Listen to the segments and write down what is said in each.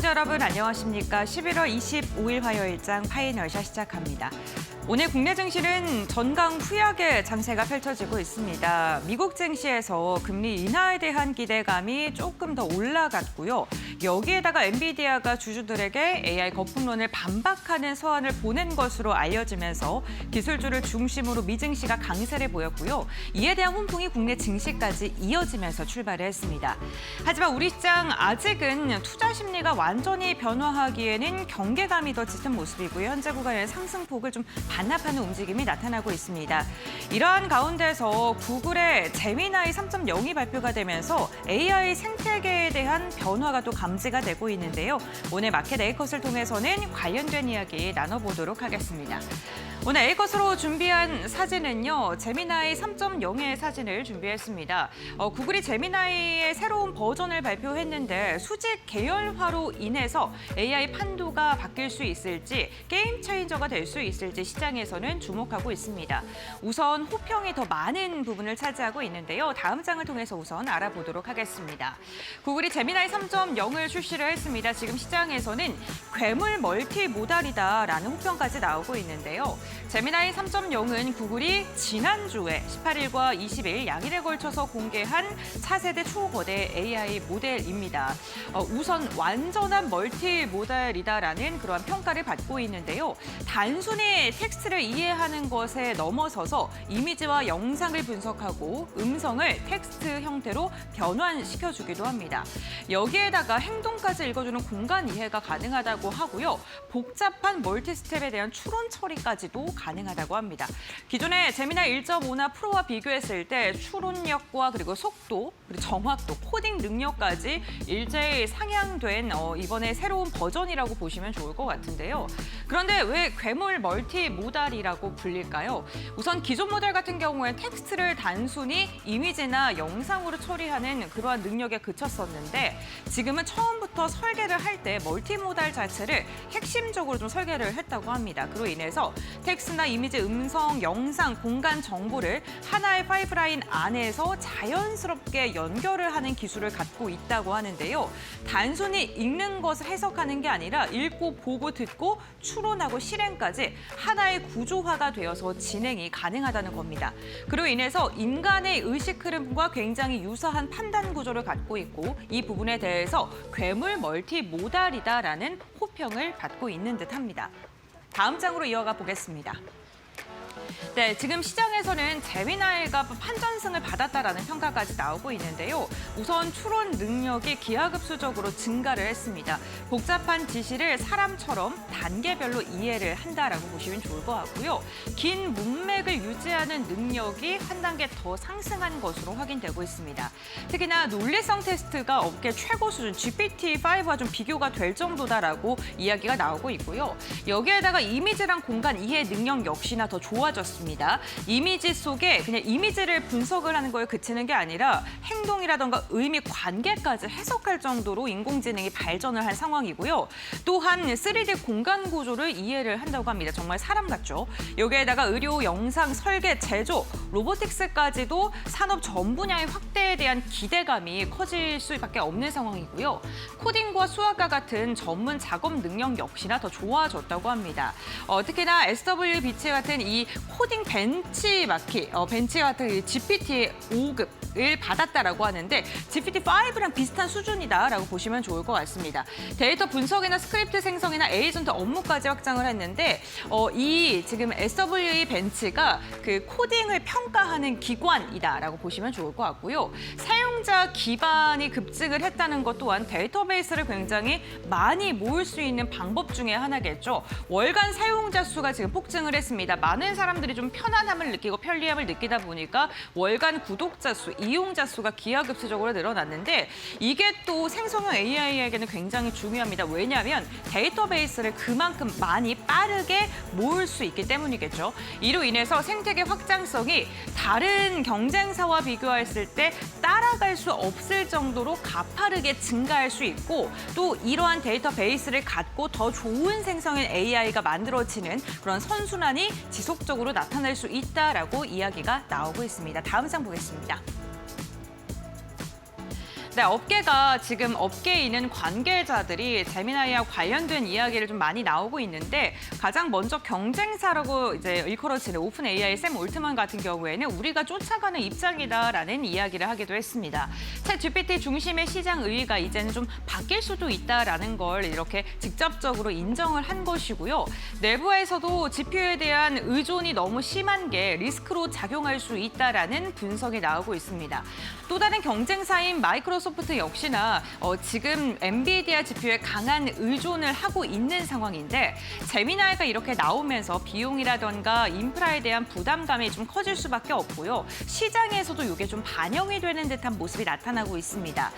시청자 여러분 안녕하십니까? 11월 25일 화요일장 파이널샷 시작합니다. 오늘 국내 증시는 전강 후약의 장세가 펼쳐지고 있습니다. 미국 증시에서 금리 인하에 대한 기대감이 조금 더 올라갔고요. 여기에다가 엔비디아가 주주들에게 AI 거품론을 반박하는 서한을 보낸 것으로 알려지면서 기술주를 중심으로 미증시가 강세를 보였고요. 이에 대한 훈풍이 국내 증시까지 이어지면서 출발을 했습니다. 하지만 우리 시장 아직은 투자 심리가 완전히 변화하기에는 경계감이 더 짙은 모습이고요. 현재 구간의 상승폭을 좀 반납하는 움직임이 나타나고 있습니다. 이러한 가운데서 구글의 제미나이 3.0이 발표가 되면서 AI 생태계에 대한 변화가 또 감지가 되고 있는데요. 오늘 마켓 에이컷을 통해서는 관련된 이야기 나눠보도록 하겠습니다. 오늘 에이컷으로 준비한 사진은요. 제미나이 3.0의 사진을 준비했습니다. 구글이 제미나이의 새로운 버전을 발표했는데 수직 계열화로 인해서 AI 판도가 바뀔 수 있을지 게임 체인저가 될 수 있을지 시장에서는 주목하고 있습니다. 우선 호평이 더 많은 부분을 차지하고 있는데요. 다음 장을 통해서 우선 알아보도록 하겠습니다. 구글이 제미나이 3.0을 출시를 했습니다. 지금 시장에서는 괴물 멀티모달이다라는 호평까지 나오고 있는데요. 제미나이 3.0은 구글이 지난주에 18일과 20일 양일에 걸쳐서 공개한 차세대 초거대 AI 모델입니다. 우선 완전한 멀티모달이다라는 그러한 평가를 받고 있는데요. 단순히 텍스트를 이해하는 것에 넘어서서 이미지와 영상을 분석하고 음성을 텍스트 형태로 변환시켜주기도 합니다. 여기에다가 행동까지 읽어주는 공간 이해가 가능하다고 하고요. 복잡한 멀티스텝에 대한 추론 처리까지도 가능하다고 합니다. 기존의 제미나이 1.5나 프로와 비교했을 때 추론력과 그리고 속도, 그리고 정확도, 코딩 능력까지 일제히 상향된 이번에 새로운 버전이라고 보시면 좋을 것 같은데요. 그런데 왜 괴물 멀티모달이라고 불릴까요? 우선 기존 모델 같은 경우엔 텍스트를 단순히 이미지나 영상으로 처리하는 그러한 능력에 그쳤었는데 지금은 처음부터 설계를 할 때 멀티모달 자체를 핵심적으로 좀 설계를 했다고 합니다. 그로 인해서 텍스트나 이미지, 음성, 영상, 공간 정보를 하나의 파이프라인 안에서 자연스럽게 연결을 하는 기술을 갖고 있다고 하는데요. 단순히 읽는 것을 해석하는 게 아니라 읽고, 보고, 듣고, 추론하고 실행까지 하나의 구조화가 되어서 진행이 가능하다는 겁니다. 그로 인해서 인간의 의식 흐름과 굉장히 유사한 판단 구조를 갖고 있고 이 부분에 대해서 괴물 멀티모달이다라는 호평을 받고 있는 듯합니다. 다음 장으로 이어가 보겠습니다. 네, 지금 시장에서는 제미나이가 판전승을 받았다라는 평가까지 나오고 있는데요. 우선 추론 능력이 기하급수적으로 증가를 했습니다. 복잡한 지시를 사람처럼 단계별로 이해를 한다라고 보시면 좋을 것 같고요. 긴 문맥을 유지하는 능력이 한 단계 더 상승한 것으로 확인되고 있습니다. 특히나 논리성 테스트가 업계 최고 수준 GPT-5와 좀 비교가 될 정도다라고 이야기가 나오고 있고요. 여기에다가 이미지랑 공간 이해 능력 역시나 더 좋아졌습니다. 이미지 속에 그냥 이미지를 분석을 하는 거에 그치는 게 아니라 행동이라던가 의미, 관계까지 해석할 정도로 인공지능이 발전을 한 상황이고요. 또한 3D 공간 구조를 이해를 한다고 합니다. 정말 사람 같죠. 여기에다가 의료, 영상, 설계, 제조, 로보틱스까지도 산업 전 분야의 확대에 대한 기대감이 커질 수밖에 없는 상황이고요. 코딩과 수학과 같은 전문 작업 능력 역시나 더 좋아졌다고 합니다. 특히나 SWBC 같은 이 코딩 벤치마킹, 벤치 같은 GPT 5급을 받았다라고 하는데 GPT-5랑 비슷한 수준이다라고 보시면 좋을 것 같습니다. 데이터 분석이나 스크립트 생성이나 에이전트 업무까지 확장을 했는데 이 지금 SWE 벤치가 그 코딩을 평가하는 기관이다라고 보시면 좋을 것 같고요. 사용자 기반이 급증을 했다는 것 또한 데이터베이스를 굉장히 많이 모을 수 있는 방법 중에 하나겠죠. 월간 사용자 수가 지금 폭증을 했습니다. 많은 사람들이 좀 편안함을 느끼고 편리함을 느끼다 보니까 월간 구독자 수, 이용자 수가 기하급수적으로 늘어났는데 이게 또 생성형 AI에게는 굉장히 중요합니다. 왜냐하면 데이터베이스를 그만큼 많이 빠르게 모을 수 있기 때문이겠죠. 이로 인해서 생태계 확장성이 다른 경쟁사와 비교했을 때 따라갈 수 없을 정도로 가파르게 증가할 수 있고 또 이러한 데이터베이스를 갖고 더 좋은 생성형 AI가 만들어지는 그런 선순환이 지속적으로 나타날 수 있다라고 이야기가 나오고 있습니다. 다음 장 보겠습니다. 네, 업계가 지금 업계에 있는 관계자들이 제미나이와 관련된 이야기를 좀 많이 나오고 있는데 가장 먼저 경쟁사라고 이제 일컬어지는 오픈 AI 샘 올트만 같은 경우에는 우리가 쫓아가는 입장이다라는 이야기를 하기도 했습니다. 챗 GPT 중심의 시장 의의가 이제는 좀 바뀔 수도 있다라는 걸 이렇게 직접적으로 인정을 한 것이고요. 내부에서도 GPU에 대한 의존이 너무 심한 게 리스크로 작용할 수 있다라는 분석이 나오고 있습니다. 또 다른 경쟁사인 마이크로소프트 역시나 지금 엔비디아 GPU에 강한 의존을 하고 있는 상황인데 제미나이가 이렇게 나오면서 비용이라던가 인프라에 대한 부담감이 좀 커질 수밖에 없고요. 시장에서도 이게 좀 반영이 되는 듯한 모습이 나타나고 있습니다.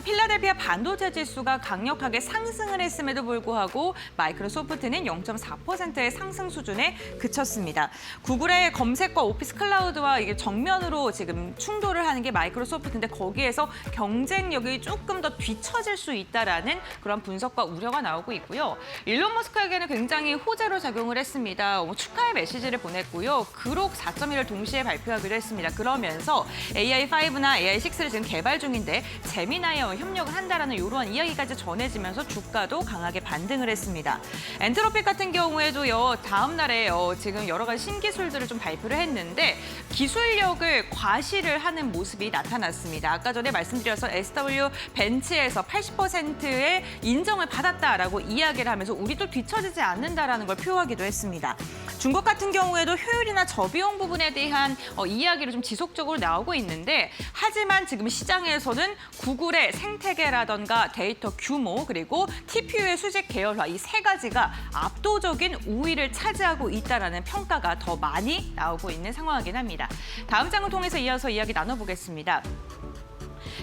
필라델피아 반도체 지수가 강력하게 상승을 했음에도 불구하고 마이크로소프트는 0.4%의 상승 수준에 그쳤습니다. 구글의 검색과 오피스 클라우드와 이게 정면으로 지금 충돌을 하는 게 마이크로소프트인데 거기에서 경쟁력이 조금 더 뒤처질 수 있다라는 그런 분석과 우려가 나오고 있고요. 일론 머스크에게는 굉장히 호재로 작용을 했습니다. 축하의 메시지를 보냈고요. 그록 4.1을 동시에 발표하기로 했습니다. 그러면서 AI5나 AI6를 지금 개발 중인데 제미나이와 협력을 한다라는 이러한 이야기까지 전해지면서 주가도 강하게 반등을 했습니다. 엔트로픽 같은 경우에도요. 다음 날에 지금 여러 가지 신기술들을 좀 발표를 했는데 기술력을 과시를 하는 모습이 나타났습니다. 아까 전에 말씀드려서 SW 벤치에서 80%의 인정을 받았다라고 이야기를 하면서 우리도 뒤처지지 않는다라는 걸 표하기도 했습니다. 중국 같은 경우에도 효율이나 저비용 부분에 대한 이야기를 좀 지속적으로 나오고 있는데 하지만 지금 시장에서는 구글의 생태계라던가 데이터 규모 그리고 TPU의 수직 계열화 이 세 가지가 압도적인 우위를 차지하고 있다는 평가가 더 많이 나오고 있는 상황이긴 합니다. 다음 장을 통해서 이어서 이야기 나눠보겠습니다.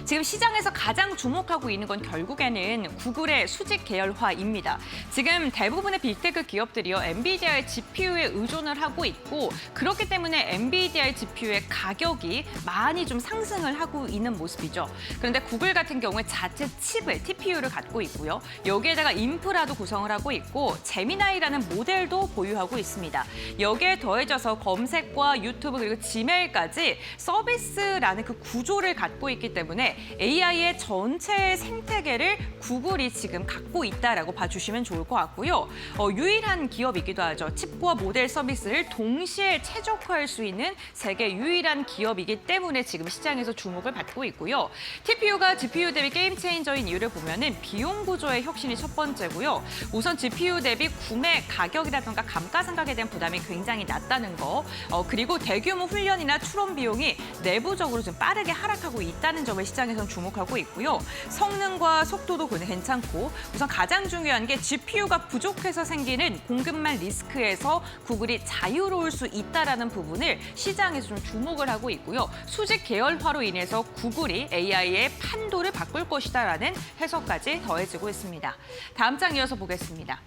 지금 시장에서 가장 주목하고 있는 건 결국에는 구글의 수직 계열화입니다. 지금 대부분의 빅테크 기업들이요 엔비디아의 GPU에 의존을 하고 있고 그렇기 때문에 엔비디아의 GPU의 가격이 많이 좀 상승을 하고 있는 모습이죠. 그런데 구글 같은 경우에 자체 칩을 TPU를 갖고 있고요. 여기에다가 인프라도 구성을 하고 있고 제미나이라는 모델도 보유하고 있습니다. 여기에 더해져서 검색과 유튜브 그리고 지메일까지 서비스라는 그 구조를 갖고 있기 때문에 AI의 전체 생태계를 구글이 지금 갖고 있다라고 봐주시면 좋을 것 같고요. 유일한 기업이기도 하죠. 칩과 모델 서비스를 동시에 최적화할 수 있는 세계 유일한 기업이기 때문에 지금 시장에서 주목을 받고 있고요. TPU가 GPU 대비 게임 체인저인 이유를 보면은 비용 구조의 혁신이 첫 번째고요. 우선 GPU 대비 구매 가격이라든가 감가상각에 대한 부담이 굉장히 낮다는 거. 그리고 대규모 훈련이나 추론 비용이 내부적으로 좀 빠르게 하락하고 있다는 점을 시장에서는 주목하고 있고요. 성능과 속도도 괜찮고 우선 가장 중요한 게 GPU가 부족해서 생기는 공급망 리스크에서 구글이 자유로울 수 있다는 부분을 시장에서 좀 주목을 하고 있고요. 수직 계열화로 인해서 구글이 AI의 판도를 바꿀 것이다라는 해석까지 더해지고 있습니다. 다음 장 이어서 보겠습니다.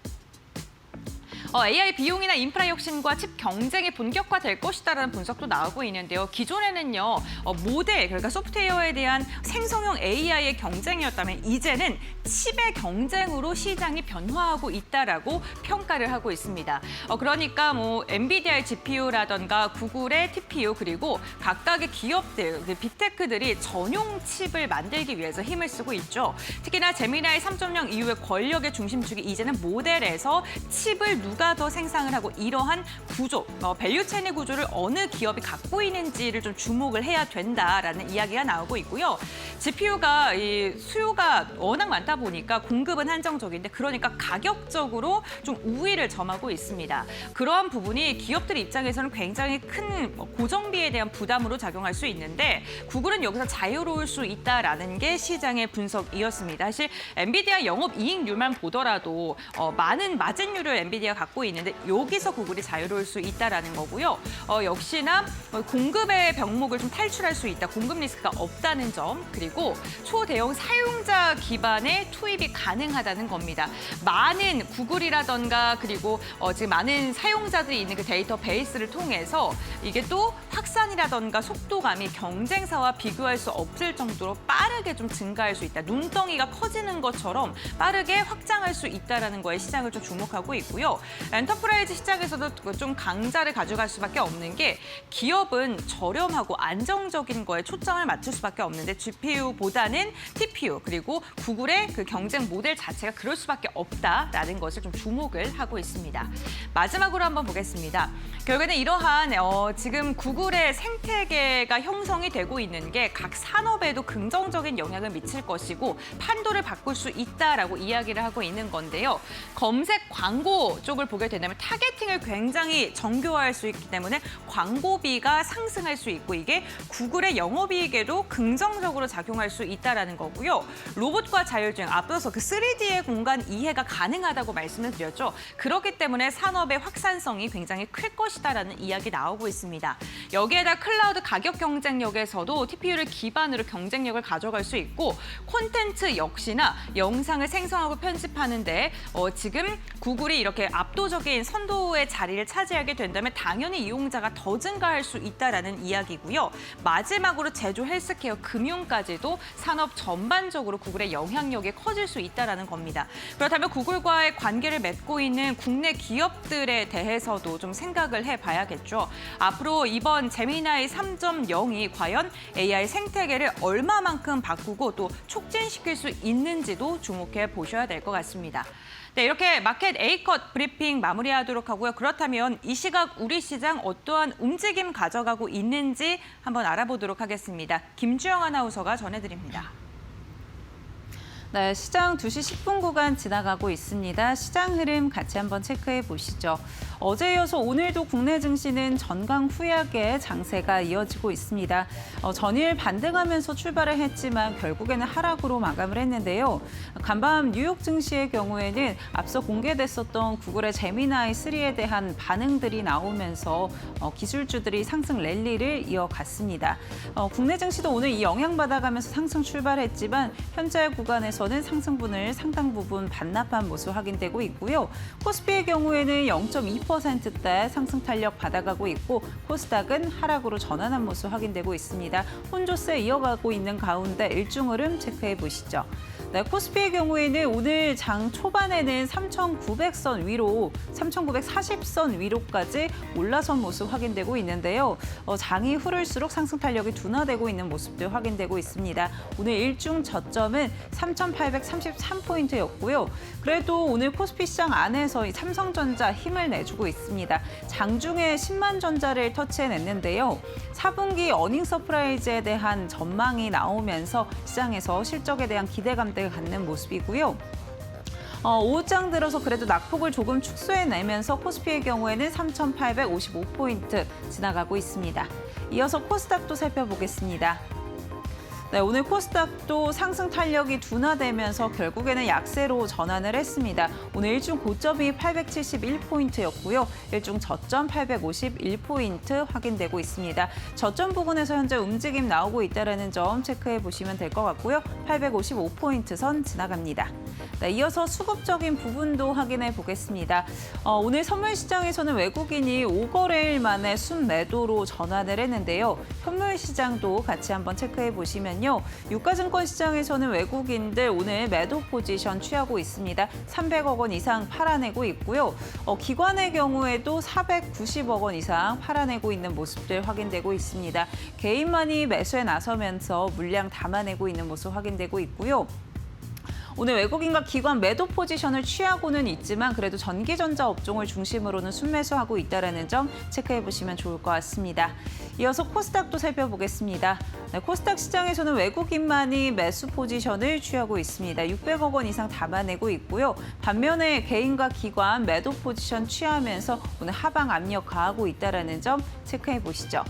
AI 비용이나 인프라 혁신과 칩 경쟁이 본격화될 것이다라는 분석도 나오고 있는데요. 기존에는요 모델 그러니까 소프트웨어에 대한 생성형 AI의 경쟁이었다면 이제는 칩의 경쟁으로 시장이 변화하고 있다라고 평가를 하고 있습니다. 그러니까 엔비디아의 GPU라던가 구글의 TPU 그리고 각각의 기업들, 빅테크들이 전용 칩을 만들기 위해서 힘을 쓰고 있죠. 특히나 제미나이 3.0 이후의 권력의 중심축이 이제는 모델에서 칩을 누가 더 생산을 하고 이러한 구조, 밸류체인의 구조를 어느 기업이 갖고 있는지를 좀 주목을 해야 된다라는 이야기가 나오고 있고요. GPU가 수요가 워낙 많다 보니까 공급은 한정적인데 그러니까 가격적으로 좀 우위를 점하고 있습니다. 그러한 부분이 기업들 입장에서는 굉장히 큰 고정비에 대한 부담으로 작용할 수 있는데 구글은 여기서 자유로울 수 있다라는 게 시장의 분석이었습니다. 사실 엔비디아 영업이익률만 보더라도 많은 마진율을 엔비디아 갖고 있는데 여기서 구글이 자유로울 수 있다라는 거고요. 역시나 공급의 병목을 좀 탈출할 수 있다. 공급 리스크가 없다는 점 그리고 초대형 사용자 기반의 투입이 가능하다는 겁니다. 많은 구글이라던가 그리고 지금 많은 사용자들이 있는 그 데이터 베이스를 통해서 이게 또 확산이라던가 속도감이 경쟁사와 비교할 수 없을 정도로 빠르게 좀 증가할 수 있다. 눈덩이가 커지는 것처럼 빠르게 확장할 수 있다는 거에 시장을 좀 주목하고 있고요. 엔터프라이즈 시장에서도 좀 강자를 가져갈 수밖에 없는 게 기업은 저렴하고 안정적인 거에 초점을 맞출 수밖에 없는데 GPU GPU보다는 TPU 그리고 구글의 그 경쟁 모델 자체가 그럴 수밖에 없다라는 것을 좀 주목을 하고 있습니다. 마지막으로 한번 보겠습니다. 결국에는 이러한 지금 구글의 생태계가 형성이 되고 있는 게 각 산업에도 긍정적인 영향을 미칠 것이고 판도를 바꿀 수 있다라고 이야기를 하고 있는 건데요. 검색 광고 쪽을 보게 된다면 타겟팅을 굉장히 정교화할 수 있기 때문에 광고비가 상승할 수 있고 이게 구글의 영업이익에도 긍정적으로 작용할 수 있다라는 거고요. 로봇과 자율주행 앞서서 그 3D의 공간 이해가 가능하다고 말씀을 드렸죠. 그렇기 때문에 산업의 확산성이 굉장히 클 것이다라는 이야기 나오고 있습니다. 여기에다 클라우드 가격 경쟁력에서도 TPU를 기반으로 경쟁력을 가져갈 수 있고 콘텐츠 역시나 영상을 생성하고 편집하는데 지금 구글이 이렇게 압도적인 선도의 자리를 차지하게 된다면 당연히 이용자가 더 증가할 수 있다라는 이야기고요. 마지막으로 제조, 헬스케어, 금융까지도 산업 전반적으로 구글의 영향력이 커질 수 있다라는 겁니다. 그렇다면 구글과의 관계를 맺고 있는 국내 기업들에 대해서도 좀 생각을 해봐야겠죠. 앞으로 이번 제미나이 3.0이 과연 AI 생태계를 얼마만큼 바꾸고 또 촉진시킬 수 있는지도 주목해 보셔야 될 것 같습니다. 네, 이렇게 마켓 A컷 브리핑 마무리하도록 하고요. 그렇다면 이 시각 우리 시장 어떠한 움직임 가져가고 있는지 한번 알아보도록 하겠습니다. 김주영 아나운서가 전해드립니다. 네, 시장 2시 10분 구간 지나가고 있습니다. 시장 흐름 같이 한번 체크해 보시죠. 어제 이어서 오늘도 국내 증시는 전강 후약의 장세가 이어지고 있습니다. 전일 반등하면서 출발을 했지만 결국에는 하락으로 마감을 했는데요. 간밤 뉴욕 증시의 경우에는 앞서 공개됐었던 구글의 제미나이 3에 대한 반응들이 나오면서 기술주들이 상승 랠리를 이어갔습니다. 국내 증시도 오늘 이 영향받아가면서 상승 출발했지만 현재 구간에서는 상승분을 상당 부분 반납한 모습 확인되고 있고요. 코스피의 경우에는 0.2%대 상승 탄력 받아가고 있고 코스닥은 하락으로 전환한 모습 확인되고 있습니다. 혼조세 이어가고 있는 가운데 일중 흐름 체크해 보시죠. 네, 코스피의 경우에는 오늘 장 초반에는 3,900선 위로, 3,940선 위로까지 올라선 모습 확인되고 있는데요. 장이 흐를수록 상승 탄력이 둔화되고 있는 모습도 확인되고 있습니다. 오늘 일중 저점은 3,833포인트였고요. 그래도 오늘 코스피 시장 안에서 이 삼성전자 힘을 내주고 있습니다. 장중에 10만 전자를 터치해냈는데요. 4분기 어닝 서프라이즈에 대한 전망이 나오면서 시장에서 실적에 대한 기대감들을 갖는 모습이고요. 오후장 들어서 그래도 낙폭을 조금 축소해내면서 코스피의 경우에는 3,855포인트 지나가고 있습니다. 이어서 코스닥도 살펴보겠습니다. 네, 오늘 코스닥도 상승 탄력이 둔화되면서 결국에는 약세로 전환을 했습니다. 오늘 일중 고점이 871포인트였고요. 일중 저점 851포인트 확인되고 있습니다. 저점 부근에서 현재 움직임 나오고 있다는 점 체크해 보시면 될 것 같고요. 855포인트 선 지나갑니다. 네, 이어서 수급적인 부분도 확인해 보겠습니다. 오늘 선물 시장에서는 외국인이 5거래일 만에 순매도로 전환을 했는데요. 현물 시장도 같이 한번 체크해 보시면요. 유가증권 시장에서는 외국인들 오늘 매도 포지션 취하고 있습니다. 300억 원 이상 팔아내고 있고요. 기관의 경우에도 490억 원 이상 팔아내고 있는 모습들 확인되고 있습니다. 개인만이 매수에 나서면서 물량 담아내고 있는 모습 확인되고 있고요. 오늘 외국인과 기관 매도 포지션을 취하고는 있지만 그래도 전기전자 업종을 중심으로는 순매수하고 있다는 점 체크해 보시면 좋을 것 같습니다. 이어서 코스닥도 살펴보겠습니다. 네, 코스닥 시장에서는 외국인만이 매수 포지션을 취하고 있습니다. 600억 원 이상 담아내고 있고요. 반면에 개인과 기관 매도 포지션 취하면서 오늘 하방 압력 가하고 있다는 점 체크해 보시죠.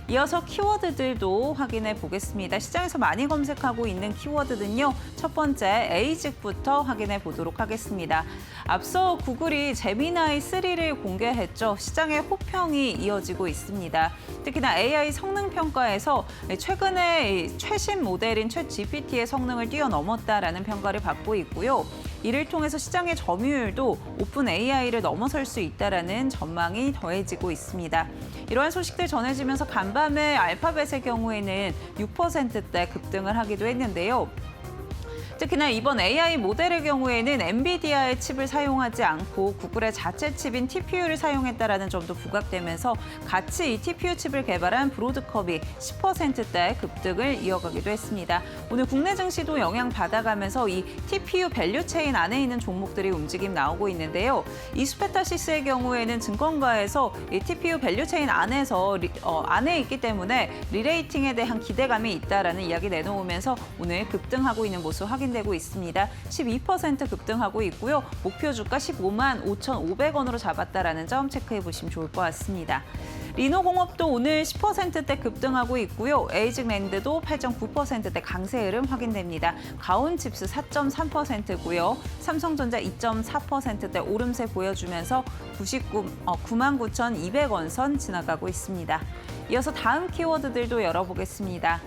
이어서 키워드들도 확인해 보겠습니다. 시장에서 많이 검색하고 있는 키워드는요. 첫 번째 에이직부터 확인해 보도록 하겠습니다. 앞서 구글이 제미나이 3를 공개했죠. 시장의 호평이 이어지고 있습니다. 특히나 AI 성능 평가에서 최근에 최신 모델인 챗GPT의 성능을 뛰어넘었다라는 평가를 받고 있고요. 이를 통해서 시장의 점유율도 오픈 AI를 넘어설 수 있다라는 전망이 더해지고 있습니다. 이러한 소식들 전해지면서 간밤에 알파벳의 경우에는 6%대 급등을 하기도 했는데요. 특히나 이번 AI 모델의 경우에는 엔비디아의 칩을 사용하지 않고 구글의 자체 칩인 TPU를 사용했다라는 점도 부각되면서 같이 이 TPU 칩을 개발한 브로드컵이 10%대 급등을 이어가기도 했습니다. 오늘 국내 증시도 영향받아가면서 이 TPU 밸류 체인 안에 있는 종목들이 움직임 나오고 있는데요. 이수페타시스의 경우에는 증권가에서 이 TPU 밸류 체인 안에 있기 때문에 리레이팅에 대한 기대감이 있다라는 이야기 내놓으면서 오늘 급등하고 있는 모습 확인되고 있습니다. 12% 급등하고 있고요. 목표 주가 15만 5,500원으로 잡았다라는 점 체크해 보시면 좋을 것 같습니다. 리노공업도 오늘 10%대 급등하고 있고요. 에이징랜드도 8.9%대 강세 흐름 확인됩니다. 가온칩스 4.3%고요. 삼성전자 2.4%대 오름세 보여주면서 99,200원 선 지나가고 있습니다. 이어서 다음 키워드들도 열어보겠습니다.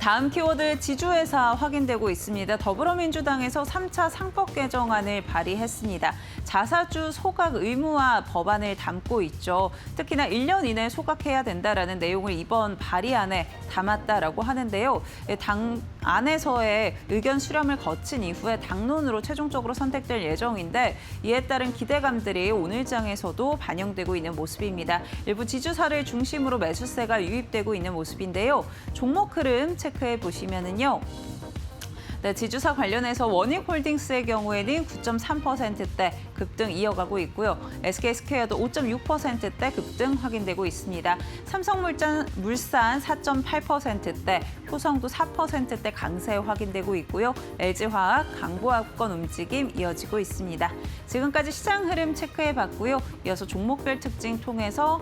다음 키워드 지주회사 확인되고 있습니다. 더불어민주당에서 3차 상법 개정안을 발의했습니다. 자사주 소각 의무화 법안을 담고 있죠. 특히나 1년 이내에 소각해야 된다라는 내용을 이번 발의안에 담았다라고 하는데요. 당 안에서의 의견 수렴을 거친 이후에 당론으로 최종적으로 선택될 예정인데 이에 따른 기대감들이 오늘장에서도 반영되고 있는 모습입니다. 일부 지주사를 중심으로 매수세가 유입되고 있는 모습인데요. 종목 흐름 체크해 보시면은요. 네, 지주사 관련해서 원익홀딩스의 경우에는 9.3%대 급등 이어가고 있고요. SK스퀘어도 5.6%대 급등 확인되고 있습니다. 삼성물산 4.8%대, 효성도 4%대 강세 확인되고 있고요. LG화학, 강보합권 움직임 이어지고 있습니다. 지금까지 시장 흐름 체크해봤고요. 이어서 종목별 특징 통해서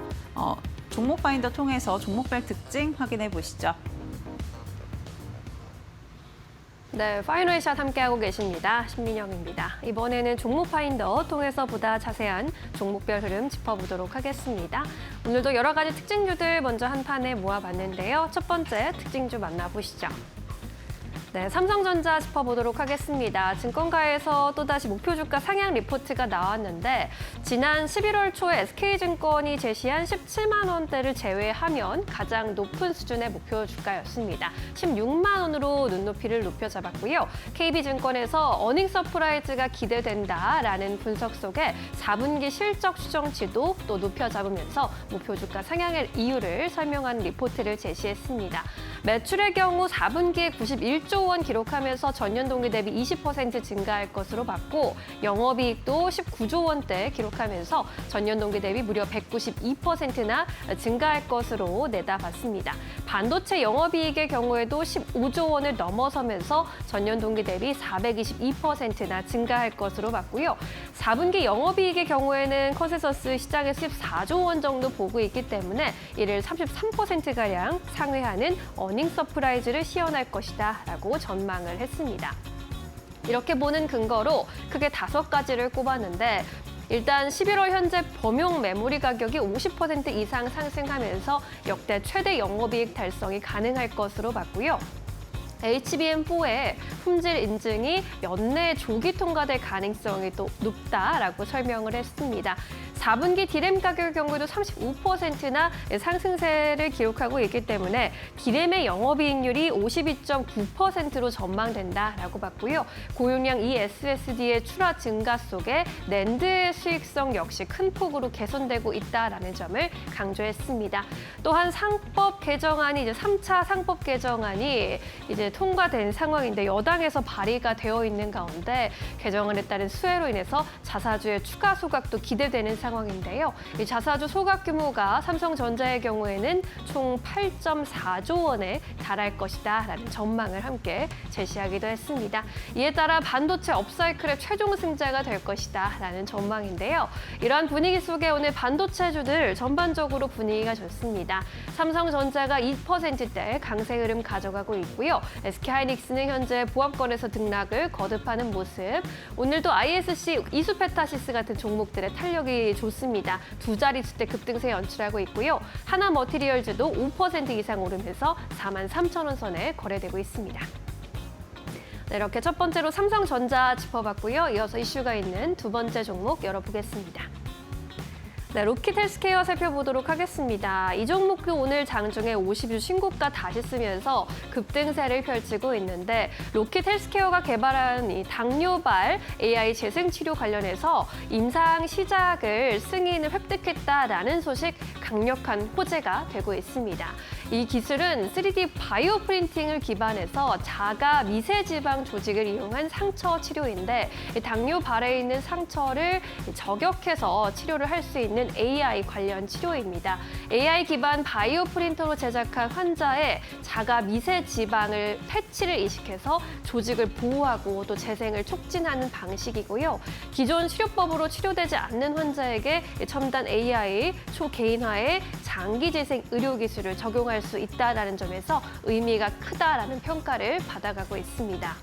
종목 파인더 통해서 종목별 특징 확인해 보시죠. 네, 파이널샷 함께하고 계십니다. 신민영입니다. 이번에는 종목 파인더 통해서 보다 자세한 종목별 흐름 짚어보도록 하겠습니다. 오늘도 여러 가지 특징주들 먼저 한 판에 모아봤는데요. 첫 번째 특징주 만나보시죠. 네, 삼성전자 짚어보도록 하겠습니다. 증권가에서 또다시 목표 주가 상향 리포트가 나왔는데 지난 11월 초에 SK증권이 제시한 17만 원대를 제외하면 가장 높은 수준의 목표 주가였습니다. 16만 원으로 눈높이를 높여 잡았고요. KB증권에서 어닝 서프라이즈가 기대된다라는 분석 속에 4분기 실적 추정치도 또 높여 잡으면서 목표 주가 상향의 이유를 설명한 리포트를 제시했습니다. 매출의 경우 4분기에 91조 원 기록하면서 전년 동기 대비 20% 증가할 것으로 봤고 영업이익도 19조 원대 기록하면서 전년 동기 대비 무려 192%나 증가할 것으로 내다봤습니다. 반도체 영업이익의 경우에도 15조 원을 넘어서면서 전년 동기 대비 422%나 증가할 것으로 봤고요. 4분기 영업이익의 경우에는 컨센서스 시장에서 14조 원 정도 보고 있기 때문에 이를 33%가량 상회하는 어닝 서프라이즈를 시현할 것이다라고 전망을 했습니다. 이렇게 보는 근거로 크게 5가지를 꼽았는데 일단 11월 현재 범용 메모리 가격이 50% 이상 상승하면서 역대 최대 영업이익 달성이 가능할 것으로 봤고요. HBM4의 품질 인증이 연내 조기 통과될 가능성이 또 높다라고 설명을 했습니다. 4분기 디램 가격 경우에도 35%나 상승세를 기록하고 있기 때문에 디램의 영업이익률이 52.9%로 전망된다라고 봤고요. 고용량 eSSD의 출하 증가 속에 낸드의 수익성 역시 큰 폭으로 개선되고 있다라는 점을 강조했습니다. 또한 상법 개정안이 이제 3차 상법 개정안이 이제 통과된 상황인데 여당에서 발의가 되어 있는 가운데 개정안에 따른 수혜로 인해서 자사주의 추가 소각도 기대되는 상황인데요. 이 자사주 소각 규모가 삼성전자의 경우에는 총 8.4조 원에 달할 것이다라는 전망을 함께 제시하기도 했습니다. 이에 따라 반도체 업사이클의 최종 승자가 될 것이다라는 전망인데요. 이러한 분위기 속에 오늘 반도체주들 전반적으로 분위기가 좋습니다. 삼성전자가 2%대 강세 흐름 가져가고 있고요. SK하이닉스는 현재 보합권에서 등락을 거듭하는 모습. 오늘도 ISC, 이수페타시스 같은 종목들의 탄력이 좋습니다. 두 자릿수대 급등세 연출하고 있고요. 하나머티리얼즈도 5% 이상 오르면서 43,000원 선에 거래되고 있습니다. 네, 이렇게 첫 번째로 삼성전자 짚어봤고요. 이어서 이슈가 있는 두 번째 종목 열어보겠습니다. 네, 로킷 헬스케어 살펴보도록 하겠습니다. 이 종목도 오늘 장중에 50주 신고가 다시 쓰면서 급등세를 펼치고 있는데 로킷 헬스케어가 개발한 이 당뇨발 AI 재생치료 관련해서 임상 시작을 승인을 획득했다라는 소식 강력한 호재가 되고 있습니다. 이 기술은 3D 바이오 프린팅을 기반해서 자가 미세지방 조직을 이용한 상처 치료인데 당뇨발에 있는 상처를 저격해서 치료를 할 수 있는 AI 관련 치료입니다. AI 기반 바이오 프린터로 제작한 환자의 자가 미세지방을 패치를 이식해서 조직을 보호하고 또 재생을 촉진하는 방식이고요. 기존 치료법으로 치료되지 않는 환자에게 첨단 AI 초개인화의 장기 재생 의료 기술을 적용할 수 있다는 점에서 의미가 크다라는 평가를 받아가고 있습니다.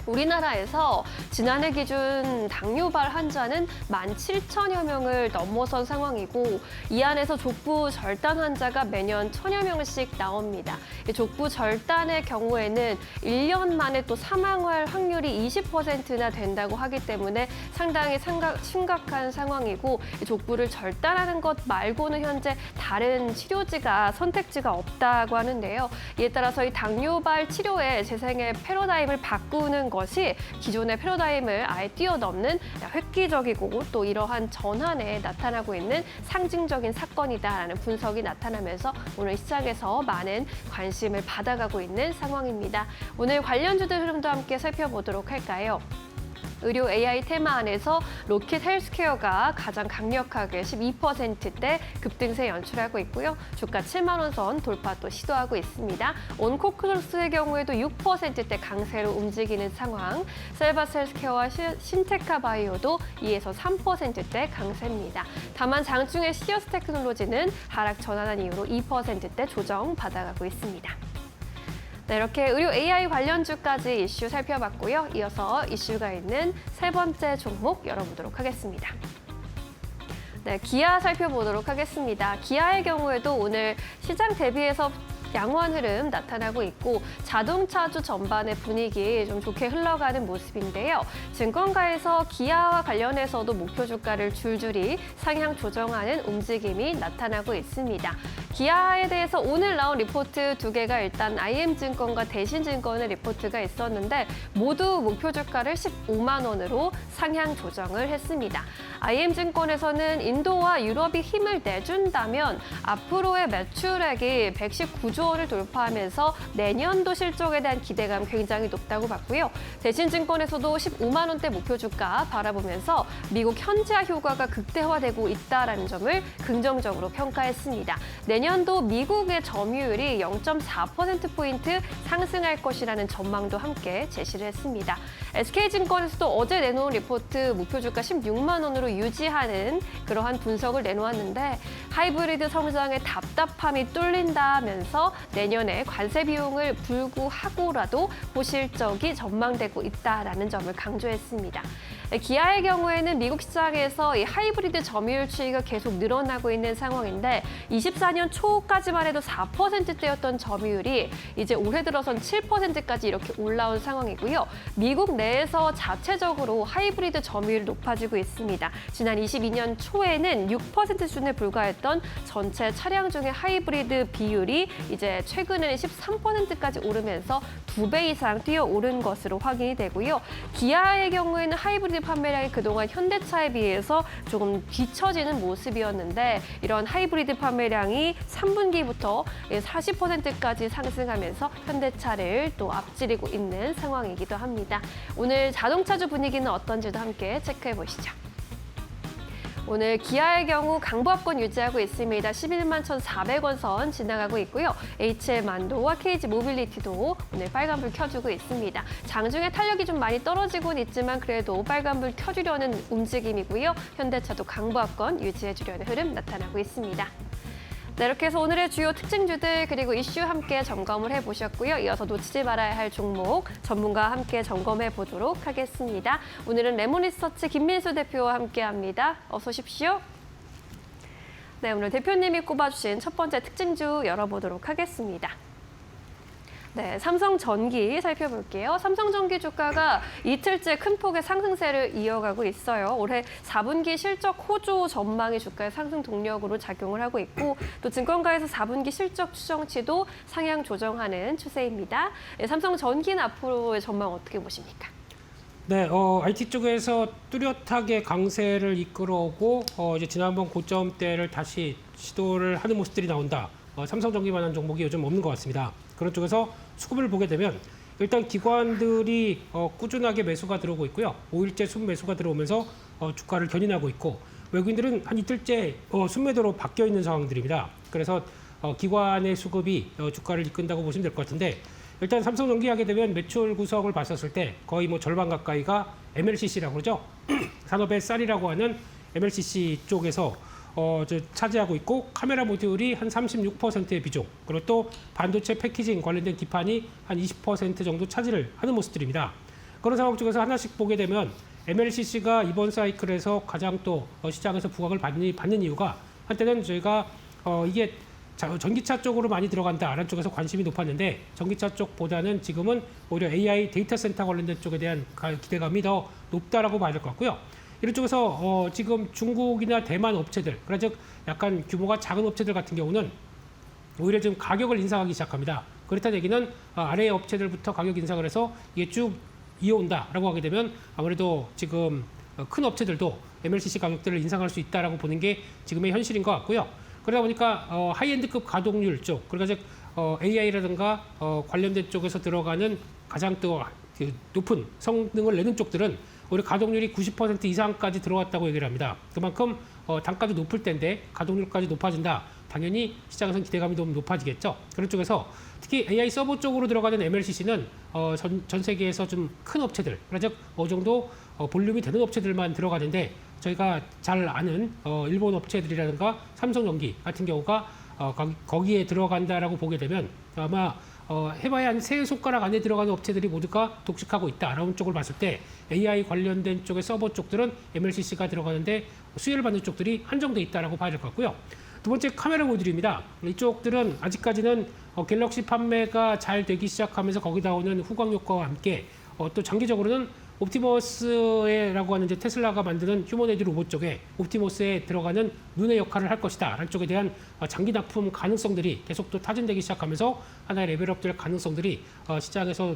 우리나라에서 지난해 기준 당뇨발 환자는 17,000여 명을 넘어선 상황이고 이 안에서 족부 절단 환자가 매년 1,000여 명씩 나옵니다. 이 족부 절단의 경우에는 1년 만에 또 사망할 확률이 20%나 된다고 하기 때문에 상당히 심각한 상황이고 이 족부를 절단하는 것 말고는 현재 다른 치료지가 선택지가 없다고 하는데요. 이에 따라서 이 당뇨발 치료의 재생의 패러다임을 바꾸는 것이 기존의 패러다임을 아예 뛰어넘는 획기적이고 또 이러한 전환에 나타나고 있는 상징적인 사건이다라는 분석이 나타나면서 오늘 시장에서 많은 관심을 받아가고 있는 상황입니다. 오늘 관련주들 흐름도 함께 살펴보도록 할까요? 의료 AI 테마 안에서 로킷 헬스케어가 가장 강력하게 12%대 급등세 연출하고 있고요. 주가 7만 원 선 돌파 또 시도하고 있습니다. 온코크로스의 경우에도 6%대 강세로 움직이는 상황. 셀바스 헬스케어와 신테카 바이오도 2에서 3%대 강세입니다. 다만 장중에 시어스 테크놀로지는 하락 전환한 이후로 2%대 조정 받아가고 있습니다. 네, 이렇게 의료 AI 관련주까지 이슈 살펴봤고요. 이어서 이슈가 있는 세 번째 종목 열어보도록 하겠습니다. 네, 기아 살펴보도록 하겠습니다. 기아의 경우에도 오늘 시장 대비해서 양호한 흐름 나타나고 있고 자동차주 전반의 분위기 좀 좋게 흘러가는 모습인데요. 증권가에서 기아와 관련해서도 목표 주가를 줄줄이 상향 조정하는 움직임이 나타나고 있습니다. 기아에 대해서 오늘 나온 리포트 두 개가 일단 IM증권과 대신증권의 리포트가 있었는데 모두 목표 주가를 15만 원으로 상향 조정을 했습니다. IM증권에서는 인도와 유럽이 힘을 내준다면 앞으로의 매출액이 119조 원을 돌파하면서 내년도 실적에 대한 기대감 굉장히 높다고 봤고요. 대신증권에서도 15만 원대 목표 주가 바라보면서 미국 현지화 효과가 극대화되고 있다는 점을 긍정적으로 평가했습니다. 내년도 미국의 점유율이 0.4%포인트 상승할 것이라는 전망도 함께 제시를 했습니다. SK증권에서도 어제 내놓은 리포트 목표 주가 16만 원으로 유지하는 그러한 분석을 내놓았는데 하이브리드 성장에 답답함이 뚫린다면서 내년에 관세 비용을 불구하고라도 고실적이 전망되고 있다라는 점을 강조했습니다. 기아의 경우에는 미국 시장에서 이 하이브리드 점유율 추이가 계속 늘어나고 있는 상황인데 24년 초까지만 해도 4%대였던 점유율이 이제 올해 들어선 7%까지 이렇게 올라온 상황이고요. 미국 내에서 자체적으로 하이브리드 점유율이 높아지고 있습니다. 지난 22년 초에는 6% 수준에 불과했던 전체 차량 중의 하이브리드 비율이 이제 최근에는 13%까지 오르면서 2배 이상 뛰어오른 것으로 확인이 되고요. 기아의 경우에는 하이브리드 판매량이 그동안 현대차에 비해서 조금 뒤처지는 모습이었는데 이런 하이브리드 판매량이 3분기부터 40%까지 상승하면서 현대차를 또 앞지르고 있는 상황이기도 합니다. 오늘 자동차주 분위기는 어떤지도 함께 체크해 보시죠. 오늘 기아의 경우 강보합권 유지하고 있습니다. 11만 1,400원 선 지나가고 있고요. HL만도와 KG 모빌리티도 오늘 빨간불 켜주고 있습니다. 장중에 탄력이 좀 많이 떨어지고는 있지만 그래도 빨간불 켜주려는 움직임이고요. 현대차도 강보합권 유지해주려는 흐름 나타나고 있습니다. 네, 이렇게 해서 오늘의 주요 특징주들 그리고 이슈 함께 점검을 해보셨고요. 이어서 놓치지 말아야 할 종목 전문가와 함께 점검해 보도록 하겠습니다. 오늘은 레몬리서치 김민수 대표와 함께합니다. 어서 오십시오. 네, 오늘 대표님이 꼽아주신 첫 번째 특징주 열어보도록 하겠습니다. 네, 삼성전기 살펴볼게요. 삼성전기 주가가 이틀째 큰 폭의 상승세를 이어가고 있어요. 올해 4분기 실적 호조 전망이 주가의 상승 동력으로 작용을 하고 있고 또 증권가에서 4분기 실적 추정치도 상향 조정하는 추세입니다. 네, 삼성전기는 앞으로의 전망 어떻게 보십니까? 네, IT 쪽에서 뚜렷하게 강세를 이끌어오고 이제 지난번 고점대를 다시 시도를 하는 모습들이 나온다. 삼성전기만한 종목이 요즘 없는 것 같습니다. 그런 쪽에서 수급을 보게 되면 일단 기관들이 꾸준하게 매수가 들어오고 있고요. 5일째 순매수가 들어오면서 주가를 견인하고 있고 외국인들은 한 이틀째 순매도로 바뀌어 있는 상황들입니다. 그래서 기관의 수급이 주가를 이끈다고 보시면 될 것 같은데 일단 삼성전기 하게 되면 매출 구성을 봤었을 때 거의 뭐 절반 가까이가 MLCC라고 그러죠. 산업의 쌀이라고 하는 MLCC 쪽에서 차지하고 있고 카메라 모듈이 한 36%의 비중 그리고 또 반도체 패키징 관련된 기판이 한 20% 정도 차지를 하는 모습들입니다. 그런 상황 쪽에서 하나씩 보게 되면 MLCC가 이번 사이클에서 가장 또 시장에서 부각을 받는 이유가 한때는 저희가 이게 전기차 쪽으로 많이 들어간다라는 쪽에서 관심이 높았는데 전기차 쪽보다는 지금은 오히려 AI 데이터 센터 관련된 쪽에 대한 기대감이 더 높다라고 봐야 될 것 같고요. 이런 쪽에서 지금 중국이나 대만 업체들, 그러니까 즉 약간 규모가 작은 업체들 같은 경우는 오히려 지금 가격을 인상하기 시작합니다. 그렇다는 얘기는 아래 업체들부터 가격 인상을 해서 이게 쭉 이어온다라고 하게 되면 아무래도 지금 큰 업체들도 MLCC 가격들을 인상할 수 있다라고 보는 게 지금의 현실인 것 같고요. 그러다 보니까 하이엔드급 가동률 쪽, 그러니까 즉 AI라든가 관련된 쪽에서 들어가는 가장 또 높은 성능을 내는 쪽들은 오히려 가동률이 90% 이상까지 들어왔다고 얘기를 합니다. 그만큼 단가도 높을 텐데 가동률까지 높아진다. 당연히 시장에서는 기대감이 너무 높아지겠죠. 그런 쪽에서 특히 AI 서버 쪽으로 들어가는 MLCC는 전 세계에서 좀 큰 업체들, 그러니까 즉 어느 정도 볼륨이 되는 업체들만 들어가는데 저희가 잘 아는 일본 업체들이라든가 삼성전기 같은 경우가 거기에 들어간다라고 보게 되면 아마 해봐야 한 세 손가락 안에 들어가는 업체들이 모두가 독식하고 있다라는 쪽을 봤을 때 AI 관련된 쪽의 서버 쪽들은 MLCC가 들어가는데 수혜를 받는 쪽들이 한정돼 있다라고 봐야 될 것 같고요. 두 번째 카메라 모듈입니다. 이쪽들은 아직까지는 갤럭시 판매가 잘 되기 시작하면서 거기다 오는 후광 효과와 함께 또 장기적으로는 옵티머스라고 하는 이제 테슬라가 만드는 휴머노이드 로봇 쪽에 옵티머스에 들어가는 눈의 역할을 할 것이다 라는 쪽에 대한 장기 납품 가능성들이 계속 또 타진되기 시작하면서 하나의 레벨업될 가능성들이 시장에서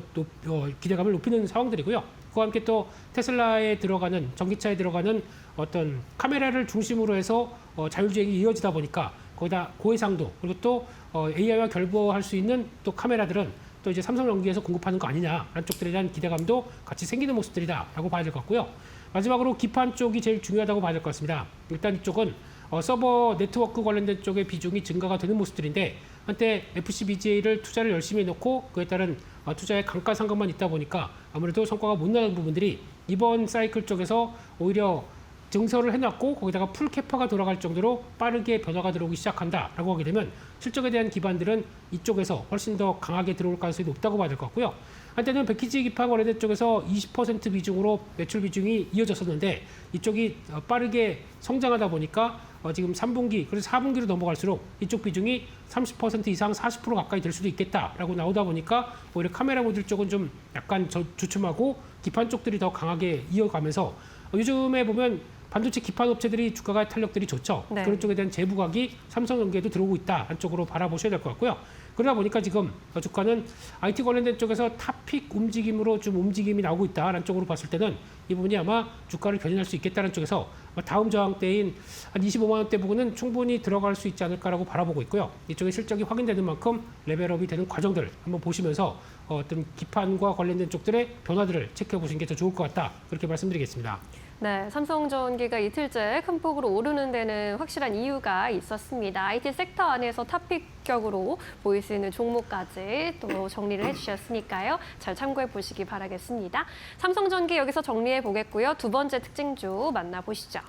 기대감을 높이는 상황들이고요. 그와 함께 또 테슬라에 들어가는 전기차에 들어가는 어떤 카메라를 중심으로 해서 자율주행이 이어지다 보니까 거기다 고해상도 그리고 또 AI와 결부할 수 있는 또 카메라들은 또 이제 삼성전기에서 공급하는 거 아니냐라는 쪽들에 대한 기대감도 같이 생기는 모습들이다라고 봐야 될 것 같고요. 마지막으로 기판 쪽이 제일 중요하다고 봐야 될 것 같습니다. 일단 이쪽은 서버 네트워크 관련된 쪽의 비중이 증가가 되는 모습들인데 한때 FCBGA를 투자를 열심히 해놓고 그에 따른 투자의 감가상각만 있다 보니까 아무래도 성과가 못 나는 부분들이 이번 사이클 쪽에서 오히려 증설을 해놨고 거기다가 풀 캐파가 돌아갈 정도로 빠르게 변화가 들어오기 시작한다라고 하게 되면 실적에 대한 기반들은 이쪽에서 훨씬 더 강하게 들어올 가능성이 높다고 봐야 될 것 같고요. 한때는 패키지 기판 관련된 쪽에서 20% 비중으로 매출 비중이 이어졌었는데 이쪽이 빠르게 성장하다 보니까 지금 3분기 그래서 4분기로 넘어갈수록 이쪽 비중이 30% 이상 40% 가까이 될 수도 있겠다라고 나오다 보니까 오히려 카메라 모듈 쪽은 좀 약간 주춤하고 기판 쪽들이 더 강하게 이어가면서 요즘에 보면 반도체 기판 업체들이 주가가 탄력들이 좋죠. 네. 그런 쪽에 대한 재부각이 삼성전기에도 들어오고 있다. 한쪽으로 바라보셔야 될 것 같고요. 그러다 보니까 지금 주가는 IT 관련된 쪽에서 탑픽 움직임으로 좀 움직임이 나오고 있다라는 쪽으로 봤을 때는 이 부분이 아마 주가를 견인할 수 있겠다는 쪽에서 다음 저항대인 한 25만 원대 부분은 충분히 들어갈 수 있지 않을까라고 바라보고 있고요. 이쪽에 실적이 확인되는 만큼 레벨업이 되는 과정들 한번 보시면서 어떤 기판과 관련된 쪽들의 변화들을 체크해 보시는 게 더 좋을 것 같다. 그렇게 말씀드리겠습니다. 네, 삼성전기가 이틀째 큰 폭으로 오르는 데는 확실한 이유가 있었습니다. IT 섹터 안에서 탑픽격으로 보일 수 있는 종목까지 또 정리를 해주셨으니까요. 잘 참고해 보시기 바라겠습니다. 삼성전기 여기서 정리해 보겠고요. 두 번째 특징주 만나보시죠.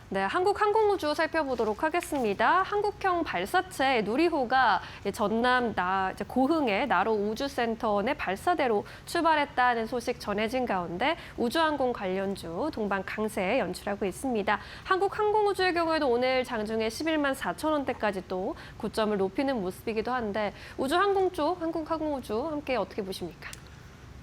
네, 한국항공우주 살펴보도록 하겠습니다. 한국형 발사체 누리호가 전남 고흥의 나로 우주센터 내 발사대로 출발했다는 소식 전해진 가운데 우주항공 관련주 동반 강세 연출하고 있습니다. 한국항공우주의 경우에도 오늘 장중에 11만 4천 원대까지 또 고점을 높이는 모습이기도 한데 우주항공 쪽 한국항공우주 함께 어떻게 보십니까?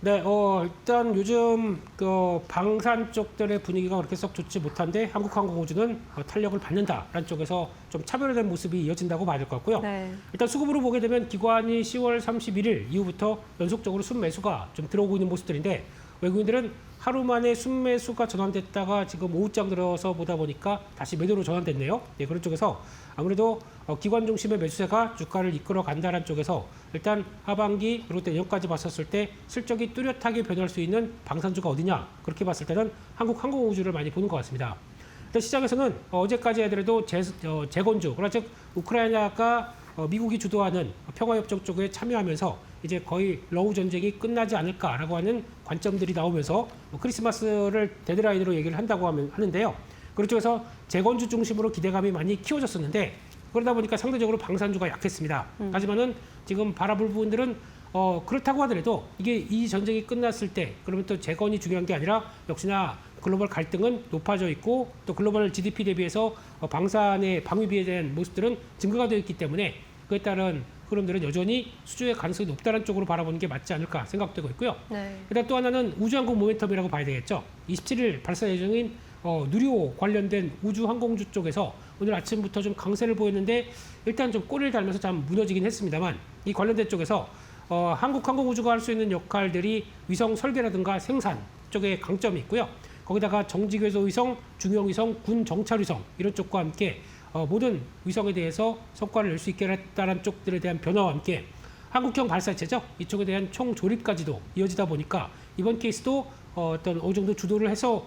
네, 일단 요즘 그 방산 쪽들의 분위기가 그렇게 썩 좋지 못한데 한국항공우주는 탄력을 받는다라는 쪽에서 좀 차별화된 모습이 이어진다고 봐야 될 것 같고요. 네. 일단 수급으로 보게 되면 기관이 10월 31일 이후부터 연속적으로 순매수가 좀 들어오고 있는 모습들인데 외국인들은 하루 만에 순매수가 전환됐다가 지금 오후장 들어서 보다 보니까 다시 매도로 전환됐네요. 네, 그런 쪽에서 아무래도 기관 중심의 매수세가 주가를 이끌어 간다는 쪽에서 일단 하반기 그리고 또 내년까지 봤었을 때 실적이 뚜렷하게 변할 수 있는 방산주가 어디냐 그렇게 봤을 때는 한국항공우주를 많이 보는 것 같습니다. 일단 시장에서는 어제까지 하더라도 재건주, 그러나 즉 우크라이나가 미국이 주도하는 평화협정 쪽에 참여하면서 이제 거의 러우 전쟁이 끝나지 않을까라고 하는 관점들이 나오면서 크리스마스를 데드라인으로 얘기를 한다고 하는데요. 그런 쪽에서 재건주 중심으로 기대감이 많이 키워졌었는데 그러다 보니까 상대적으로 방산주가 약했습니다. 하지만은 지금 바라볼 부분들은 그렇다고 하더라도 이게 이 전쟁이 끝났을 때 그러면 또 재건이 중요한 게 아니라 역시나 글로벌 갈등은 높아져 있고 또 글로벌 GDP 대비해서 방산의 방위비에 대한 모습들은 증가가 되어 있기 때문에 그에 따른 흐름들은 여전히 수주의 가능성이 높다는 쪽으로 바라보는 게 맞지 않을까 생각되고 있고요. 네. 일단 또 하나는 우주항공 모멘텀이라고 봐야 되겠죠. 27일 발사 예정인 누리호 관련된 우주항공주 쪽에서 오늘 아침부터 좀 강세를 보였는데 일단 좀 꼬리를 달면서 좀 무너지긴 했습니다만 이 관련된 쪽에서 한국항공우주가 할 수 있는 역할들이 위성 설계라든가 생산 쪽에 강점이 있고요. 거기다가 정직외소 위성, 중형 위성, 군 정찰 위성 이런 쪽과 함께 모든 위성에 대해서 성과를 낼 수 있게 했다는 쪽들에 대한 변화와 함께 한국형 발사체죠. 이쪽에 대한 총조립까지도 이어지다 보니까 이번 케이스도 어떤 어느 정도 주도를 해서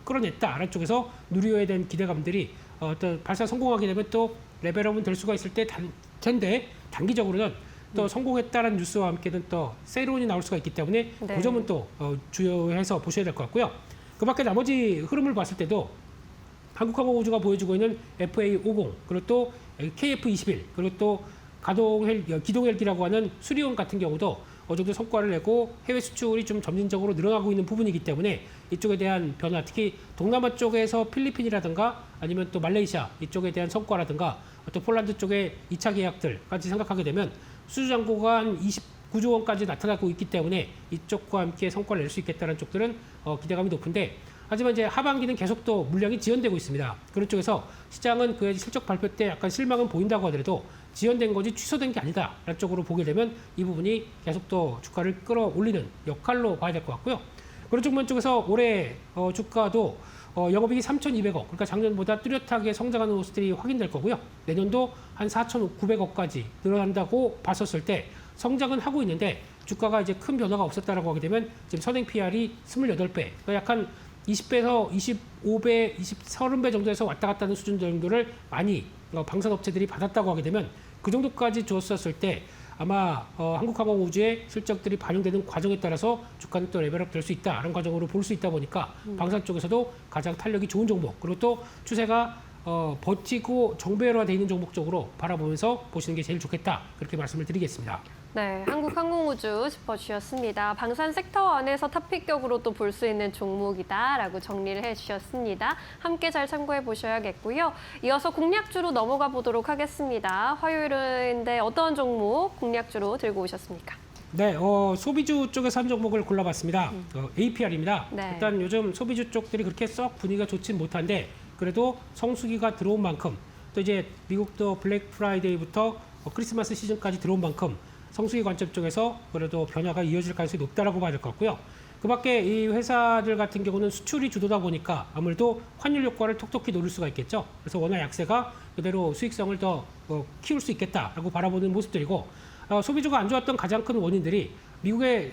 끌어냈다라는 쪽에서 누리호에 대한 기대감들이 어떤 발사 성공하게 되면 또 레벨업은 될 수가 있을 텐데 단기적으로는 또 성공했다는 뉴스와 함께는 또 세론이 나올 수가 있기 때문에 네. 그 점은 또 주의해서 보셔야 될 것 같고요. 그 밖에 나머지 흐름을 봤을 때도 한국항공우주가 보여주고 있는 FA50 그리고 또 KF21 그리고 또 기동헬기라고 하는 수리온 같은 경우도 어느 정도 성과를 내고 해외 수출이 좀 점진적으로 늘어나고 있는 부분이기 때문에 이쪽에 대한 변화, 특히 동남아 쪽에서 필리핀이라든가 아니면 또 말레이시아 이쪽에 대한 성과라든가 또 폴란드 쪽의 2차 계약들까지 생각하게 되면 수주 잔고가 한 29조 원까지 나타나고 있기 때문에 이쪽과 함께 성과를 낼 수 있겠다는 쪽들은 기대감이 높은데 하지만 이제 하반기는 계속 또 물량이 지연되고 있습니다. 그런 쪽에서 시장은 그의 실적 발표 때 약간 실망은 보인다고 하더라도 지연된 거지 취소된 게 아니다 라는 쪽으로 보게 되면 이 부분이 계속 또 주가를 끌어올리는 역할로 봐야 될 것 같고요. 그런 쪽면 쪽에서 올해 주가도 영업이익이 3,200억 그러니까 작년보다 뚜렷하게 성장하는 모습들이 확인될 거고요. 내년도 한 4,900억까지 늘어난다고 봤었을 때 성장은 하고 있는데 주가가 이제 큰 변화가 없었다라고 하게 되면 지금 선행 PR이 28배 그러니까 약간 20배에서 25배, 30배 정도에서 왔다 갔다 하는 수준 정도를 많이 방산업체들이 받았다고 하게 되면 그 정도까지 줬었을 때 아마 한국항공우주의 실적들이 반영되는 과정에 따라서 주가는 또 레벨업 될 수 있다라는 과정으로 볼 수 있다 보니까 방산 쪽에서도 가장 탄력이 좋은 종목 그리고 또 추세가 버티고 정배열화되어 있는 종목 쪽으로 바라보면서 보시는 게 제일 좋겠다 그렇게 말씀을 드리겠습니다. 네, 한국항공우주 짚어주셨습니다. 방산 섹터 안에서 탑픽격으로 또 볼 수 있는 종목이다라고 정리를 해주셨습니다. 함께 잘 참고해 보셔야겠고요. 이어서 공략주로 넘어가 보도록 하겠습니다. 화요일인데 어떤 종목 공략주로 들고 오셨습니까? 네, 소비주 쪽에서 한 종목을 골라봤습니다. APR입니다. 네. 일단 요즘 소비주 쪽들이 그렇게 썩 분위기가 좋진 못한데 그래도 성수기가 들어온 만큼 또 이제 미국도 블랙 프라이데이부터 크리스마스 시즌까지 들어온 만큼 성수기 관점 쪽에서 그래도 변화가 이어질 가능성이 높다라고 봐야 될 것 같고요. 그 밖에 이 회사들 같은 경우는 수출이 주도다 보니까 아무래도 환율 효과를 톡톡히 노릴 수가 있겠죠. 그래서 원화 약세가 그대로 수익성을 더 키울 수 있겠다라고 바라보는 모습들이고 소비주가 안 좋았던 가장 큰 원인들이 미국의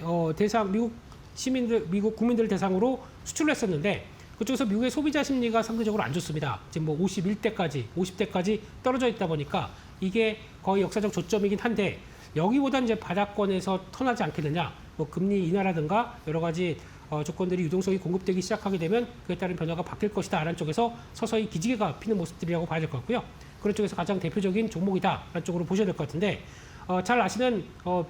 미국 시민들, 미국 국민들을 대상으로 수출을 했었는데 그쪽에서 미국의 소비자 심리가 상대적으로 안 좋습니다. 지금 뭐 50대까지 떨어져 있다 보니까 이게 거의 역사적 저점이긴 한데 여기보다 이제 바닥권에서 턴하지 않겠느냐, 뭐 금리 인하라든가 여러 가지 조건들이 유동성이 공급되기 시작하게 되면 그에 따른 변화가 바뀔 것이다 라는 쪽에서 서서히 기지개가 피는 모습들이라고 봐야 될 것 같고요. 그런 쪽에서 가장 대표적인 종목이다 라는 쪽으로 보셔야 될 것 같은데 잘 아시는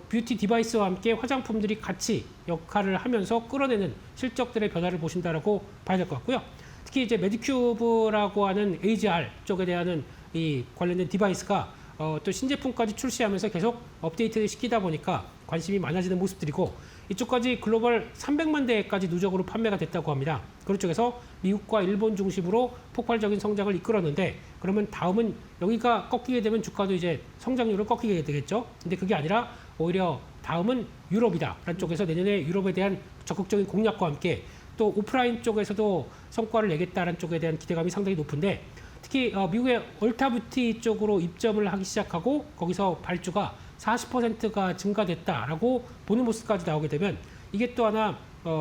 뷰티 디바이스와 함께 화장품들이 같이 역할을 하면서 끌어내는 실적들의 변화를 보신다라고 봐야 될 것 같고요. 특히 이제 메디큐브라고 하는 AGR 쪽에 대한 이 관련된 디바이스가 또 신제품까지 출시하면서 계속 업데이트를 시키다 보니까 관심이 많아지는 모습들이고 이쪽까지 글로벌 300만 대까지 누적으로 판매가 됐다고 합니다. 그런 쪽에서 미국과 일본 중심으로 폭발적인 성장을 이끌었는데 그러면 다음은 여기가 꺾이게 되면 주가도 이제 성장률을 꺾이게 되겠죠. 근데 그게 아니라 오히려 다음은 유럽이다 라는 쪽에서 내년에 유럽에 대한 적극적인 공략과 함께 또 오프라인 쪽에서도 성과를 내겠다는 쪽에 대한 기대감이 상당히 높은데 특히 미국의 얼타뷰티 쪽으로 입점을 하기 시작하고 거기서 발주가 40%가 증가됐다라고 보는 모습까지 나오게 되면 이게 또 하나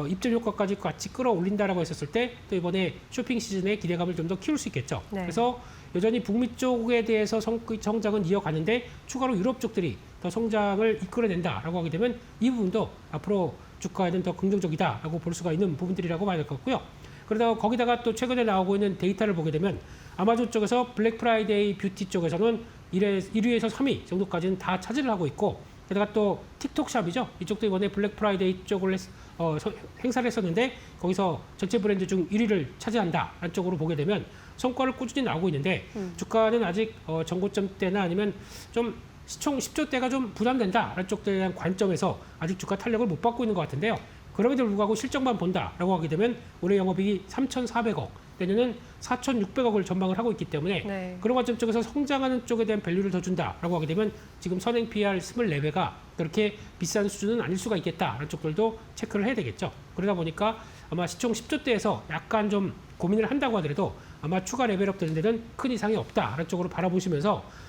입점 효과까지 같이 끌어올린다라고 했었을 때 또 이번에 쇼핑 시즌에 기대감을 좀 더 키울 수 있겠죠. 네. 그래서 여전히 북미 쪽에 대해서 성장은 이어가는데 추가로 유럽 쪽들이 더 성장을 이끌어낸다라고 하게 되면 이 부분도 앞으로 주가에는 더 긍정적이다라고 볼 수가 있는 부분들이라고 봐야 될 것 같고요. 그러다가 거기다가 또 최근에 나오고 있는 데이터를 보게 되면 아마존 쪽에서 블랙 프라이데이 뷰티 쪽에서는 1위에서 3위 정도까지는 다 차지를 하고 있고 게다가 또 틱톡샵이죠. 이쪽도 이번에 블랙 프라이데이 쪽을 행사를 했었는데 거기서 전체 브랜드 중 1위를 차지한다라는 쪽으로 보게 되면 성과를 꾸준히 나오고 있는데 주가는 아직 전고점대나 아니면 좀 시총 10조대가 좀 부담된다라는 쪽들에 대한 관점에서 아직 주가 탄력을 못 받고 있는 것 같은데요. 그럼에도 불구하고 실적만 본다라고 하게 되면 올해 영업이익이 3,400억, 내년은 4,600억을 전망을 하고 있기 때문에 네. 그런 관점 쪽에서 성장하는 쪽에 대한 밸류를 더 준다라고 하게 되면 지금 선행 PR 24배가 그렇게 비싼 수준은 아닐 수가 있겠다라는 쪽들도 체크를 해야 되겠죠. 그러다 보니까 아마 시총 10조대에서 약간 좀 고민을 한다고 하더라도 아마 추가 레벨업 되는 데는 큰 이상이 없다라는 쪽으로 바라보시면서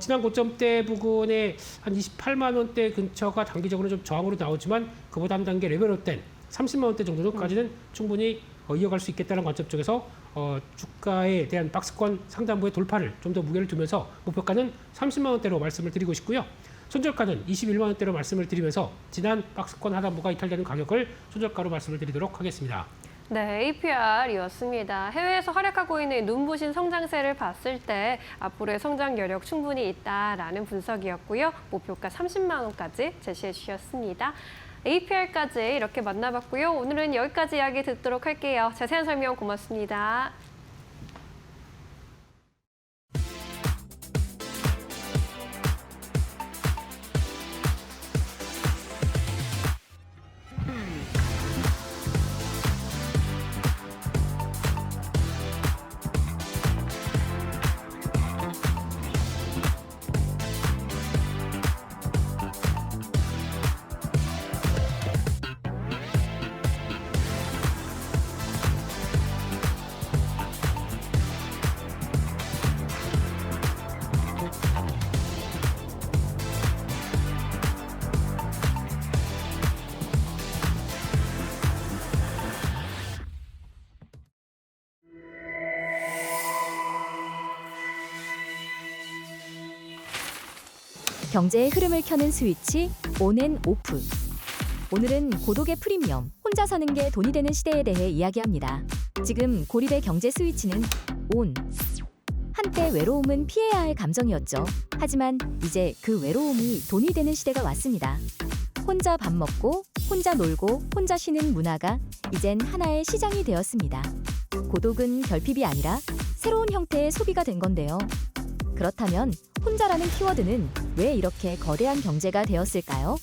지난 고점대 부근에 한 28만 원대 근처가 단기적으로 좀 저항으로 나오지만 그보다 한 단계 레벨업된 30만 원대 정도까지는 충분히 이어갈 수 있겠다는 관점 쪽에서 주가에 대한 박스권 상단부의 돌파를 좀 더 무게를 두면서 목표가는 30만 원대로 말씀을 드리고 싶고요. 손절가는 21만 원대로 말씀을 드리면서 지난 박스권 하단부가 이탈되는 가격을 손절가로 말씀을 드리도록 하겠습니다. 네, APR이었습니다. 해외에서 활약하고 있는 눈부신 성장세를 봤을 때 앞으로의 성장 여력 충분히 있다라는 분석이었고요. 목표가 30만 원까지 제시해 주셨습니다. APR까지 이렇게 만나봤고요. 오늘은 여기까지 이야기 듣도록 할게요. 자세한 설명 고맙습니다. 경제의 흐름을 켜는 스위치 온앤 오프. 오늘은 고독의 프리미엄, 혼자 사는 게 돈이 되는 시대에 대해 이야기합니다. 지금 고립의 경제 스위치는 온. 한때 외로움은 피해야 할 감정이었죠. 하지만 이제 그 외로움이 돈이 되는 시대가 왔습니다. 혼자 밥 먹고, 혼자 놀고, 혼자 쉬는 문화가 이젠 하나의 시장이 되었습니다. 고독은 결핍이 아니라 새로운 형태의 소비가 된 건데요. 그렇다면 혼자라는 키워드는 왜 이렇게 거대한 경제가 되었을까요?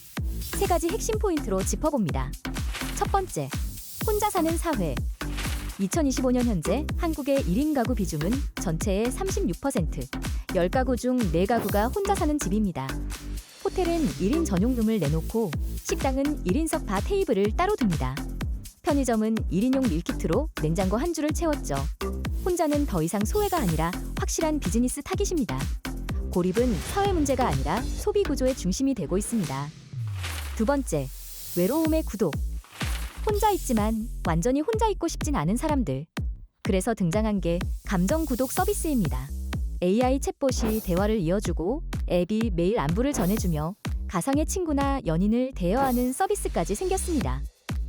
세 가지 핵심 포인트로 짚어봅니다. 첫 번째, 혼자 사는 사회. 2025년 현재 한국의 1인 가구 비중은 전체의 36%, 10가구 중 4가구가 혼자 사는 집입니다. 호텔은 1인 전용룸을 내놓고 식당은 1인석 바 테이블을 따로 둡니다. 편의점은 1인용 밀키트로 냉장고 한 줄을 채웠죠. 혼자는 더 이상 소외가 아니라 확실한 비즈니스 타깃입니다. 고립은 사회 문제가 아니라 소비 구조의 중심이 되고 있습니다. 두 번째, 외로움의 구독. 혼자 있지만 완전히 혼자 있고 싶진 않은 사람들. 그래서 등장한 게 감정 구독 서비스입니다. AI 챗봇이 대화를 이어주고 앱이 매일 안부를 전해주며 가상의 친구나 연인을 대여하는 서비스까지 생겼습니다.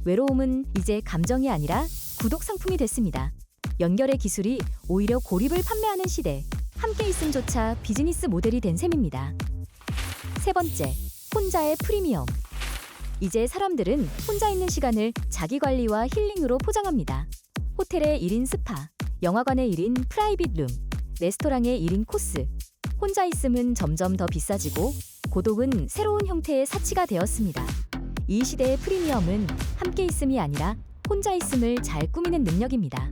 외로움은 이제 감정이 아니라 구독 상품이 됐습니다. 연결의 기술이 오히려 고립을 판매하는 시대. 함께 있음조차 비즈니스 모델이 된 셈입니다. 세 번째, 혼자의 프리미엄. 이제 사람들은 혼자 있는 시간을 자기 관리와 힐링으로 포장합니다. 호텔의 1인 스파, 영화관의 1인 프라이빗 룸, 레스토랑의 1인 코스. 혼자 있음은 점점 더 비싸지고 고독은 새로운 형태의 사치가 되었습니다. 이 시대의 프리미엄은 함께 있음이 아니라 혼자 있음을 잘 꾸미는 능력입니다.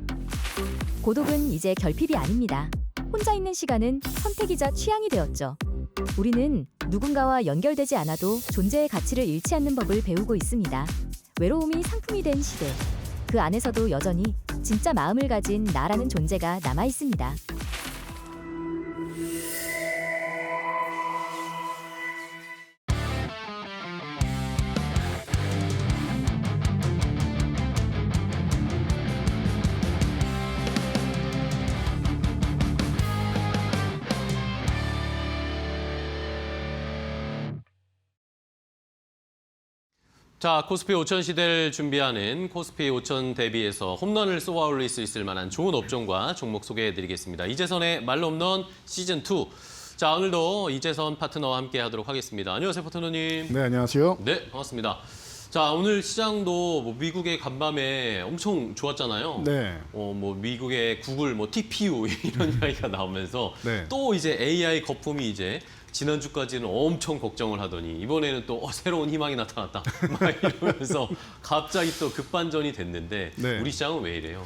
고독은 이제 결핍이 아닙니다. 혼자 있는 시간은 선택이자 취향이 되었죠. 우리는 누군가와 연결되지 않아도 존재의 가치를 잃지 않는 법을 배우고 있습니다. 외로움이 상품이 된 시대. 그 안에서도 여전히 진짜 마음을 가진 나라는 존재가 남아 있습니다. 자, 코스피 5천 시대를 준비하는 코스피 5천 대비해서 홈런을 쏘아 올릴 수 있을 만한 좋은 업종과 종목 소개해드리겠습니다. 이재선의 말로 홈런 시즌2. 자, 오늘도 이재선 파트너와 함께 하도록 하겠습니다. 안녕하세요, 파트너님. 네, 안녕하세요. 네, 반갑습니다. 자, 오늘 시장도 뭐 미국의 간밤에 엄청 좋았잖아요. 네. 뭐 미국의 구글, 뭐 TPU 이런 이야기가 나오면서 네. 또 이제 AI 거품이 이제 지난주까지는 엄청 걱정을 하더니 이번에는 또 새로운 희망이 나타났다 막 이러면서 갑자기 또 급반전이 됐는데 네. 우리 시장은 왜 이래요?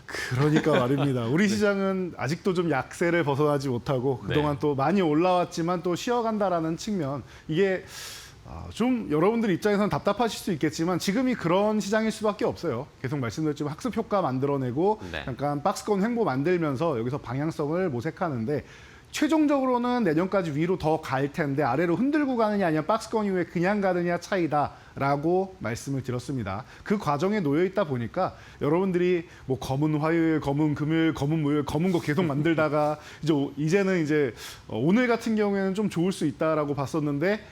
그러니까 말입니다. 우리 시장은 아직도 좀 약세를 벗어나지 못하고 그동안 또 많이 올라왔지만 또 쉬어간다라는 측면. 이게 좀 여러분들 입장에서는 답답하실 수 있겠지만 지금이 그런 시장일 수밖에 없어요. 계속 말씀드렸지만 학습 효과 만들어내고 네. 잠깐 박스권 횡보 만들면서 여기서 방향성을 모색하는데 최종적으로는 내년까지 위로 더 갈 텐데 아래로 흔들고 가느냐 아니면 박스권 이후에 그냥 가느냐 차이다라고 말씀을 드렸습니다. 그 과정에 놓여 있다 보니까 여러분들이 뭐 검은 화요일, 검은 금요일, 검은 목요일, 검은 거 계속 만들다가 이제는 오늘 같은 경우에는 좀 좋을 수 있다라고 봤었는데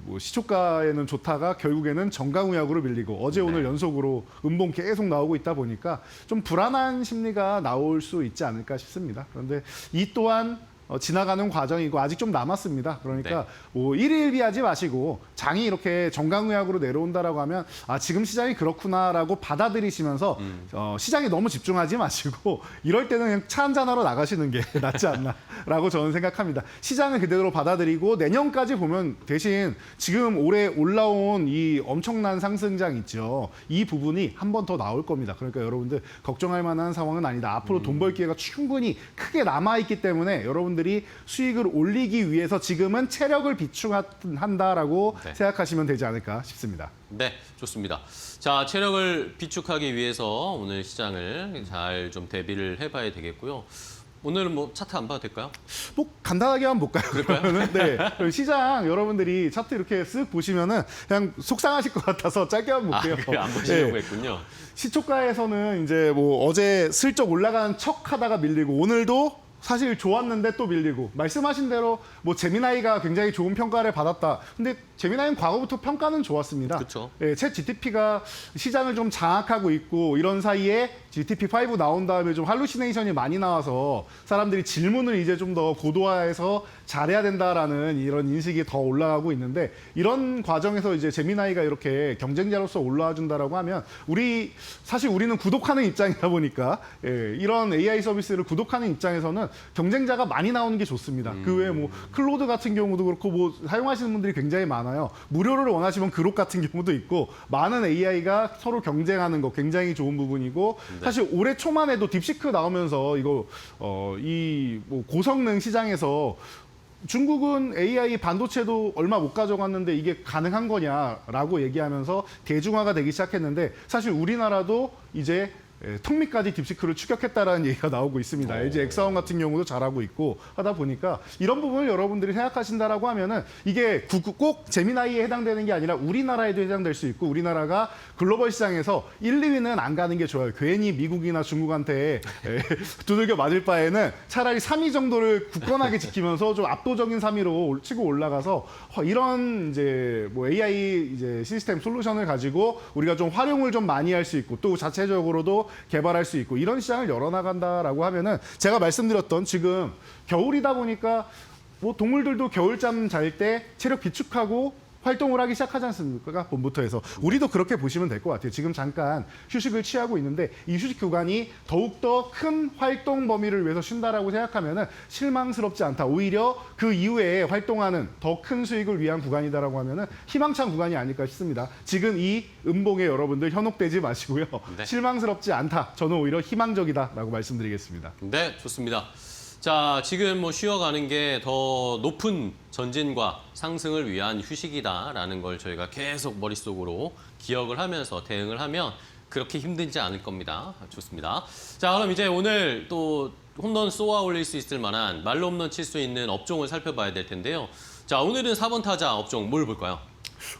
뭐 시초가에는 좋다가 결국에는 정강우약으로 밀리고 어제 오늘 연속으로 음봉 계속 나오고 있다 보니까 좀 불안한 심리가 나올 수 있지 않을까 싶습니다. 그런데 이 또한 지나가는 과정이고 아직 좀 남았습니다. 그러니까 뭐 일일비하지 마시고 장이 이렇게 정강우약으로 내려온다라고 하면 지금 시장이 그렇구나라고 받아들이시면서 시장에 너무 집중하지 마시고 이럴 때는 그냥 차 한잔하러 나가시는 게 낫지 않나라고 저는 생각합니다. 시장을 그대로 받아들이고 내년까지 보면 대신 지금 올해 올라온 이 엄청난 상승장 있죠. 이 부분이 한 번 더 나올 겁니다. 그러니까 여러분들 걱정할 만한 상황은 아니다. 앞으로 돈 벌 기회가 충분히 크게 남아있기 때문에 여러분들이 수익을 올리기 위해서 지금은 체력을 비축한다라고 생각하시면 되지 않을까 싶습니다. 네, 좋습니다. 자, 체력을 비축하기 위해서 오늘 시장을 잘 좀 대비를 해봐야 되겠고요. 오늘은 뭐 차트 안 봐도 될까요? 뭐 간단하게 한번 볼까요? 그럴까요? 네. 시장 여러분들이 차트 이렇게 쓱 보시면은 그냥 속상하실 것 같아서 짧게 한번 볼게요. 그래, 안 보시려고 했군요. 시초가에서는 이제 뭐 어제 슬쩍 올라가는 척 하다가 밀리고 오늘도 사실 좋았는데 또 밀리고 말씀하신 대로 뭐 제미나이가 굉장히 좋은 평가를 받았다. 근데 제미나이는 과거부터 평가는 좋았습니다. 그렇죠. 예, 챗 GTP가 시장을 좀 장악하고 있고 이런 사이에 GTP5 나온 다음에 좀 할루시네이션이 많이 나와서 사람들이 질문을 이제 좀 더 고도화해서 잘해야 된다라는 이런 인식이 더 올라가고 있는데 이런 과정에서 이제 제미나이가 이렇게 경쟁자로서 올라와 준다라고 하면 사실 우리는 구독하는 입장이다 보니까 이런 AI 서비스를 구독하는 입장에서는 경쟁자가 많이 나오는 게 좋습니다. 그 외에 뭐 클로드 같은 경우도 그렇고 뭐 사용하시는 분들이 굉장히 많아요. 무료를 원하시면 그록 같은 경우도 있고 많은 AI가 서로 경쟁하는 거 굉장히 좋은 부분이고 사실 올해 초만 해도 딥시크 나오면서 이거 이 뭐 고성능 시장에서 중국은 AI 반도체도 얼마 못 가져갔는데 이게 가능한 거냐라고 얘기하면서 대중화가 되기 시작했는데 사실 우리나라도 이제 턱밑까지 딥시크를 추격했다라는 얘기가 나오고 있습니다. LG 엑사원 같은 경우도 잘하고 있고 하다 보니까 이런 부분을 여러분들이 생각하신다라고 하면은 이게 꼭 제미나이에 해당되는 게 아니라 우리나라에도 해당될 수 있고 우리나라가 글로벌 시장에서 1, 2위는 안 가는 게 좋아요. 괜히 미국이나 중국한테 두들겨 맞을 바에는 차라리 3위 정도를 굳건하게 지키면서 좀 압도적인 3위로 치고 올라가서 이런 이제 뭐 AI 이제 시스템 솔루션을 가지고 우리가 좀 활용을 좀 많이 할 수 있고 또 자체적으로도 개발할 수 있고 이런 시장을 열어나간다라고 하면은 제가 말씀드렸던 지금 겨울이다 보니까 뭐 동물들도 겨울잠 잘 때 체력 비축하고 활동을 하기 시작하지 않습니까? 봄부터 해서. 우리도 그렇게 보시면 될 것 같아요. 지금 잠깐 휴식을 취하고 있는데 이 휴식 구간이 더욱더 큰 활동 범위를 위해서 쉰다라고 생각하면 실망스럽지 않다. 오히려 그 이후에 활동하는 더 큰 수익을 위한 구간이다라고 하면 희망찬 구간이 아닐까 싶습니다. 지금 이 음봉에 여러분들 현혹되지 마시고요. 네. 실망스럽지 않다. 저는 오히려 희망적이다라고 말씀드리겠습니다. 네, 좋습니다. 자, 지금 뭐 쉬어가는 게 더 높은 전진과 상승을 위한 휴식이다라는 걸 저희가 계속 머릿속으로 기억을 하면서 대응을 하면 그렇게 힘들지 않을 겁니다. 좋습니다. 자, 그럼 이제 오늘 또 홈런 쏘아 올릴 수 있을 만한 말로 홈런 칠 수 있는 업종을 살펴봐야 될 텐데요. 자, 오늘은 4번 타자 업종 뭘 볼까요?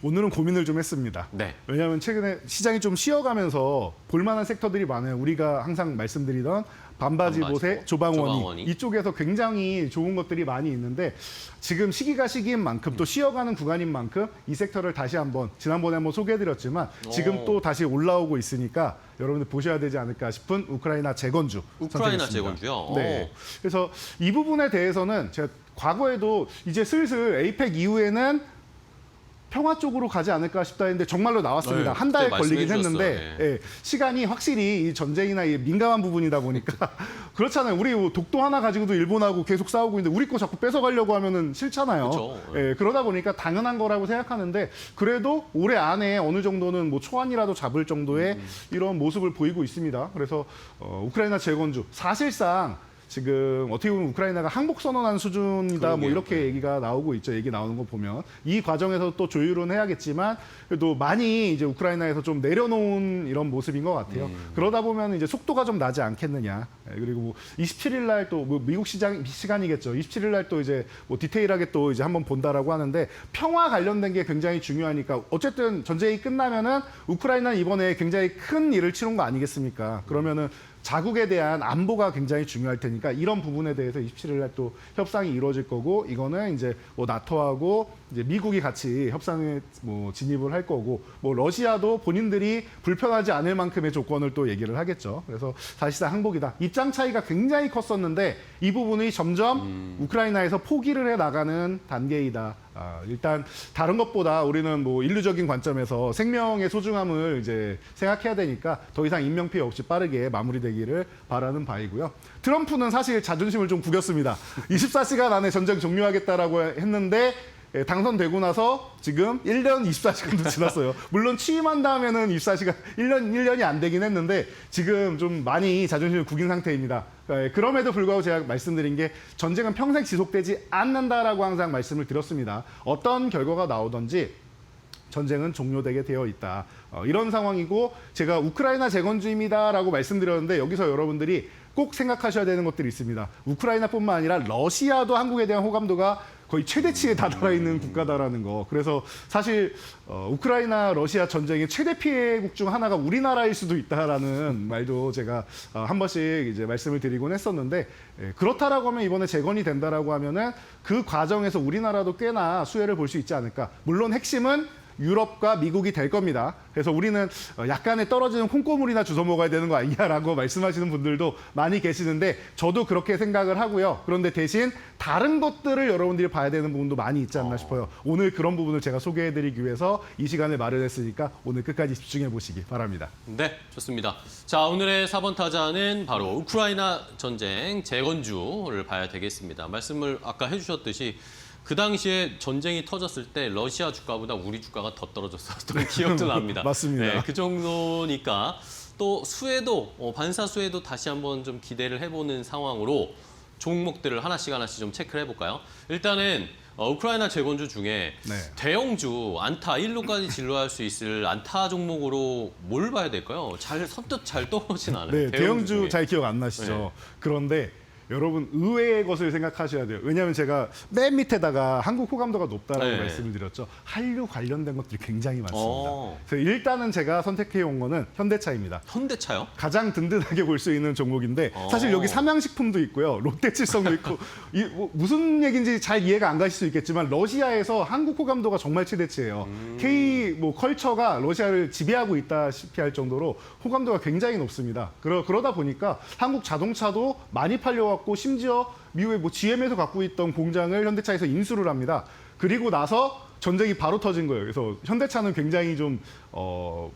오늘은 고민을 좀 했습니다. 네. 왜냐하면 최근에 시장이 좀 쉬어가면서 볼만한 섹터들이 많아요. 우리가 항상 말씀드리던 반바지 못에 조방원이 이쪽에서 굉장히 좋은 것들이 많이 있는데 지금 시기가 시기인 만큼 또 쉬어가는 구간인 만큼 이 섹터를 다시 한번 지난번에 한번 소개해드렸지만 지금 또 다시 올라오고 있으니까 여러분들 보셔야 되지 않을까 싶은 우크라이나 재건주 우크라이나 선택했습니다. 재건주요? 네. 그래서 이 부분에 대해서는 제가 과거에도 이제 슬슬 에이펙 이후에는 평화 쪽으로 가지 않을까 싶다 했는데 정말로 나왔습니다. 네, 한 달 그때 걸리긴 말씀해 했는데 주셨어요. 예, 시간이 확실히 이 전쟁이나 이 민감한 부분이다 보니까 그렇잖아요. 우리 뭐 독도 하나 가지고도 일본하고 계속 싸우고 있는데 우리 거 자꾸 뺏어가려고 하면은 싫잖아요. 그렇죠. 예, 그러다 보니까 당연한 거라고 생각하는데 그래도 올해 안에 어느 정도는 뭐 초안이라도 잡을 정도의 이런 모습을 보이고 있습니다. 그래서 우크라이나 재건주 사실상 지금 어떻게 보면 우크라이나가 항복 선언한 수준이다 뭐 그러게요. 이렇게 얘기가 나오고 있죠. 얘기 나오는 거 보면 이 과정에서 또 조율은 해야겠지만 그래도 많이 이제 우크라이나에서 좀 내려놓은 이런 모습인 것 같아요. 그러다 보면 이제 속도가 좀 나지 않겠느냐. 그리고 27일 날 또 뭐 미국 시간이겠죠. 27일 날 또 이제 뭐 디테일하게 또 이제 한번 본다라고 하는데 평화 관련된 게 굉장히 중요하니까 어쨌든 전쟁이 끝나면은 우크라이나는 이번에 굉장히 큰 일을 치른 거 아니겠습니까? 그러면은 자국에 대한 안보가 굉장히 중요할 테니까 이런 부분에 대해서 27일 날 또 협상이 이루어질 거고 이거는 이제 뭐 나토하고 이제 미국이 같이 협상에 뭐 진입을 할 거고 뭐 러시아도 본인들이 불편하지 않을 만큼의 조건을 또 얘기를 하겠죠. 그래서 사실상 항복이다. 입장 차이가 굉장히 컸었는데 이 부분이 점점 우크라이나에서 포기를 해 나가는 단계이다. 일단 다른 것보다 우리는 뭐 인류적인 관점에서 생명의 소중함을 이제 생각해야 되니까 더 이상 인명 피해 없이 빠르게 마무리되기를 바라는 바이고요. 트럼프는 사실 자존심을 좀 구겼습니다. 24시간 안에 전쟁 종료하겠다라고 했는데 당선되고 나서 지금 1년 24시간도 지났어요. 물론 취임한 다음에는 24시간 1년이 안 되긴 했는데 지금 좀 많이 자존심을 구긴 상태입니다. 그럼에도 불구하고 제가 말씀드린 게 전쟁은 평생 지속되지 않는다라고 항상 말씀을 드렸습니다. 어떤 결과가 나오든지 전쟁은 종료되게 되어 있다. 이런 상황이고 제가 우크라이나 재건주입니다라고 말씀드렸는데 여기서 여러분들이 꼭 생각하셔야 되는 것들이 있습니다. 우크라이나뿐만 아니라 러시아도 한국에 대한 호감도가 거의 최대치에 다다라 있는 국가다라는 거. 그래서 사실 우크라이나 러시아 전쟁의 최대 피해국 중 하나가 우리나라일 수도 있다라는 말도 제가 한 번씩 이제 말씀을 드리곤 했었는데 그렇다라고 하면 이번에 재건이 된다라고 하면은 그 과정에서 우리나라도 꽤나 수혜를 볼 수 있지 않을까. 물론 핵심은 유럽과 미국이 될 겁니다. 그래서 우리는 약간의 떨어지는 콩고물이나 주워 먹어야 되는 거 아니냐라고 말씀하시는 분들도 많이 계시는데 저도 그렇게 생각을 하고요. 그런데 대신 다른 것들을 여러분들이 봐야 되는 부분도 많이 있지 않나 싶어요. 오늘 그런 부분을 제가 소개해드리기 위해서 이 시간을 마련했으니까 오늘 끝까지 집중해 보시기 바랍니다. 네, 좋습니다. 자, 오늘의 4번 타자는 바로 우크라이나 전쟁 재건주를 봐야 되겠습니다. 말씀을 아까 해주셨듯이 그 당시에 전쟁이 터졌을 때 러시아 주가보다 우리 주가가 더 떨어졌었던 기억도 납니다. 맞습니다. 네, 그 정도니까 또 수혜도 반사 수혜도 다시 한번 좀 기대를 해보는 상황으로 종목들을 하나씩 좀 체크를 해볼까요? 일단은 우크라이나 재건주 중에 네. 대형주 안타 1루까지 진로할 수 있을 안타 종목으로 뭘 봐야 될까요? 선뜻 잘 떠오르진 않아요. 네, 대형주 중에. 잘 기억 안 나시죠? 네. 그런데 여러분 의외의 것을 생각하셔야 돼요. 왜냐하면 제가 맨 밑에다가 한국 호감도가 높다라고 네. 말씀을 드렸죠. 한류 관련된 것들이 굉장히 많습니다. 어. 그래서 일단은 제가 선택해 온 거는 현대차입니다. 현대차요? 가장 든든하게 볼 수 있는 종목인데 사실 여기 삼양식품도 있고요. 롯데칠성도 있고 무슨 얘기인지 잘 이해가 안 가실 수 있겠지만 러시아에서 한국 호감도가 정말 최대치예요. K 컬처가 러시아를 지배하고 있다시피 할 정도로 호감도가 굉장히 높습니다. 그러다 보니까 한국 자동차도 많이 팔려왔고 심지어 미국의 GM에서 갖고 있던 공장을 현대차에서 인수를 합니다. 그리고 나서 전쟁이 바로 터진 거예요. 그래서 현대차는 굉장히 좀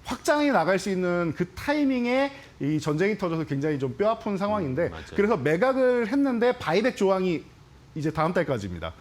확장해 나갈 수 있는 그 타이밍에 이 전쟁이 터져서 굉장히 좀 뼈아픈 상황인데 맞아요. 그래서 매각을 했는데 바이백 조항이 이제 다음 달까지입니다.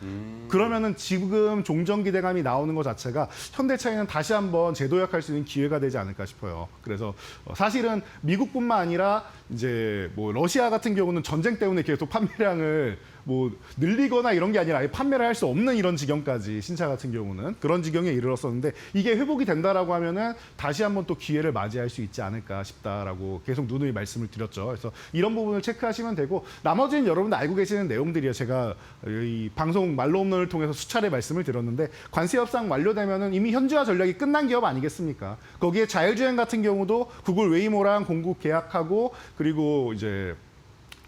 그러면은 지금 종전 기대감이 나오는 것 자체가 현대차에는 다시 한번 재도약할 수 있는 기회가 되지 않을까 싶어요. 그래서 사실은 미국뿐만 아니라 이제 뭐 러시아 같은 경우는 전쟁 때문에 계속 판매량을 뭐 늘리거나 이런 게 아니라 아예 판매를 할 수 없는 이런 지경까지 신차 같은 경우는 그런 지경에 이르렀었는데 이게 회복이 된다라고 하면은 다시 한번 또 기회를 맞이할 수 있지 않을까 싶다라고 계속 누누이 말씀을 드렸죠. 그래서 이런 부분을 체크하시면 되고 나머지는 여러분들 알고 계시는 내용들이에요. 제가 이 방송 말로 홈런을 통해서 수차례 말씀을 드렸는데 관세 협상 완료되면은 이미 현지화 전략이 끝난 기업 아니겠습니까? 거기에 자율주행 같은 경우도 구글 웨이모랑 공급 계약하고 그리고 이제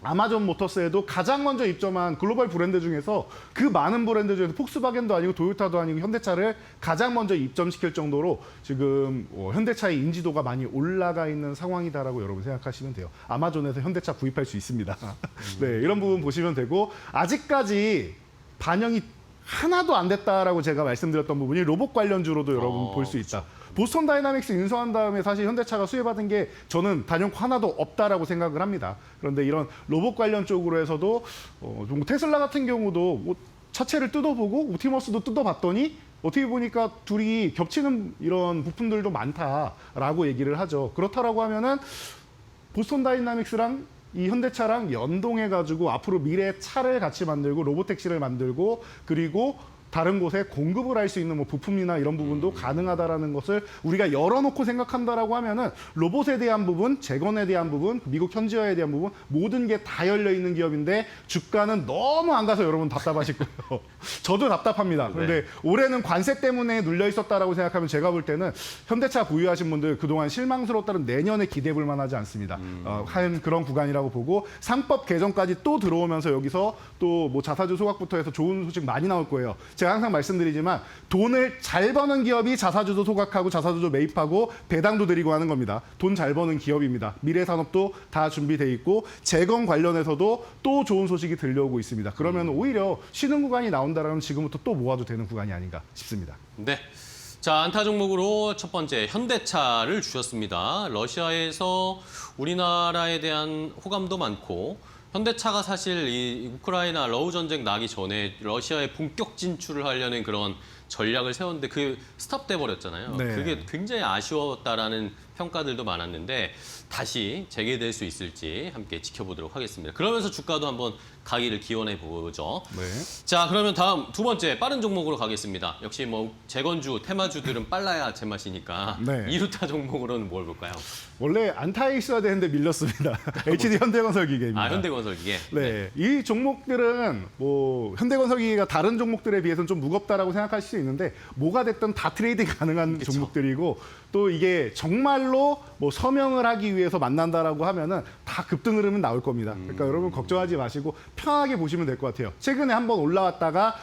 아마존 모터스에도 가장 먼저 입점한 글로벌 브랜드 중에서 그 많은 브랜드 중에서 폭스바겐도 아니고 도요타도 아니고 현대차를 가장 먼저 입점시킬 정도로 지금 현대차의 인지도가 많이 올라가 있는 상황이다라고 여러분 생각하시면 돼요. 아마존에서 현대차 구입할 수 있습니다. 네, 이런 부분 보시면 되고 아직까지 반영이 하나도 안 됐다라고 제가 말씀드렸던 부분이 로봇 관련주로도 여러분 볼 수 있다. 보스턴 다이나믹스 인수한 다음에 사실 현대차가 수혜받은 게 저는 단연코 하나도 없다라고 생각을 합니다. 그런데 이런 로봇 관련 쪽으로 해서도 좀 테슬라 같은 경우도 뭐 차체를 뜯어보고 옵티머스도 뜯어봤더니 어떻게 보니까 둘이 겹치는 이런 부품들도 많다라고 얘기를 하죠. 그렇다라고 하면은 보스턴 다이나믹스랑 이 현대차랑 연동해가지고 앞으로 미래의 차를 같이 만들고 로보택시를 만들고 그리고 다른 곳에 공급을 할 수 있는 뭐 부품이나 이런 부분도 가능하다라는 것을 우리가 열어놓고 생각한다라고 하면은 로봇에 대한 부분, 재건에 대한 부분, 미국 현지화에 대한 부분 모든 게 다 열려 있는 기업인데 주가는 너무 안 가서 여러분 답답하실 거예요. 저도 답답합니다. 그런데 올해는 관세 때문에 눌려 있었다라고 생각하면 제가 볼 때는 현대차 보유하신 분들 그동안 실망스러웠다는 내년에 기대해 볼 만하지 않습니다. 한 그런 구간이라고 보고 상법 개정까지 또 들어오면서 여기서 또 뭐 자사주 소각부터 해서 좋은 소식 많이 나올 거예요. 제가 항상 말씀드리지만 돈을 잘 버는 기업이 자사주도 소각하고 자사주도 매입하고 배당도 드리고 하는 겁니다. 돈 잘 버는 기업입니다. 미래 산업도 다 준비돼 있고 재건 관련해서도 또 좋은 소식이 들려오고 있습니다. 그러면 오히려 쉬는 구간이 나온다라면 지금부터 또 모아도 되는 구간이 아닌가 싶습니다. 네. 자, 안타 종목으로 첫 번째 현대차를 주셨습니다. 러시아에서 우리나라에 대한 호감도 많고 현대차가 사실 이 우크라이나 러우 전쟁 나기 전에 러시아에 본격 진출을 하려는 그런 전략을 세웠는데 그게 스탑돼 버렸잖아요. 네. 그게 굉장히 아쉬웠다라는 평가들도 많았는데 다시 재개될 수 있을지 함께 지켜보도록 하겠습니다. 그러면서 주가도 한번 가기를 기원해 보죠. 네. 자, 그러면 다음 두 번째 빠른 종목으로 가겠습니다. 역시 뭐 재건주, 테마주들은 빨라야 제맛이니까 네. 2루타 종목으로는 뭘 볼까요? 원래 안타에 있어야 되는데 밀렸습니다. HD 현대건설기계입니다. 아, 현대건설기계. 네, 이 종목들은 뭐 현대건설기계가 다른 종목들에 비해서는 좀 무겁다라고 생각하실 수 있는데 뭐가 됐든 다 트레이드 가능한 그쵸. 종목들이고 또 이게 정말로 뭐 서명을 하기 위해서 만난다라고 하면은 다 급등 흐름은 나올 겁니다. 그러니까 여러분 걱정하지 마시고 편하게 보시면 될 것 같아요. 최근에 한번 올라왔다가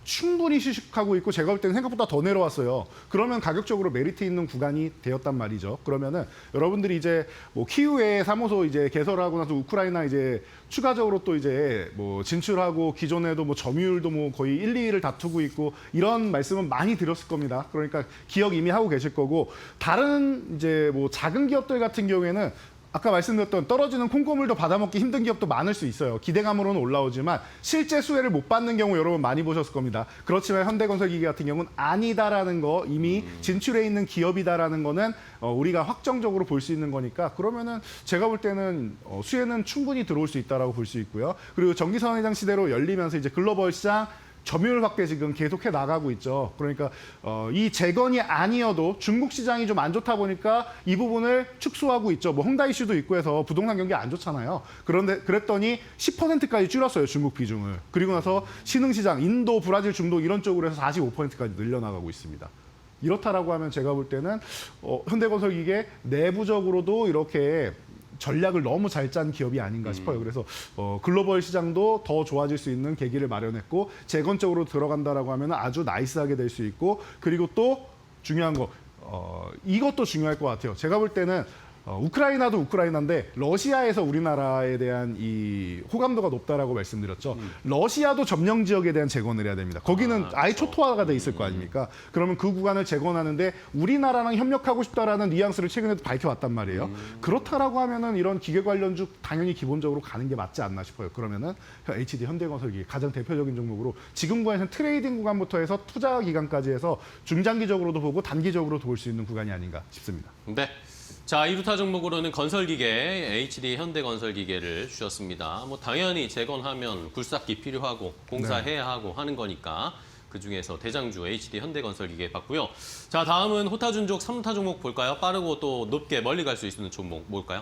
충분히 휴식하고 있고 제가 볼 때는 생각보다 더 내려왔어요. 그러면 가격적으로 메리트 있는 구간이 되었단 말이죠. 그러면은 여러분들이 이제 뭐 키우에 사무소 이제 개설하고 나서 우크라이나 이제 추가적으로 또 이제 뭐 진출하고 기존에도 뭐 점유율도 뭐 거의 1, 2위를 다투고 있고 이런 말씀은 많이 드렸을 겁니다. 그러니까 기억 이미 하고 계실 거고 다른 이제 뭐 작은 기업들 같은 경우에는 아까 말씀드렸던 떨어지는 콩고물도 받아먹기 힘든 기업도 많을 수 있어요. 기대감으로는 올라오지만 실제 수혜를 못 받는 경우 여러분 많이 보셨을 겁니다. 그렇지만 현대건설기계 같은 경우는 아니다라는 거 이미 진출해 있는 기업이다라는 거는 우리가 확정적으로 볼 수 있는 거니까 그러면은 제가 볼 때는 수혜는 충분히 들어올 수 있다라고 볼 수 있고요. 그리고 전기선회장 시대로 열리면서 이제 글로벌 시장 점유율 확대 지금 계속해 나가고 있죠. 그러니까 이 재건이 아니어도 중국 시장이 좀 안 좋다 보니까 이 부분을 축소하고 있죠. 뭐 헝다 이슈도 있고 해서 부동산 경기 안 좋잖아요. 그런데 그랬더니 10%까지 줄였어요, 중국 비중을. 그리고 나서 신흥 시장, 인도, 브라질, 중동 이런 쪽으로 해서 45%까지 늘려나가고 있습니다. 이렇다라고 하면 제가 볼 때는 현대건설기계 내부적으로도 이렇게 전략을 너무 잘 짠 기업이 아닌가 싶어요. 그래서 글로벌 시장도 더 좋아질 수 있는 계기를 마련했고 재건 쪽으로 들어간다라고 하면 아주 나이스하게 될 수 있고 그리고 또 중요한 거 이것도 중요할 것 같아요. 제가 볼 때는 우크라이나도 우크라이나인데 러시아에서 우리나라에 대한 이 호감도가 높다라고 말씀드렸죠. 러시아도 점령 지역에 대한 재건을 해야 됩니다. 거기는 아예 그렇죠. 초토화가 돼 있을 거 아닙니까? 그러면 그 구간을 재건하는데 우리나라랑 협력하고 싶다라는 뉘앙스를 최근에도 밝혀왔단 말이에요. 그렇다라고 하면은 이런 기계 관련주 당연히 기본적으로 가는 게 맞지 않나 싶어요. 그러면은 HD 현대건설기 가장 대표적인 종목으로 지금 구간에서는 트레이딩 구간부터 해서 투자 기간까지 해서 중장기적으로도 보고 단기적으로도 볼 수 있는 구간이 아닌가 싶습니다. 네. 자, 2루타 종목으로는 건설기계, HD 현대건설기계를 주셨습니다. 뭐 당연히 재건하면 굴삭기 필요하고 공사해야 하고 하는 거니까 그중에서 대장주 HD 현대건설기계 봤고요. 자, 다음은 호타준족 3루타 종목 볼까요? 빠르고 또 높게 멀리 갈 수 있는 종목 뭘까요?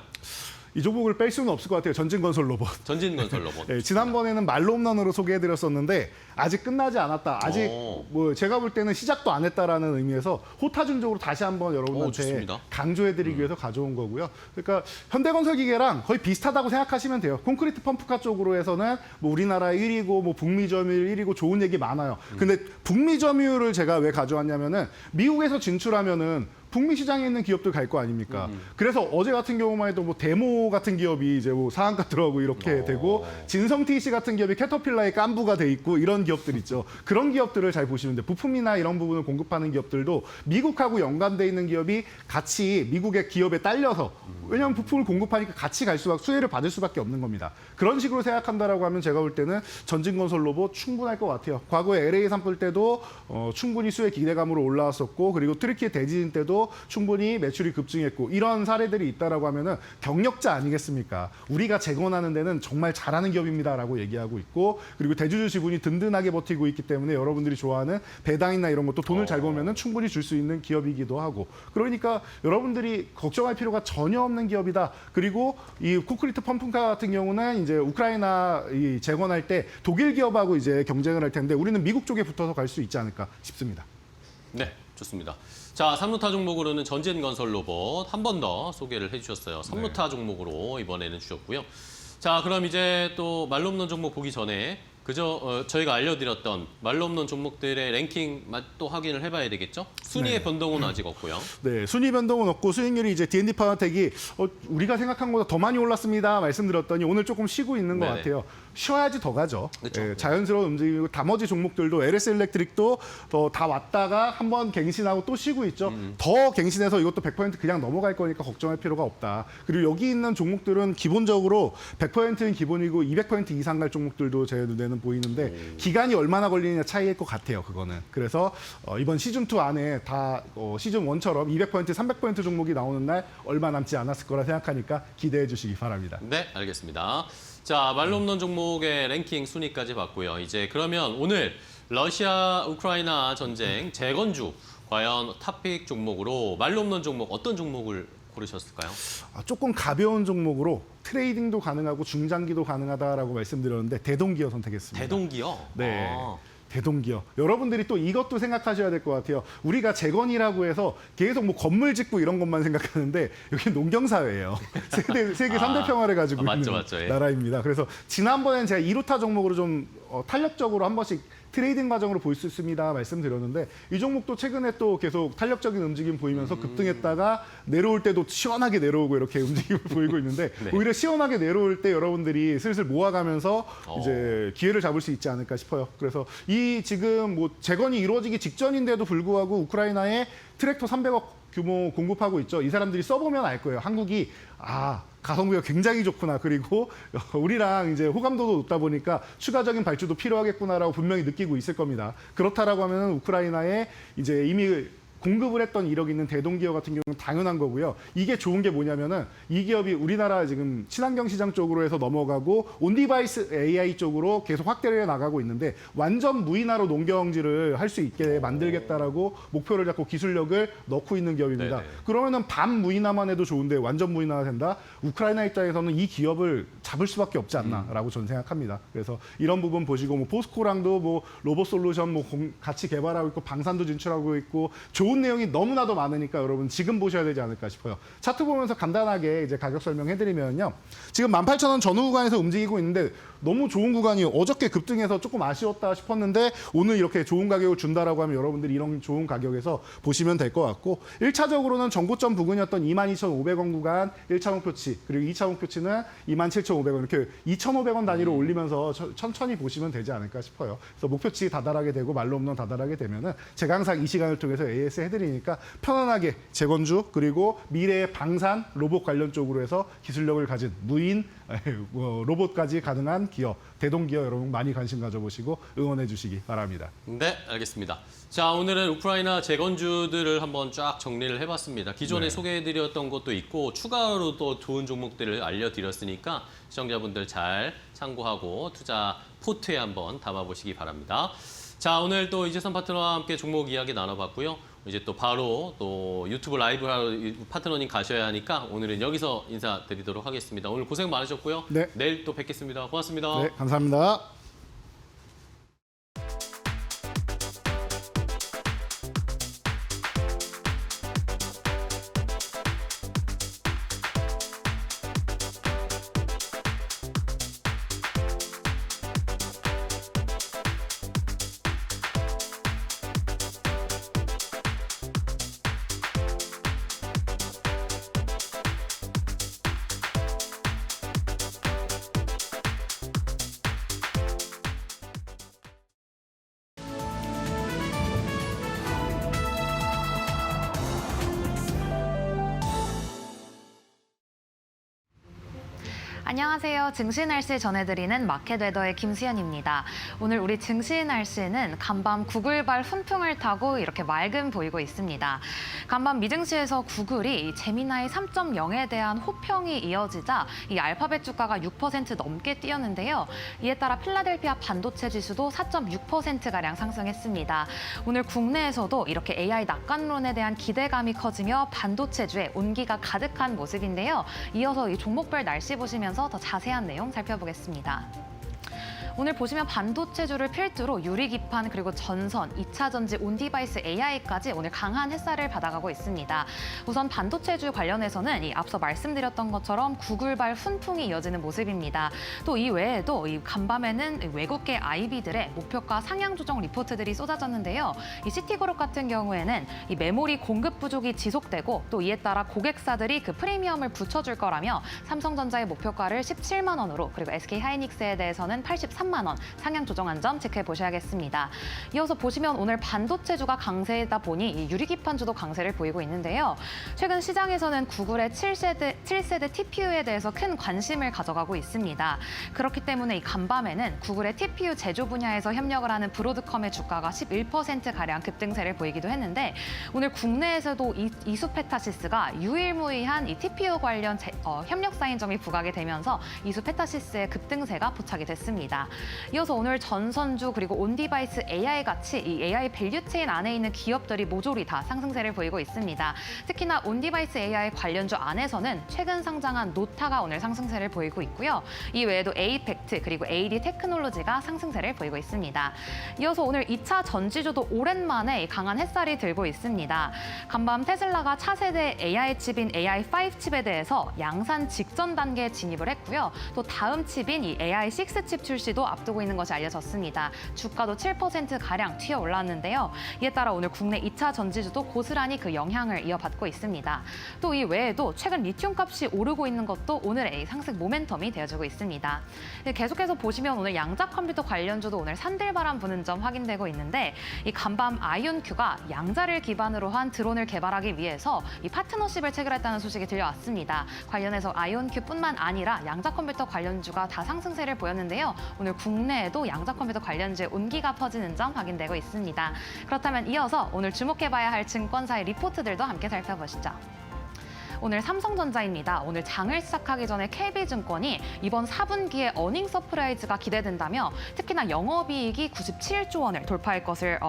이 종목을 뺄 수는 없을 것 같아요. 전진건설 로봇. 전진건설 로봇. 네, 지난번에는 말로 홈런으로 소개해드렸었는데 아직 끝나지 않았다. 아직 뭐 제가 볼 때는 시작도 안 했다라는 의미에서 호타준적으로 다시 한번 여러분한테 좋습니다. 강조해드리기 위해서 가져온 거고요. 그러니까 현대건설기계랑 거의 비슷하다고 생각하시면 돼요. 콘크리트 펌프카 쪽으로 해서는 뭐 우리나라 1위고 뭐 북미 점유율 1위고 좋은 얘기 많아요. 근데 북미 점유율을 제가 왜 가져왔냐면은 미국에서 진출하면은 북미 시장에 있는 기업들 갈 거 아닙니까? 그래서 어제 같은 경우만 해도 뭐 데모 같은 기업이 이제 뭐 상한가 들어가고 이렇게 되고 진성 TC 같은 기업이 캐터필라의 깐부가 돼 있고 이런 기업들 있죠. 그런 기업들을 잘 보시면 돼요. 부품이나 이런 부분을 공급하는 기업들도 미국하고 연관돼 있는 기업이 같이 미국의 기업에 딸려서 왜냐하면 부품을 공급하니까 같이 갈 수밖에 수혜를 받을 수밖에 없는 겁니다. 그런 식으로 생각한다라고 하면 제가 볼 때는 전진건설 로봇 충분할 것 같아요. 과거에 LA 산불 때도 충분히 수혜 기대감으로 올라왔었고 그리고 트리키의 대지진 때도 충분히 매출이 급증했고 이런 사례들이 있다라고 하면은 경력자 아니겠습니까? 우리가 재건하는 데는 정말 잘하는 기업입니다라고 얘기하고 있고 그리고 대주주 지분이 든든하게 버티고 있기 때문에 여러분들이 좋아하는 배당이나 이런 것도 돈을 잘 벌면은 충분히 줄 수 있는 기업이기도 하고 그러니까 여러분들이 걱정할 필요가 전혀 없는 기업이다. 그리고 이 콘크리트 펌프카 같은 경우는 이제 우크라이나 이 재건할 때 독일 기업하고 이제 경쟁을 할 텐데 우리는 미국 쪽에 붙어서 갈 수 있지 않을까 싶습니다. 네, 좋습니다. 자, 3루타 종목으로는 전진건설 로봇 한 번 더 소개를 해주셨어요. 3루타 종목으로 이번에는 주셨고요. 자, 그럼 이제 또 말로 없는 종목 보기 전에 그저 저희가 알려드렸던 말로 없는 종목들의 랭킹 또 확인을 해봐야 되겠죠? 순위의 변동은 아직 없고요. 네, 순위 변동은 없고 수익률이 이제 D&D 파워텍이 우리가 생각한 것보다 더 많이 올랐습니다 말씀드렸더니 오늘 조금 쉬고 있는 것 네네. 같아요. 쉬어야지 더 가죠. 그렇죠. 예, 자연스러운 움직임이고 나머지 종목들도 LS 일렉트릭도 다 왔다가 한번 갱신하고 또 쉬고 있죠. 더 갱신해서 이것도 100% 그냥 넘어갈 거니까 걱정할 필요가 없다. 그리고 여기 있는 종목들은 기본적으로 100%는 기본이고 200% 이상 갈 종목들도 제 눈에는 보이는데 기간이 얼마나 걸리느냐 차이일 것 같아요. 그거는. 그래서 이번 시즌2 안에 다 시즌1처럼 200%, 300% 종목이 나오는 날 얼마 남지 않았을 거라 생각하니까 기대해 주시기 바랍니다. 네, 알겠습니다. 자, 말로 없는 종목의 랭킹 순위까지 봤고요. 이제 그러면 오늘 러시아 우크라이나 전쟁 재건주 과연 탑픽 종목으로 말로 없는 종목 어떤 종목을 고르셨을까요? 조금 가벼운 종목으로 트레이딩도 가능하고 중장기도 가능하다라고 말씀드렸는데 대동기어 선택했습니다. 대동기요? 네. 아. 대동기업. 여러분들이 또 이것도 생각하셔야 될 것 같아요. 우리가 재건이라고 해서 계속 뭐 건물 짓고 이런 것만 생각하는데 여기 농경사회예요. 세계 3대 평화를 가지고 맞죠, 있는 맞죠. 예. 나라입니다. 그래서 지난번엔 제가 2루타 종목으로 좀 탄력적으로 한 번씩 트레이딩 과정으로 볼 수 있습니다 말씀드렸는데 이 종목도 최근에 또 계속 탄력적인 움직임 보이면서 급등했다가 내려올 때도 시원하게 내려오고 이렇게 움직임을 보이고 있는데 네. 오히려 시원하게 내려올 때 여러분들이 슬슬 모아가면서 이제 기회를 잡을 수 있지 않을까 싶어요. 그래서 이 지금 뭐 재건이 이루어지기 직전인데도 불구하고 우크라이나에 트랙터 300억 규모 공급하고 있죠. 이 사람들이 써보면 알 거예요. 한국이 가성비가 굉장히 좋구나. 그리고 우리랑 이제 호감도도 높다 보니까 추가적인 발주도 필요하겠구나라고 분명히 느끼고 있을 겁니다. 그렇다라고 하면 우크라이나에 이제 이미 공급을 했던 이력이 있는 대동기업 같은 경우는 당연한 거고요. 이게 좋은 게 뭐냐면은 이 기업이 우리나라 지금 친환경 시장 쪽으로 해서 넘어가고 온디바이스 AI 쪽으로 계속 확대를 해 나가고 있는데 완전 무인화로 농경지를 할 수 있게 만들겠다라고 목표를 잡고 기술력을 넣고 있는 기업입니다. 네네. 그러면은 반 무인화만 해도 좋은데 완전 무인화가 된다? 우크라이나 입장에서는 이 기업을 잡을 수밖에 없지 않나라고 저는 생각합니다. 그래서 이런 부분 보시고 뭐 포스코랑도 뭐 로봇 솔루션 뭐 같이 개발하고 있고 방산도 진출하고 있고 좋은 내용이 너무나도 많으니까 여러분 지금 보셔야 되지 않을까 싶어요. 차트 보면서 간단하게 이제 가격 설명해드리면요. 지금 18,000원 전후 구간에서 움직이고 있는데 너무 좋은 구간이 어저께 급등해서 조금 아쉬웠다 싶었는데 오늘 이렇게 좋은 가격을 준다라고 하면 여러분들이 이런 좋은 가격에서 보시면 될 것 같고 1차적으로는 전고점 부근이었던 22,500원 구간 1차 목표치 그리고 2차 목표치는 27,500원 이렇게 2,500원 단위로 올리면서 천천히 보시면 되지 않을까 싶어요. 그래서 목표치 다달하게 되고 말로 없는 다달하게 되면은 제가 항상 이 시간을 통해서 AS 해드리니까 편안하게 재건주 그리고 미래의 방산 로봇 관련 쪽으로 해서 기술력을 가진 무인 로봇까지 가능한 기업, 대동기업 여러분 많이 관심 가져보시고 응원해 주시기 바랍니다. 네, 알겠습니다. 자, 오늘은 우크라이나 재건주들을 한번 쫙 정리를 해봤습니다. 기존에 네. 소개해드렸던 것도 있고 추가로 또 좋은 종목들을 알려드렸으니까 시청자분들 잘 참고하고 투자 포트에 한번 담아보시기 바랍니다. 자, 오늘 또 이재선 파트너와 함께 종목 이야기 나눠봤고요. 이제 또 바로 또 유튜브 라이브 하러 파트너님 가셔야 하니까 오늘은 여기서 인사드리도록 하겠습니다. 오늘 고생 많으셨고요. 네. 내일 또 뵙겠습니다. 고맙습니다. 네, 감사합니다. 안녕하세요. 증시 날씨 전해드리는 마켓웨더의 김수연입니다. 오늘 우리 증시 날씨는 간밤 구글발 훈풍을 타고 이렇게 맑음 보이고 있습니다. 간밤 미증시에서 구글이 제미나이 3.0에 대한 호평이 이어지자 이 알파벳 주가가 6% 넘게 뛰었는데요. 이에 따라 필라델피아 반도체 지수도 4.6%가량 상승했습니다. 오늘 국내에서도 이렇게 AI 낙관론에 대한 기대감이 커지며 반도체주에 온기가 가득한 모습인데요. 이어서 이 종목별 날씨 보시면서 더 자세한 내용 살펴보겠습니다. 오늘 보시면 반도체주를 필두로 유리기판 그리고 전선, 2차 전지, 온디바이스 AI까지 오늘 강한 햇살을 받아가고 있습니다. 우선 반도체주 관련해서는 이 앞서 말씀드렸던 것처럼 구글발 훈풍이 이어지는 모습입니다. 또 이 외에도 이 간밤에는 외국계 IB들의 목표가 상향 조정 리포트들이 쏟아졌는데요. 이 시티그룹 같은 경우에는 이 메모리 공급 부족이 지속되고 또 이에 따라 고객사들이 그 프리미엄을 붙여줄 거라며 삼성전자의 목표가를 17만 원으로 그리고 SK하이닉스에 대해서는 83만 원 상향 조정한 점 체크해 보셔야겠습니다. 이어서 보시면 오늘 반도체주가 강세이다 보니 이 유리기판주도 강세를 보이고 있는데요. 최근 시장에서는 구글의 7세대 TPU에 대해서 큰 관심을 가져가고 있습니다. 그렇기 때문에 이 간밤에는 구글의 TPU 제조 분야에서 협력을 하는 브로드컴의 주가가 11%가량 급등세를 보이기도 했는데 오늘 국내에서도 이수페타시스가 유일무이한 이 TPU 관련 협력 사인 점이 부각이 되면서 이수페타시스의 급등세가 포착이 됐습니다. 이어서 오늘 전선주 그리고 온디바이스 AI 같이 이 AI 밸류체인 안에 있는 기업들이 모조리 다 상승세를 보이고 있습니다. 특히나 온디바이스 AI 관련주 안에서는 최근 상장한 노타가 오늘 상승세를 보이고 있고요. 이 외에도 에이펙트 그리고 AD 테크놀로지가 상승세를 보이고 있습니다. 이어서 오늘 2차 전지주도 오랜만에 강한 햇살이 들고 있습니다. 간밤 테슬라가 차세대 AI 칩인 AI5 칩에 대해서 양산 직전 단계에 진입을 했고요. 또 다음 칩인 이 AI6 칩 출시도 앞두고 있는 것이 알려졌습니다. 주가도 7%가량 튀어 올랐는데요. 이에 따라 오늘 국내 2차 전지주도 고스란히 그 영향을 이어받고 있습니다. 또 이 외에도 최근 리튬 값이 오르고 있는 것도 오늘의 상승 모멘텀이 되어주고 있습니다. 계속해서 보시면 오늘 양자 컴퓨터 관련주도 오늘 산들바람 부는 점 확인되고 있는데 이 간밤 아이온큐가 양자를 기반으로 한 드론을 개발하기 위해서 이 파트너십을 체결했다는 소식이 들려왔습니다. 관련해서 아이온큐뿐만 아니라 양자 컴퓨터 관련주가 다 상승세를 보였는데요. 오늘 오늘 국내에도 양자 컴퓨터 관련주의 온기가 퍼지는 점 확인되고 있습니다. 그렇다면 이어서 오늘 주목해봐야 할 증권사의 리포트들도 함께 살펴보시죠. 오늘 삼성전자입니다. 오늘 장을 시작하기 전에 KB증권이 이번 4분기에 어닝 서프라이즈가 기대된다며 특히나 영업이익이 97조 원을 돌파할 것을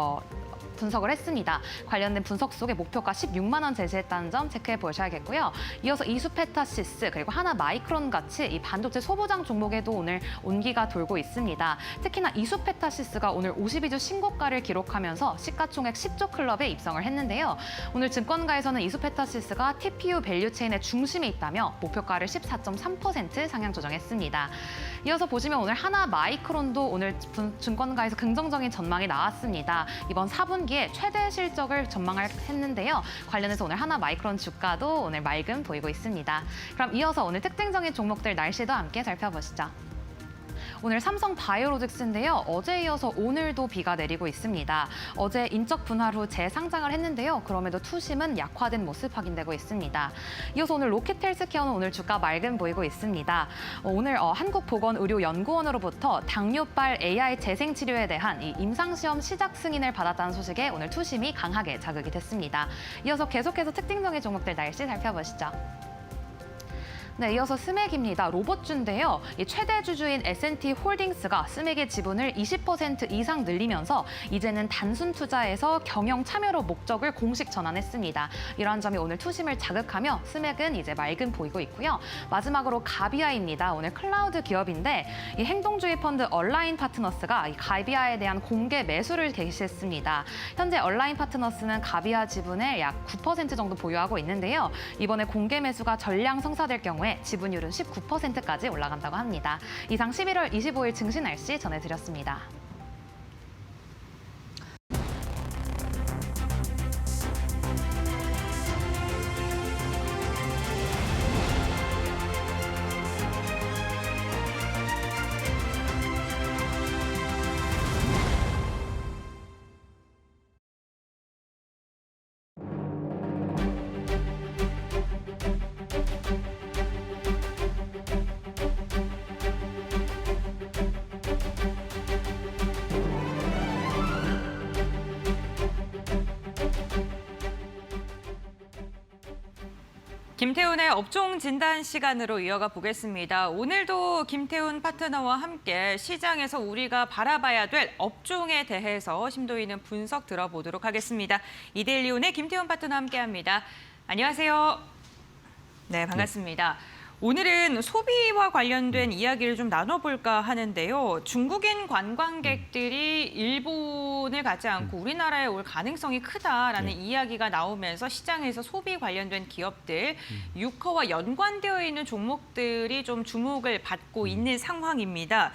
분석을 했습니다. 관련된 분석 속에 목표가 16만 원 제시했다는 점 체크해 보셔야겠고요. 이어서 이수페타시스 그리고 하나마이크론 같이 이 반도체 소부장 종목에도 오늘 온기가 돌고 있습니다. 특히나 이수페타시스가 오늘 52주 신고가를 기록하면서 시가총액 10조 클럽에 입성을 했는데요. 오늘 증권가에서는 이수페타시스가 TPU 밸류체인의 중심에 있다며 목표가를 14.3% 상향 조정했습니다. 이어서 보시면 오늘 하나마이크론도 오늘 증권가에서 긍정적인 전망이 나왔습니다. 이번 4분기에 최대 실적을 전망을 했는데요. 관련해서 오늘 하나마이크론 주가도 오늘 맑음 보이고 있습니다. 그럼 이어서 오늘 특징적인 종목들 날씨도 함께 살펴보시죠. 오늘 삼성 바이오로직스인데요. 어제에 이어서 오늘도 비가 내리고 있습니다. 어제 인적 분할 후 재상장을 했는데요. 그럼에도 투심은 약화된 모습 확인되고 있습니다. 이어서 오늘 로켓헬스케어는 오늘 주가 맑음 보이고 있습니다. 오늘 한국보건의료연구원으로부터 당뇨발 AI 재생치료에 대한 이 임상시험 시작 승인을 받았다는 소식에 오늘 투심이 강하게 자극이 됐습니다. 이어서 계속해서 특징적인 종목들 날씨 살펴보시죠. 네, 이어서 스맥입니다. 로봇주인데요. 이 최대 주주인 S&T 홀딩스가 스맥의 지분을 20% 이상 늘리면서 이제는 단순 투자에서 경영 참여로 목적을 공식 전환했습니다. 이러한 점이 오늘 투심을 자극하며 스맥은 이제 맑음 보이고 있고요. 마지막으로 가비아입니다. 오늘 클라우드 기업인데 이 행동주의 펀드 얼라인 파트너스가 이 가비아에 대한 공개 매수를 개시했습니다. 현재 얼라인 파트너스는 가비아 지분의 약 9% 정도 보유하고 있는데요. 이번에 공개 매수가 전량 성사될 경우에 지분율은 19%까지 올라간다고 합니다. 이상 11월 25일 증시 날씨 전해드렸습니다. 김태훈의 업종 진단 시간으로 이어가 보겠습니다. 오늘도 김태훈 파트너와 함께 시장에서 우리가 바라봐야 될 업종에 대해서 심도 있는 분석 들어보도록 하겠습니다. 이데일리온의 김태훈 파트너와 함께합니다. 안녕하세요. 네, 반갑습니다. 오늘은 소비와 관련된 이야기를 좀 나눠볼까 하는데요. 중국인 관광객들이 일본을 가지 않고 우리나라에 올 가능성이 크다라는 이야기가 나오면서 시장에서 소비 관련된 기업들, 유커와 연관되어 있는 종목들이 좀 주목을 받고 있는 상황입니다.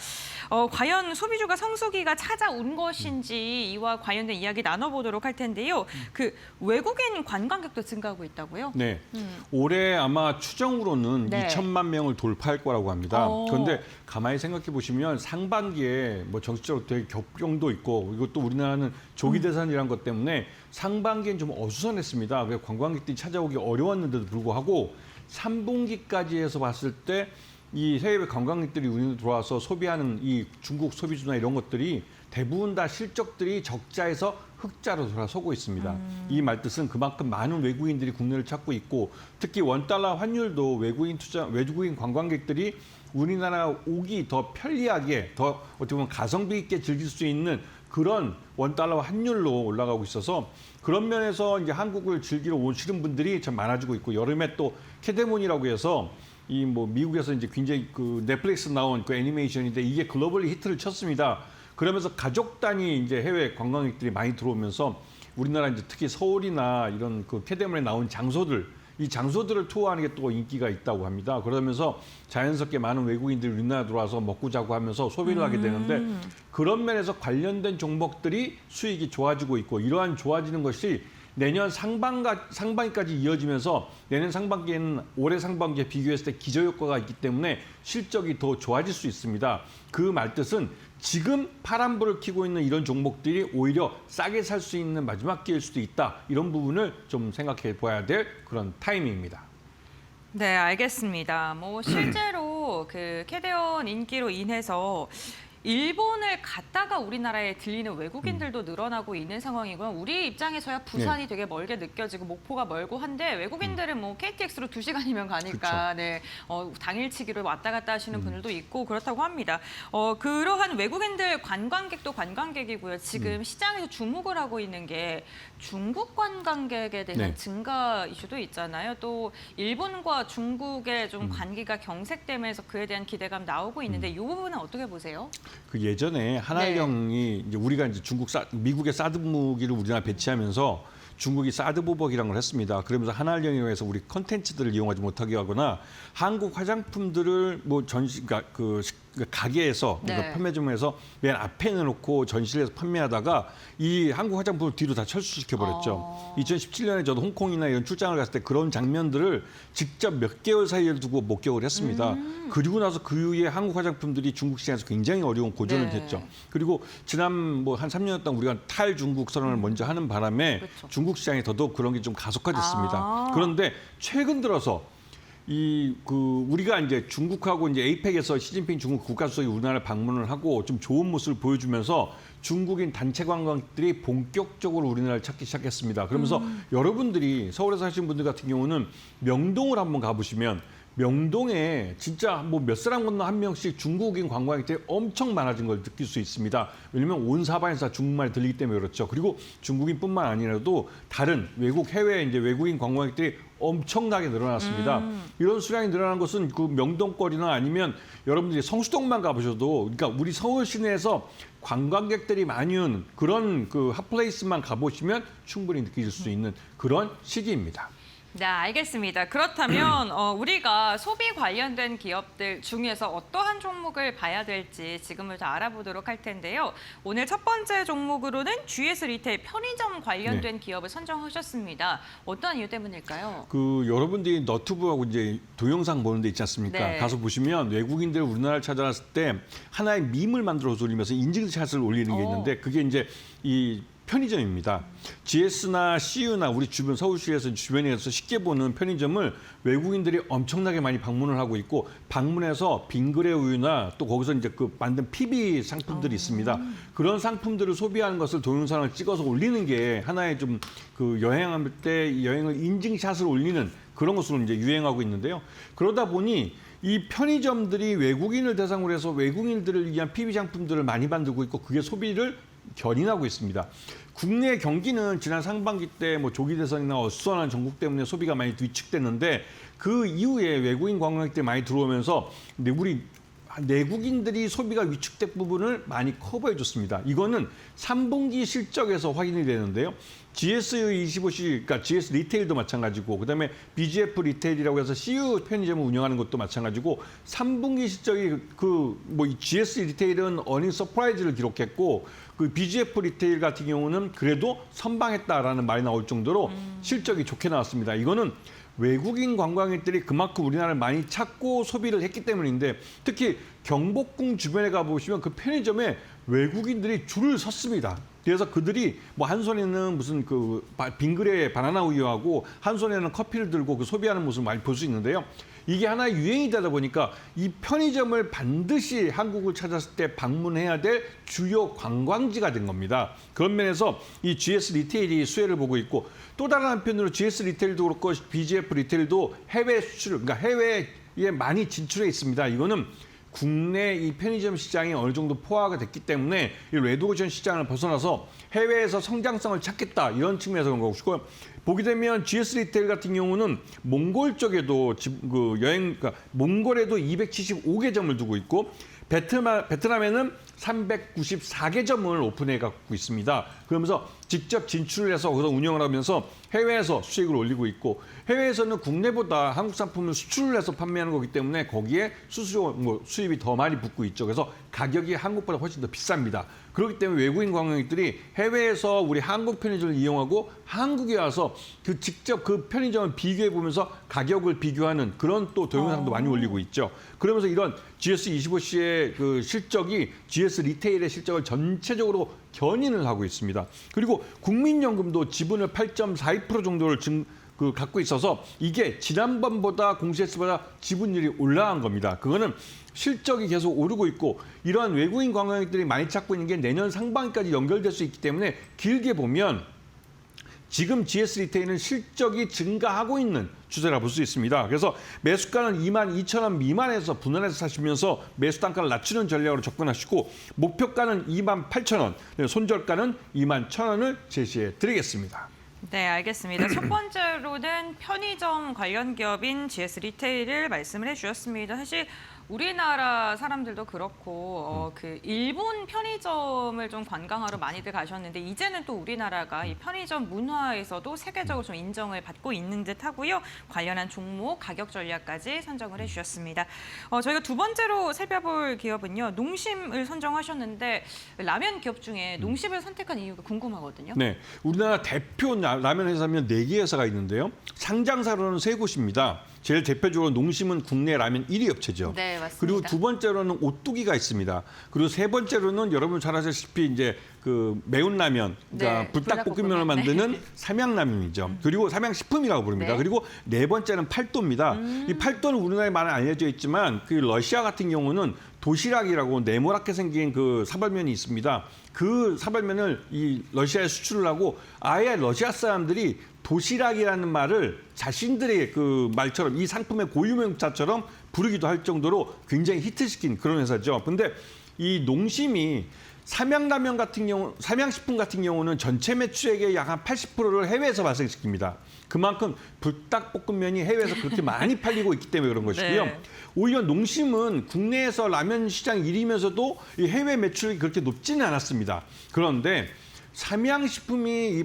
과연 소비주가 성수기가 찾아온 것인지 이와 관련된 이야기 나눠보도록 할 텐데요. 그 외국인 관광객도 증가하고 있다고요? 네. 올해 아마 추정으로는 네. 2천만 명을 돌파할 거라고 합니다. 그런데 가만히 생각해 보시면 상반기에 뭐 정치적으로 되게 격경도 있고 그리고 또 우리나라는 조기 대선이라는 것 때문에 상반기엔 좀 어수선했습니다. 그래서 관광객들이 찾아오기 어려웠는데도 불구하고 3분기까지 해서 봤을 때 이 해외 관광객들이 우리나라에 들어와서 소비하는 이 중국 소비주나 이런 것들이 대부분 다 실적들이 적자에서 흑자로 돌아서고 있습니다. 이 말뜻은 그만큼 많은 외국인들이 국내를 찾고 있고 특히 원달러 환율도 외국인 관광객들이 우리나라 오기 더 편리하게 더 어떻게 보면 가성비 있게 즐길 수 있는 그런 원달러 환율로 올라가고 있어서 그런 면에서 이제 한국을 즐기러 오시는 분들이 참 많아지고 있고 여름에 또 캐데몬이라고 해서 이 뭐 미국에서 이제 굉장히 그 넷플릭스 나온 그 애니메이션인데 이게 글로벌리 히트를 쳤습니다. 그러면서 가족 단위 이제 해외 관광객들이 많이 들어오면서 우리나라 이제 특히 서울이나 이런 그 캐데몬에 나온 장소들 이 장소들을 투어하는 게 또 인기가 있다고 합니다. 그러면서 자연스럽게 많은 외국인들이 우리나라 들어와서 먹고 자고 하면서 소비를 하게 되는데 그런 면에서 관련된 종목들이 수익이 좋아지고 있고 이러한 좋아지는 것이 내년 상반기까지 이어지면서 내년 상반기에는 올해 상반기에 비교했을 때 기저효과가 있기 때문에 실적이 더 좋아질 수 있습니다. 그 말뜻은 지금 파란불을 켜고 있는 이런 종목들이 오히려 싸게 살 수 있는 마지막 기회일 수도 있다. 이런 부분을 좀 생각해 봐야 될 그런 타이밍입니다. 네, 알겠습니다. 뭐 실제로 그 캐데온 인기로 인해서 일본을 갔다가 우리나라에 들리는 외국인들도 늘어나고 있는 상황이고요. 우리 입장에서야 부산이 되게 멀게 느껴지고 목포가 멀고 한데 외국인들은 뭐 KTX로 2시간이면 가니까 네, 당일치기로 왔다 갔다 하시는 분들도 있고 그렇다고 합니다. 그러한 외국인들 관광객도 관광객이고요. 지금 시장에서 주목을 하고 있는 게 중국 관광객에 대한 네. 증가 이슈도 있잖아요. 또 일본과 중국의 좀 관계가 경색되면서 그에 대한 기대감 나오고 있는데 이 부분은 어떻게 보세요? 그 예전에 한알령이 이제 우리가 이제 미국의 사드 무기를 우리나라 배치하면서 중국이 사드 보복이라는 걸 했습니다. 그러면서 한알령에 의해서 우리 컨텐츠들을 이용하지 못하게 하거나 한국 화장품들을 뭐 그러니까 그 가게에서 그러니까 네. 판매점에서 맨 앞에 내놓고 전시를 해서 판매하다가 이 한국 화장품을 뒤로 다 철수시켜 버렸죠. 2017년에 저도 홍콩이나 이런 출장을 갔을 때 그런 장면들을 직접 몇 개월 사이에 두고 목격을 했습니다. 그리고 나서 그 이후에 한국 화장품들이 중국 시장에서 굉장히 어려운 고전을 네. 했죠. 그리고 지난 뭐 한 3년 동안 우리가 탈중국 선언을 먼저 하는 바람에 그렇죠. 중국 시장에 더더욱 그런 게 좀 가속화됐습니다. 아. 그런데 최근 들어서 우리가 이제 중국하고 이제 에이펙에서 시진핑 중국 국가수석이 우리나라를 방문을 하고 좀 좋은 모습을 보여주면서 중국인 단체 관광객들이 본격적으로 우리나라를 찾기 시작했습니다. 그러면서 여러분들이 서울에 사시는 분들 같은 경우는 명동을 한번 가보시면 명동에 진짜 뭐 몇 사람 건너 한 명씩 중국인 관광객들이 엄청 많아진 걸 느낄 수 있습니다. 왜냐하면 온 사방에서 중국말이 들리기 때문에 그렇죠. 그리고 중국인뿐만 아니라도 다른 해외 이제 외국인 관광객들이 엄청나게 늘어났습니다. 이런 수량이 늘어난 것은 그 명동거리나 아니면 여러분들이 성수동만 가보셔도 그러니까 우리 서울 시내에서 관광객들이 많이 오는 그런 그 핫플레이스만 가보시면 충분히 느끼실 수 있는 그런 시기입니다. 네, 알겠습니다. 그렇다면 우리가 소비 관련된 기업들 중에서 어떠한 종목을 봐야 될지 지금부터 알아보도록 할 텐데요. 오늘 첫 번째 종목으로는 GS 리테일 편의점 관련된 기업을 선정하셨습니다. 어떠한 이유 때문일까요? 여러분들이 너튜브하고 이제 동영상 보는 데 있지 않습니까? 네. 가서 보시면 외국인들 우리나라를 찾아왔을 때 하나의 밈을 만들어서 올리면서 인증샷을 올리는 게 있는데 그게 이제 이 편의점입니다. GS나 CU나 우리 주변 서울시에서 주변에서 쉽게 보는 편의점을 외국인들이 엄청나게 많이 방문을 하고 있고 방문해서 빙그레 우유나 또 거기서 이제 그 만든 PB 상품들이 있습니다. 그런 상품들을 소비하는 것을 동영상을 찍어서 올리는 게 하나의 좀 그 여행할 때 여행을 인증샷을 올리는 그런 것으로 이제 유행하고 있는데요. 그러다 보니 이 편의점들이 외국인을 대상으로 해서 외국인들을 위한 PB 상품들을 많이 만들고 있고 그게 소비를 견인하고 있습니다. 국내 경기는 지난 상반기 때 뭐 조기 대선이나 어수선한 전국 때문에 소비가 많이 위축됐는데 그 이후에 외국인 관광객들이 많이 들어오면서 우리 내국인들이 소비가 위축된 부분을 많이 커버해 줬습니다. 이거는 3분기 실적에서 확인이 되는데요. GS25C, 그러니까 GS 리테일도 마찬가지고 그다음에 BGF 리테일이라고 해서 CU 편의점을 운영하는 것도 마찬가지고 3분기 실적이 GS 리테일은 어닝 서프라이즈를 기록했고 그 BGF 리테일 같은 경우는 그래도 선방했다라는 말이 나올 정도로 실적이 좋게 나왔습니다. 이거는 외국인 관광객들이 그만큼 우리나라를 많이 찾고 소비를 했기 때문인데 특히 경복궁 주변에 가보시면 그 편의점에 외국인들이 줄을 섰습니다. 그래서 그들이 뭐 한 손에는 무슨 그 빙그레 바나나 우유하고 한 손에는 커피를 들고 그 소비하는 모습을 많이 볼 수 있는데요. 이게 하나의 유행이 되다 보니까 이 편의점을 반드시 한국을 찾았을 때 방문해야 될 주요 관광지가 된 겁니다. 그런 면에서 이 GS 리테일이 수혜를 보고 있고 또 다른 한편으로 GS 리테일도 그렇고 BGF 리테일도 해외 수출, 그러니까 해외에 많이 진출해 있습니다. 이거는 국내 이 편의점 시장이 어느 정도 포화가 됐기 때문에 이 레드오션 시장을 벗어나서 해외에서 성장성을 찾겠다 이런 측면에서 그런 것이고 보게 되면 GS 리테일 같은 경우는 몽골 쪽에도 그러니까 몽골에도 275개점을 두고 있고 베트남에는 394개점을 오픈해 갖고 있습니다. 그러면서 직접 진출을 해서 거기서 운영을 하면서 해외에서 수익을 올리고 있고 해외에서는 국내보다 한국 상품을 수출을 해서 판매하는 거기 때문에 거기에 수입이 더 많이 붙고 있죠. 그래서 가격이 한국보다 훨씬 더 비쌉니다. 그렇기 때문에 외국인 관광객들이 해외에서 우리 한국 편의점을 이용하고 한국에 와서 직접 그 편의점을 비교해 보면서 가격을 비교하는 그런 또 동영상도 많이 올리고 있죠. 그러면서 이런 GS25C의 그 실적이 GS 리테일의 실적을 전체적으로 견인을 하고 있습니다. 그리고 국민연금도 지분을 8.42% 정도를 갖고 있어서 이게 지난번보다 공시지수보다 지분율이 올라간 겁니다. 그거는 실적이 계속 오르고 있고 이러한 외국인 관광객들이 많이 찾고 있는 게 내년 상반기까지 연결될 수 있기 때문에 길게 보면 지금 GS 리테일은 실적이 증가하고 있는 추세라 볼 수 있습니다. 그래서 매수가는 22,000원 미만에서 분할해서 사시면서 매수 단가를 낮추는 전략으로 접근하시고 목표가는 28,000원, 손절가는 21,000원을 제시해 드리겠습니다. 네, 알겠습니다. 첫 번째로는 편의점 관련 기업인 GS 리테일을 말씀을 해주셨습니다. 사실 우리나라 사람들도 그렇고 그 일본 편의점을 좀 관광하러 많이들 가셨는데 이제는 또 우리나라가 이 편의점 문화에서도 세계적으로 좀 인정을 받고 있는 듯하고요. 관련한 종목, 가격 전략까지 선정을 해주셨습니다. 저희가 두 번째로 살펴볼 기업은요. 농심을 선정하셨는데 라면 기업 중에 농심을 선택한 이유가 궁금하거든요. 네, 우리나라 대표 라면 회사면 4개 회사가 있는데요. 상장사로는 3곳입니다. 제일 대표적으로 농심은 국내 라면 1위 업체죠. 네, 맞습니다. 그리고 두 번째로는 오뚜기가 있습니다. 그리고 세 번째로는 여러분 잘 아시다시피 이제 그 매운 라면, 그러니까 네, 불닭볶음면을 만드는 삼양라면이죠. 그리고 삼양식품이라고 부릅니다. 네. 그리고 네 번째는 팔도입니다. 이 팔도는 우리나라에 많이 알려져 있지만 그 러시아 같은 경우는 도시락이라고 네모나게 생긴 그 사발면이 있습니다. 그 사발면을 이 러시아에 수출을 하고 아예 러시아 사람들이 도시락이라는 말을 자신들의 그 말처럼 이 상품의 고유명사처럼 부르기도 할 정도로 굉장히 히트시킨 그런 회사죠. 근데 이 농심이 삼양라면 같은 경우, 삼양식품 같은 경우는 전체 매출액의 약 한 80%를 해외에서 발생시킵니다. 그만큼 불닭볶음면이 해외에서 그렇게 많이 팔리고 있기 때문에 그런 것이고요. 네. 오히려 농심은 국내에서 라면 시장 1위면서도 이 해외 매출이 그렇게 높지는 않았습니다. 그런데 삼양식품이 이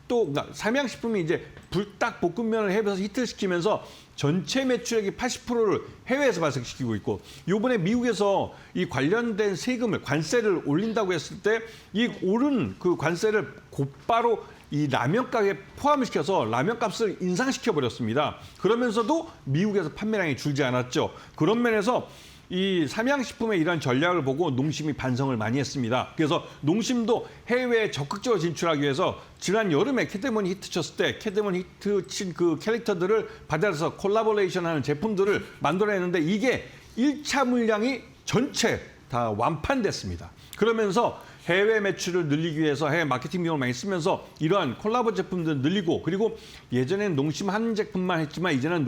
그러니까 삼양식품이 이제 불닭볶음면을 해외에서 히트시키면서 전체 매출액의 80%를 해외에서 발생시키고 있고 이번에 미국에서 이 관련된 세금을 관세를 올린다고 했을 때 이 오른 그 관세를 곧바로 이 라면 가격에 포함을 시켜서 라면 값을 인상시켜 버렸습니다. 그러면서도 미국에서 판매량이 줄지 않았죠. 그런 면에서 이 삼양식품의 이러한 전략을 보고 농심이 반성을 많이 했습니다. 그래서 농심도 해외에 적극적으로 진출하기 위해서 지난 여름에 캐데몬이 히트 쳤을 때 캐데몬 히트 친 그 캐릭터들을 받아서 콜라보레이션하는 제품들을 만들어냈는데 이게 1차 물량이 전체 다 완판됐습니다. 그러면서 해외 매출을 늘리기 위해서 해외 마케팅 비용을 많이 쓰면서 이러한 콜라보 제품들 늘리고 그리고 예전에는 농심 한 제품만 했지만 이제는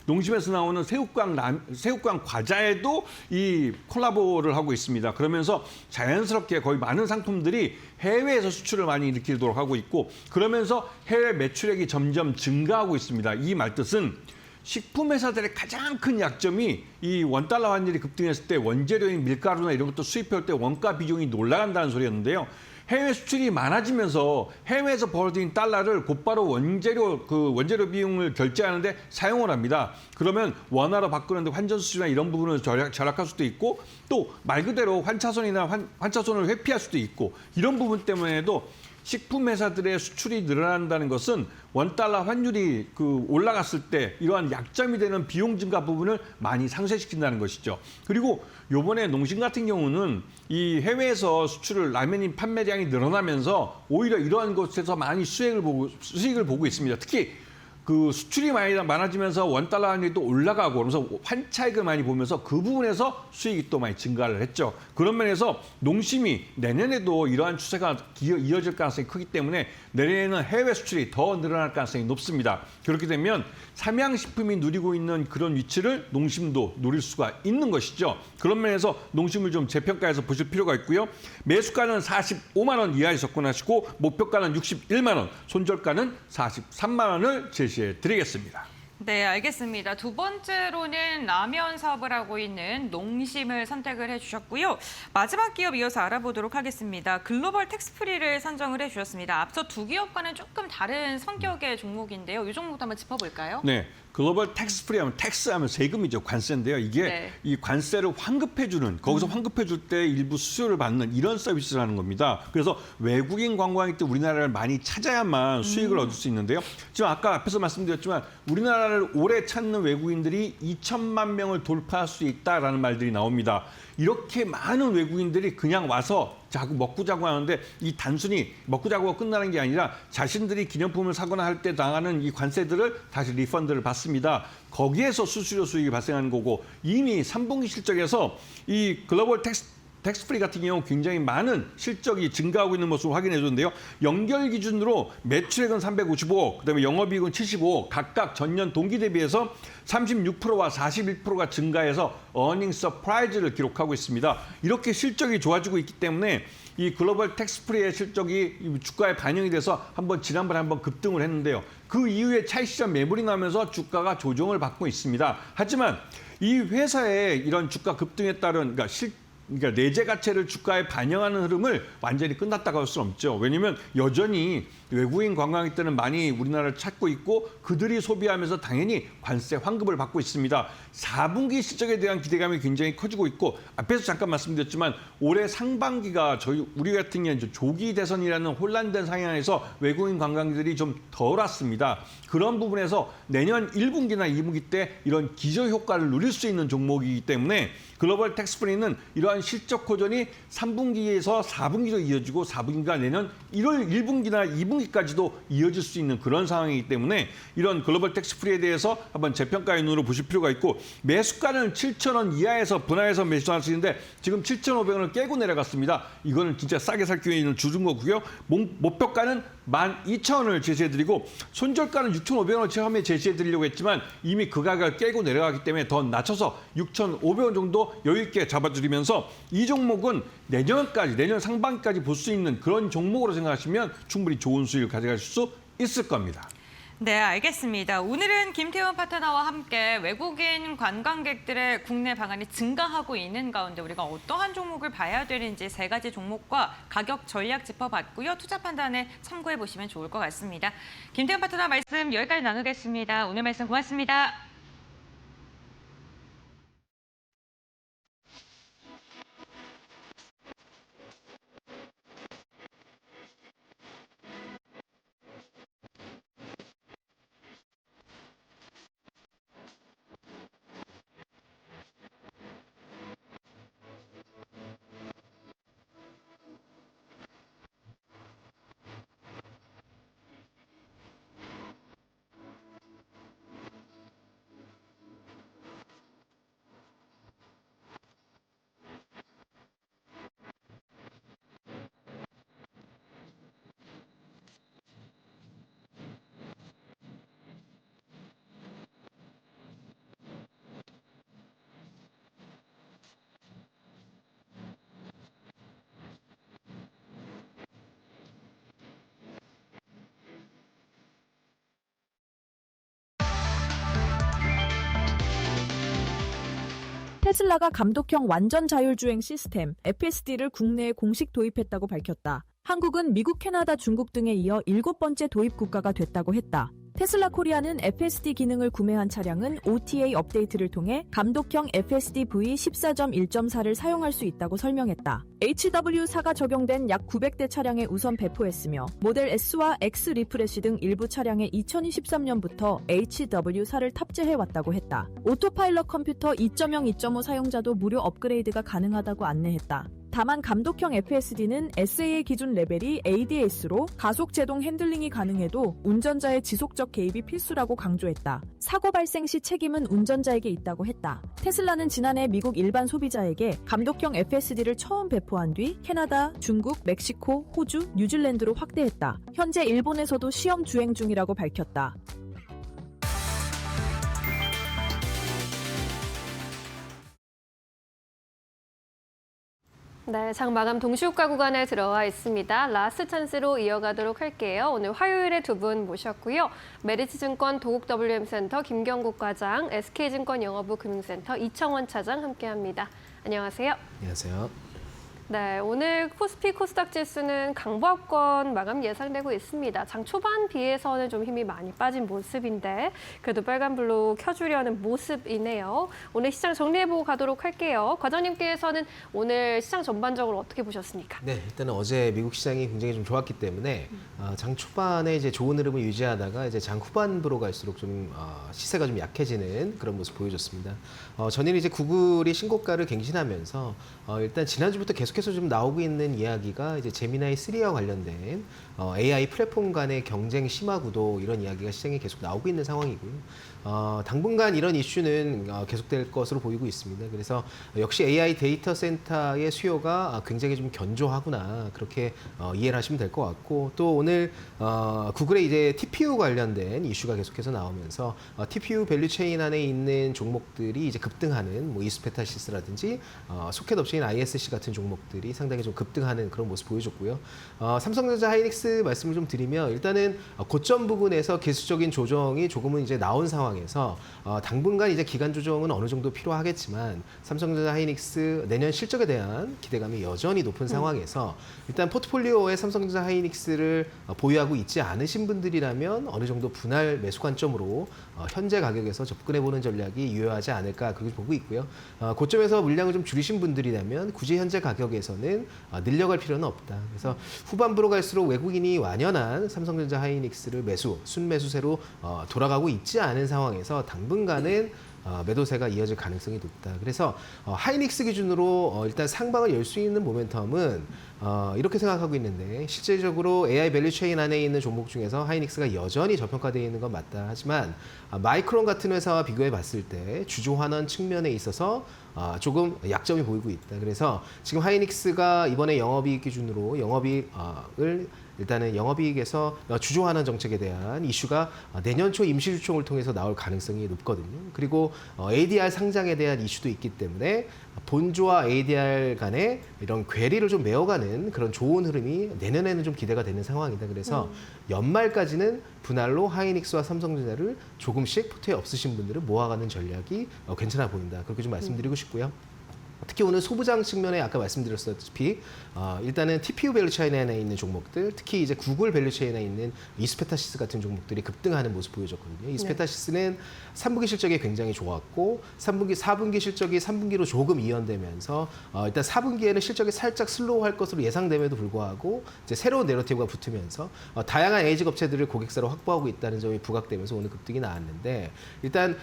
농심에서 나오는 새우깡 과자에도 이 콜라보를 하고 있습니다. 그러면서 자연스럽게 거의 많은 상품들이 해외에서 수출을 많이 일으키도록 하고 있고 그러면서 해외 매출액이 점점 증가하고 있습니다. 이 말뜻은 식품 회사들의 가장 큰 약점이 이 원달러 환율이 급등했을 때 원재료인 밀가루나 이런 것도 수입할 때 원가 비용이 올라간다는 소리였는데요. 해외 수출이 많아지면서 해외에서 벌어진 달러를 곧바로 원재료 비용을 결제하는데 사용을 합니다. 그러면 원화로 바꾸는데 환전 수수료나 이런 부분을 절약할 수도 있고 또 말 그대로 환차손을 회피할 수도 있고 이런 부분 때문에도 식품 회사들의 수출이 늘어난다는 것은 원달러 환율이 올라갔을 때 이러한 약점이 되는 비용 증가 부분을 많이 상쇄시킨다는 것이죠. 그리고 요번에 농심 같은 경우는 이 해외에서 수출을 라면인 판매량이 늘어나면서 오히려 이러한 곳에서 많이 수익을 보고 있습니다. 특히 그 수출이 많아지면서 원달러 환율이 또 올라가고 그러면서 환차익을 많이 보면서 그 부분에서 수익이 또 많이 증가를 했죠. 그런 면에서 농심이 내년에도 이러한 추세가 이어질 가능성이 크기 때문에 내년에는 해외 수출이 더 늘어날 가능성이 높습니다. 그렇게 되면 삼양식품이 누리고 있는 그런 위치를 농심도 노릴 수가 있는 것이죠. 그런 면에서 농심을 좀 재평가해서 보실 필요가 있고요. 매수가는 45만 원 이하에 접근하시고 목표가는 61만 원, 손절가는 43만 원을 제시해 드리겠습니다. 네, 알겠습니다. 두 번째로는 라면 사업을 하고 있는 농심을 선택을 해주셨고요. 마지막 기업 이어서 알아보도록 하겠습니다. 글로벌 텍스프리를 선정을 해주셨습니다. 앞서 두 기업과는 조금 다른 성격의 종목인데요. 이 종목도 한번 짚어볼까요? 네, 글로벌 텍스프리 하면 텍스 하면 세금이죠. 관세인데요. 이게 네. 이 관세를 환급해주는 거기서 환급해줄 때 일부 수수료를 받는 이런 서비스를 하는 겁니다. 그래서 외국인 관광객들 우리나라를 많이 찾아야만 수익을 얻을 수 있는데요. 지금 아까 앞에서 말씀드렸지만 우리나라를 오래 찾는 외국인들이 2천만 명을 돌파할 수 있다라는 말들이 나옵니다. 이렇게 많은 외국인들이 그냥 와서 자꾸 먹고 자고 하는데 이 단순히 먹고 자고가 끝나는 게 아니라 자신들이 기념품을 사거나 할 때 나가는 이 관세들을 다시 리펀드를 받습니다. 거기에서 수수료 수익이 발생하는 거고 이미 3분기 실적에서 이 글로벌 텍스프리 같은 경우 굉장히 많은 실적이 증가하고 있는 모습을 확인해 줬는데요. 연결 기준으로 매출액은 355억, 그다음에 영업이익은 75억, 각각 전년 동기 대비해서 36%와 41%가 증가해서 어닝 서프라이즈를 기록하고 있습니다. 이렇게 실적이 좋아지고 있기 때문에 이 글로벌 텍스프리의 실적이 주가에 반영이 돼서 지난번에 한번 급등을 했는데요. 그 이후에 차익 시장 매물이 나면서 주가가 조정을 받고 있습니다. 하지만 이 회사의 이런 주가 급등에 따른 그러니까 내재 가치를 주가에 반영하는 흐름을 완전히 끝났다고 할 수는 없죠. 왜냐하면 여전히 외국인 관광객들은 많이 우리나라를 찾고 있고 그들이 소비하면서 당연히 관세 환급을 받고 있습니다. 4분기 실적에 대한 기대감이 굉장히 커지고 있고 앞에서 잠깐 말씀드렸지만 올해 상반기가 우리 같은 경우는 조기 대선이라는 혼란된 상황에서 외국인 관광객들이 좀 덜 왔습니다. 그런 부분에서 내년 1분기나 2분기 때 이런 기저 효과를 누릴 수 있는 종목이기 때문에 글로벌 텍스프리는 이러한 실적 호전이 3분기에서 4분기로 이어지고 4분기가 내년 1월 1분기나 2분기까지도 이어질 수 있는 그런 상황이기 때문에 이런 글로벌 텍스프리에 대해서 한번 재평가의 눈으로 보실 필요가 있고 매수가는 7,000원 이하에서 분할해서 매수할 수 있는데 지금 7,500원을 깨고 내려갔습니다. 이거는 진짜 싸게 살 기회에 있는 주준 거고요. 목표가는 12,000원을 제시해드리고 손절가는 6,500원을 처음에 제시해드리려고 했지만 이미 그 가격을 깨고 내려가기 때문에 더 낮춰서 6,500원 정도 여유 있게 잡아드리면서 이 종목은 내년 상반기까지 볼 수 있는 그런 종목으로 생각하시면 충분히 좋은 수익을 가져가실 수 있을 겁니다. 네, 알겠습니다. 오늘은 김태훈 파트너와 함께 외국인 관광객들의 국내 방한이 증가하고 있는 가운데 우리가 어떠한 종목을 봐야 되는지 3가지 종목과 가격 전략 짚어봤고요. 투자 판단에 참고해 보시면 좋을 것 같습니다. 김태훈 파트너 말씀 여기까지 나누겠습니다. 오늘 말씀 고맙습니다. 테슬라가 감독형 완전 자율주행 시스템 FSD를 국내에 공식 도입했다고 밝혔다. 한국은 미국, 캐나다, 중국 등에 이어 7번째 도입 국가가 됐다고 했다. 테슬라 코리아는 FSD 기능을 구매한 차량은 OTA 업데이트를 통해 감독형 FSD V14.1.4를 사용할 수 있다고 설명했다. HW4가 적용된 약 900대 차량에 우선 배포했으며 모델 S와 X 리프레시 등 일부 차량에 2023년부터 HW4를 탑재해왔다고 했다. 오토파일럿 컴퓨터 2.0, 2.5 사용자도 무료 업그레이드가 가능하다고 안내했다. 다만 감독형 FSD는 SAA 기준 레벨이 ADAS로 가속 제동 핸들링이 가능해도 운전자의 지속적 개입이 필수라고 강조했다. 사고 발생 시 책임은 운전자에게 있다고 했다. 테슬라는 지난해 미국 일반 소비자에게 감독형 FSD를 처음 배포한 뒤 캐나다, 중국, 멕시코, 호주, 뉴질랜드로 확대했다. 현재 일본에서도 시험 주행 중이라고 밝혔다. 네, 장 마감 동시효과 구간에 들어와 있습니다. 라스트 찬스로 이어가도록 할게요. 오늘 화요일에 두 분 모셨고요. 메리츠증권 도국 WM센터 김경국 과장, SK증권 영어부 금융센터 이청원 차장 함께합니다. 안녕하세요. 안녕하세요. 네, 오늘 코스피 코스닥 지수는 강보합권 마감 예상되고 있습니다. 장 초반 비해서는 좀 힘이 많이 빠진 모습인데 그래도 빨간불로 켜주려는 모습이네요. 오늘 시장 정리해보고 가도록 할게요. 과장님께서는 오늘 시장 전반적으로 어떻게 보셨습니까? 네, 일단은 어제 미국 시장이 굉장히 좀 좋았기 때문에 장 초반에 이제 좋은 흐름을 유지하다가 이제 장 후반부로 갈수록 좀 시세가 좀 약해지는 그런 모습 보여줬습니다. 전일 이제 구글이 신고가를 갱신하면서 일단 지난주부터 계속해서 계속해서 좀 나오고 있는 이야기가 이제 제미나이 3와 관련된 AI 플랫폼 간의 경쟁 심화 구도 이런 이야기가 시장에 계속 나오고 있는 상황이고요. 당분간 이런 이슈는 계속될 것으로 보이고 있습니다. 그래서 역시 AI 데이터 센터의 수요가 굉장히 좀 견조하구나 그렇게 이해를 하시면 될 것 같고 또 오늘 구글의 이제 TPU 관련된 이슈가 계속해서 나오면서 TPU 밸류 체인 안에 있는 종목들이 이제 급등하는 뭐 이스페타시스라든지 소켓 업체인 ISC 같은 종목들이 상당히 좀 급등하는 그런 모습 보여줬고요. 삼성전자 하이닉스 말씀을 좀 드리면 일단은 고점 부분에서 기술적인 조정이 조금은 이제 나온 상황에서 당분간 이제 기간 조정은 어느 정도 필요하겠지만 삼성전자 하이닉스 내년 실적에 대한 기대감이 여전히 높은 상황에서 일단 포트폴리오에 삼성전자 하이닉스를 보유하고 있지 않으신 분들이라면 어느 정도 분할 매수 관점으로 현재 가격에서 접근해보는 전략이 유효하지 않을까 그렇게 보고 있고요. 고점에서 물량을 좀 줄이신 분들이라면 굳이 현재 가격에서는 늘려갈 필요는 없다. 그래서 후반부로 갈수록 외국인이 완연한 삼성전자 하이닉스를 순매수세로 돌아가고 있지 않은 상황에서 당분간은 매도세가 이어질 가능성이 높다. 그래서 하이닉스 기준으로 일단 상방을 열 수 있는 모멘텀은 이렇게 생각하고 있는데 실질적으로 AI 밸류 체인 안에 있는 종목 중에서 하이닉스가 여전히 저평가되어 있는 건 맞다. 하지만 마이크론 같은 회사와 비교해 봤을 때 주주 환원 측면에 있어서 조금 약점이 보이고 있다. 그래서 지금 하이닉스가 이번에 영업이익 기준으로 영업이익을 일단은 영업이익에서 주주 환원 정책에 대한 이슈가 내년 초 임시주총을 통해서 나올 가능성이 높거든요. 그리고 ADR 상장에 대한 이슈도 있기 때문에 본주와 ADR 간의 이런 괴리를 좀 메워가는 그런 좋은 흐름이 내년에는 좀 기대가 되는 상황이다. 그래서 연말까지는 분할로 하이닉스와 삼성전자를 조금씩 포트에 없으신 분들은 모아가는 전략이 괜찮아 보인다. 그렇게 좀 말씀드리고 싶고요. 특히 오늘 소부장 측면에 아까 말씀드렸다시피 일단은 TPU 밸류 체인에 있는 종목들, 특히 이제 구글 밸류 체인에 있는 이스페타시스 같은 종목들이 급등하는 모습 보여줬거든요. 이스페타시스는 3분기 실적이 굉장히 좋았고 4분기 실적이 3분기로 조금 이연되면서 일단 4분기에는 실적이 살짝 슬로우할 것으로 예상됨에도 불구하고 이제 새로운 내러티브가 붙으면서 다양한 에이지 업체들을 고객사로 확보하고 있다는 점이 부각되면서 오늘 급등이 나왔는데 일단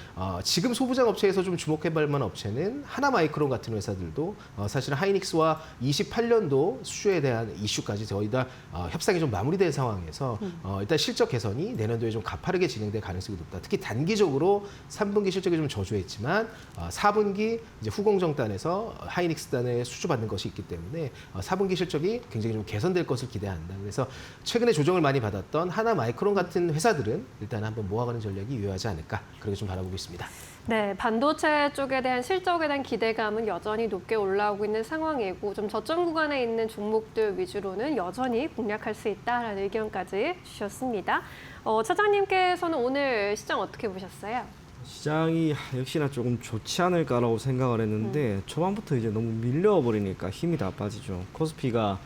지금 소부장 업체에서 좀 주목해볼 만한 업체는 하나마이크론 같은 회사들도 사실 하이닉스와 28년도 수주에 대한 이슈까지 거의 다 협상이 좀 마무리된 상황에서 일단 실적 개선이 내년도에 좀 가파르게 진행될 가능성이 높다. 특히 단기적으로 3분기 실적이 좀 저조했지만 4분기 이제 후공정단에서 하이닉스단에 수주받는 것이 있기 때문에 4분기 실적이 굉장히 좀 개선될 것을 기대한다. 그래서 최근에 조정을 많이 받았던 하나마이크론 같은 회사들은 일단 한번 모아가는 전략이 유효하지 않을까 그렇게 좀 바라보고 있습니다. 네, 반도체 쪽에 대한 실적에 대한 기대감은 여전히 높게 올라오고 있는 상황이고 좀 저점 구간에 있는 종목들 위주로는 여전히 공략할 수 있다라는 의견까지 주셨습니다. 차장님께서는 오늘 시장 어떻게 보셨어요? 시장이 역시나 조금 좋지 않을까라고 생각을 했는데 초반부터 이제 너무 밀려버리니까 힘이 다 빠지죠. 코스피가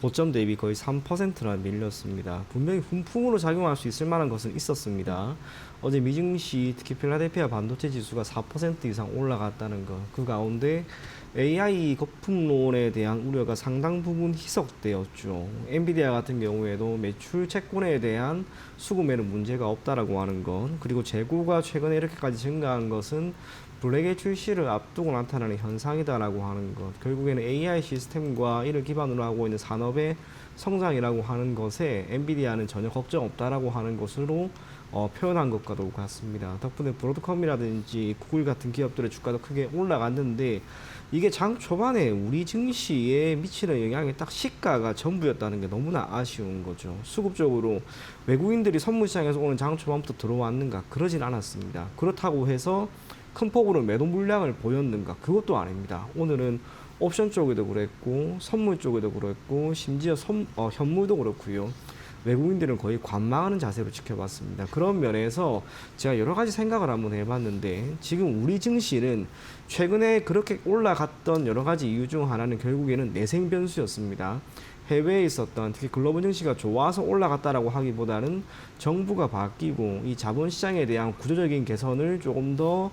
고점 대비 거의 3%나 밀렸습니다. 분명히 훈풍으로 작용할 수 있을 만한 것은 있었습니다. 어제 미증시 특히 필라델피아 반도체 지수가 4% 이상 올라갔다는 것. 그 가운데 AI 거품론에 대한 우려가 상당 부분 희석되었죠. 엔비디아 같은 경우에도 매출 채권에 대한 수급에는 문제가 없다라고 하는 것. 그리고 재고가 최근에 이렇게까지 증가한 것은 블랙의 출시를 앞두고 나타나는 현상이다라고 하는 것. 결국에는 AI 시스템과 이를 기반으로 하고 있는 산업의 성장이라고 하는 것에 엔비디아는 전혀 걱정 없다라고 하는 것으로 표현한 것과도 같습니다. 덕분에 브로드컴이라든지 구글 같은 기업들의 주가도 크게 올라갔는데 이게 장 초반에 우리 증시에 미치는 영향이 딱 시가가 전부였다는 게 너무나 아쉬운 거죠. 수급적으로 외국인들이 선물시장에서 오늘 장 초반부터 들어왔는가? 그러진 않았습니다. 그렇다고 해서 큰 폭으로 매도 물량을 보였는가? 그것도 아닙니다. 오늘은 옵션 쪽에도 그랬고 선물 쪽에도 그랬고 심지어 현물도 그렇고요. 외국인들은 거의 관망하는 자세로 지켜봤습니다. 그런 면에서 제가 여러 가지 생각을 한번 해봤는데 지금 우리 증시는 최근에 그렇게 올라갔던 여러 가지 이유 중 하나는 결국에는 내생 변수였습니다. 해외에 있었던 특히 글로벌 증시가 좋아서 올라갔다라고 하기보다는 정부가 바뀌고 이 자본시장에 대한 구조적인 개선을 조금 더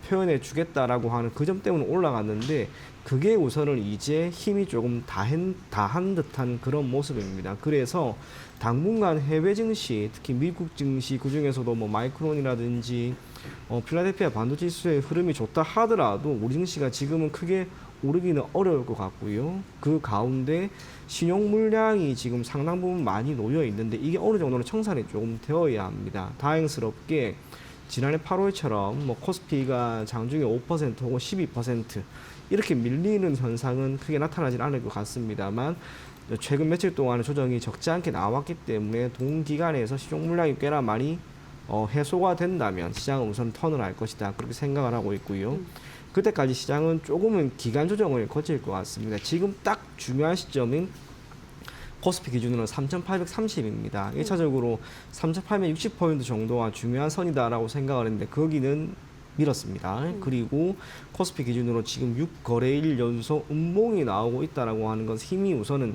표현해 주겠다라고 하는 그 점 때문에 올라갔는데 그게 우선은 이제 힘이 조금 다한 듯한 그런 모습입니다. 그래서 당분간 해외 증시, 특히 미국 증시 그중에서도 뭐 마이크론이라든지 필라델피아 반도체 지수의 흐름이 좋다 하더라도 우리 증시가 지금은 크게 오르기는 어려울 것 같고요. 그 가운데 신용 물량이 지금 상당 부분 많이 놓여 있는데 이게 어느 정도는 청산이 조금 되어야 합니다. 다행스럽게 지난해 8월처럼 뭐 코스피가 장중에 5% 혹은 12% 이렇게 밀리는 현상은 크게 나타나진 않을 것 같습니다만 최근 며칠 동안의 조정이 적지 않게 나왔기 때문에 동기간에서 시중 물량이 꽤나 많이 해소가 된다면 시장은 우선 턴을 할 것이다. 그렇게 생각을 하고 있고요. 그때까지 시장은 조금은 기간 조정을 거칠 것 같습니다. 지금 딱 중요한 시점인 코스피 기준으로는 3,830입니다. 1차적으로 3,860포인트 정도가 중요한 선이다라고 생각을 했는데 거기는 밀었습니다. 그리고 코스피 기준으로 지금 6거래일 연속 음봉이 나오고 있다라고 하는 건 힘이 우선은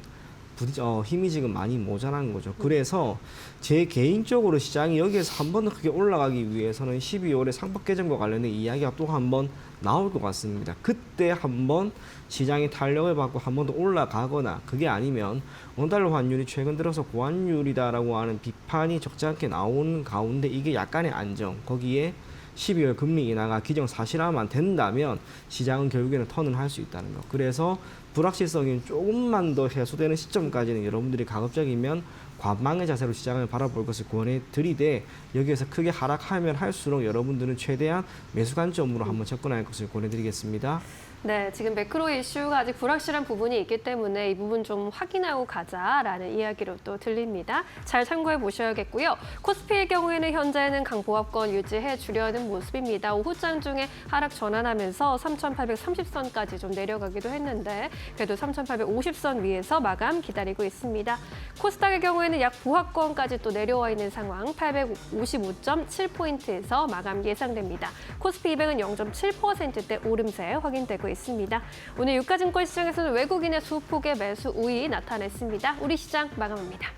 힘이 지금 많이 모자란 거죠. 그래서 제 개인적으로 시장이 여기에서 한 번 더 크게 올라가기 위해서는 12월에 상법 개정과 관련된 이야기가 또 한 번 나올 것 같습니다. 그때 한번 시장이 탄력을 받고 한 번 더 올라가거나 그게 아니면 원달러 환율이 최근 들어서 고환율이다라고 하는 비판이 적지 않게 나오는 가운데 이게 약간의 안정, 거기에 12월 금리 인하가 기정사실화만 된다면 시장은 결국에는 턴을 할 수 있다는 거. 그래서 불확실성이 조금만 더 해소되는 시점까지는 여러분들이 가급적이면 관망의 자세로 시장을 바라볼 것을 권해드리되 여기에서 크게 하락하면 할수록 여러분들은 최대한 매수 관점으로 한번 접근할 것을 권해드리겠습니다. 네, 지금 매크로 이슈가 아직 불확실한 부분이 있기 때문에 이 부분 좀 확인하고 가자라는 이야기로 또 들립니다. 잘 참고해 보셔야겠고요. 코스피의 경우에는 현재는 강보합권 유지해 주려는 모습입니다. 오후장 중에 하락 전환하면서 3,830선까지 좀 내려가기도 했는데 그래도 3,850선 위에서 마감 기다리고 있습니다. 코스닥의 경우에는 약 보합권까지 또 내려와 있는 상황 855.7포인트에서 마감 예상됩니다. 코스피 200은 0.7%대 오름세 확인되고 있습니다. 오늘 유가증권 시장에서는 외국인의 수폭의 매수 우위 나타냈습니다. 우리 시장 마감합니다.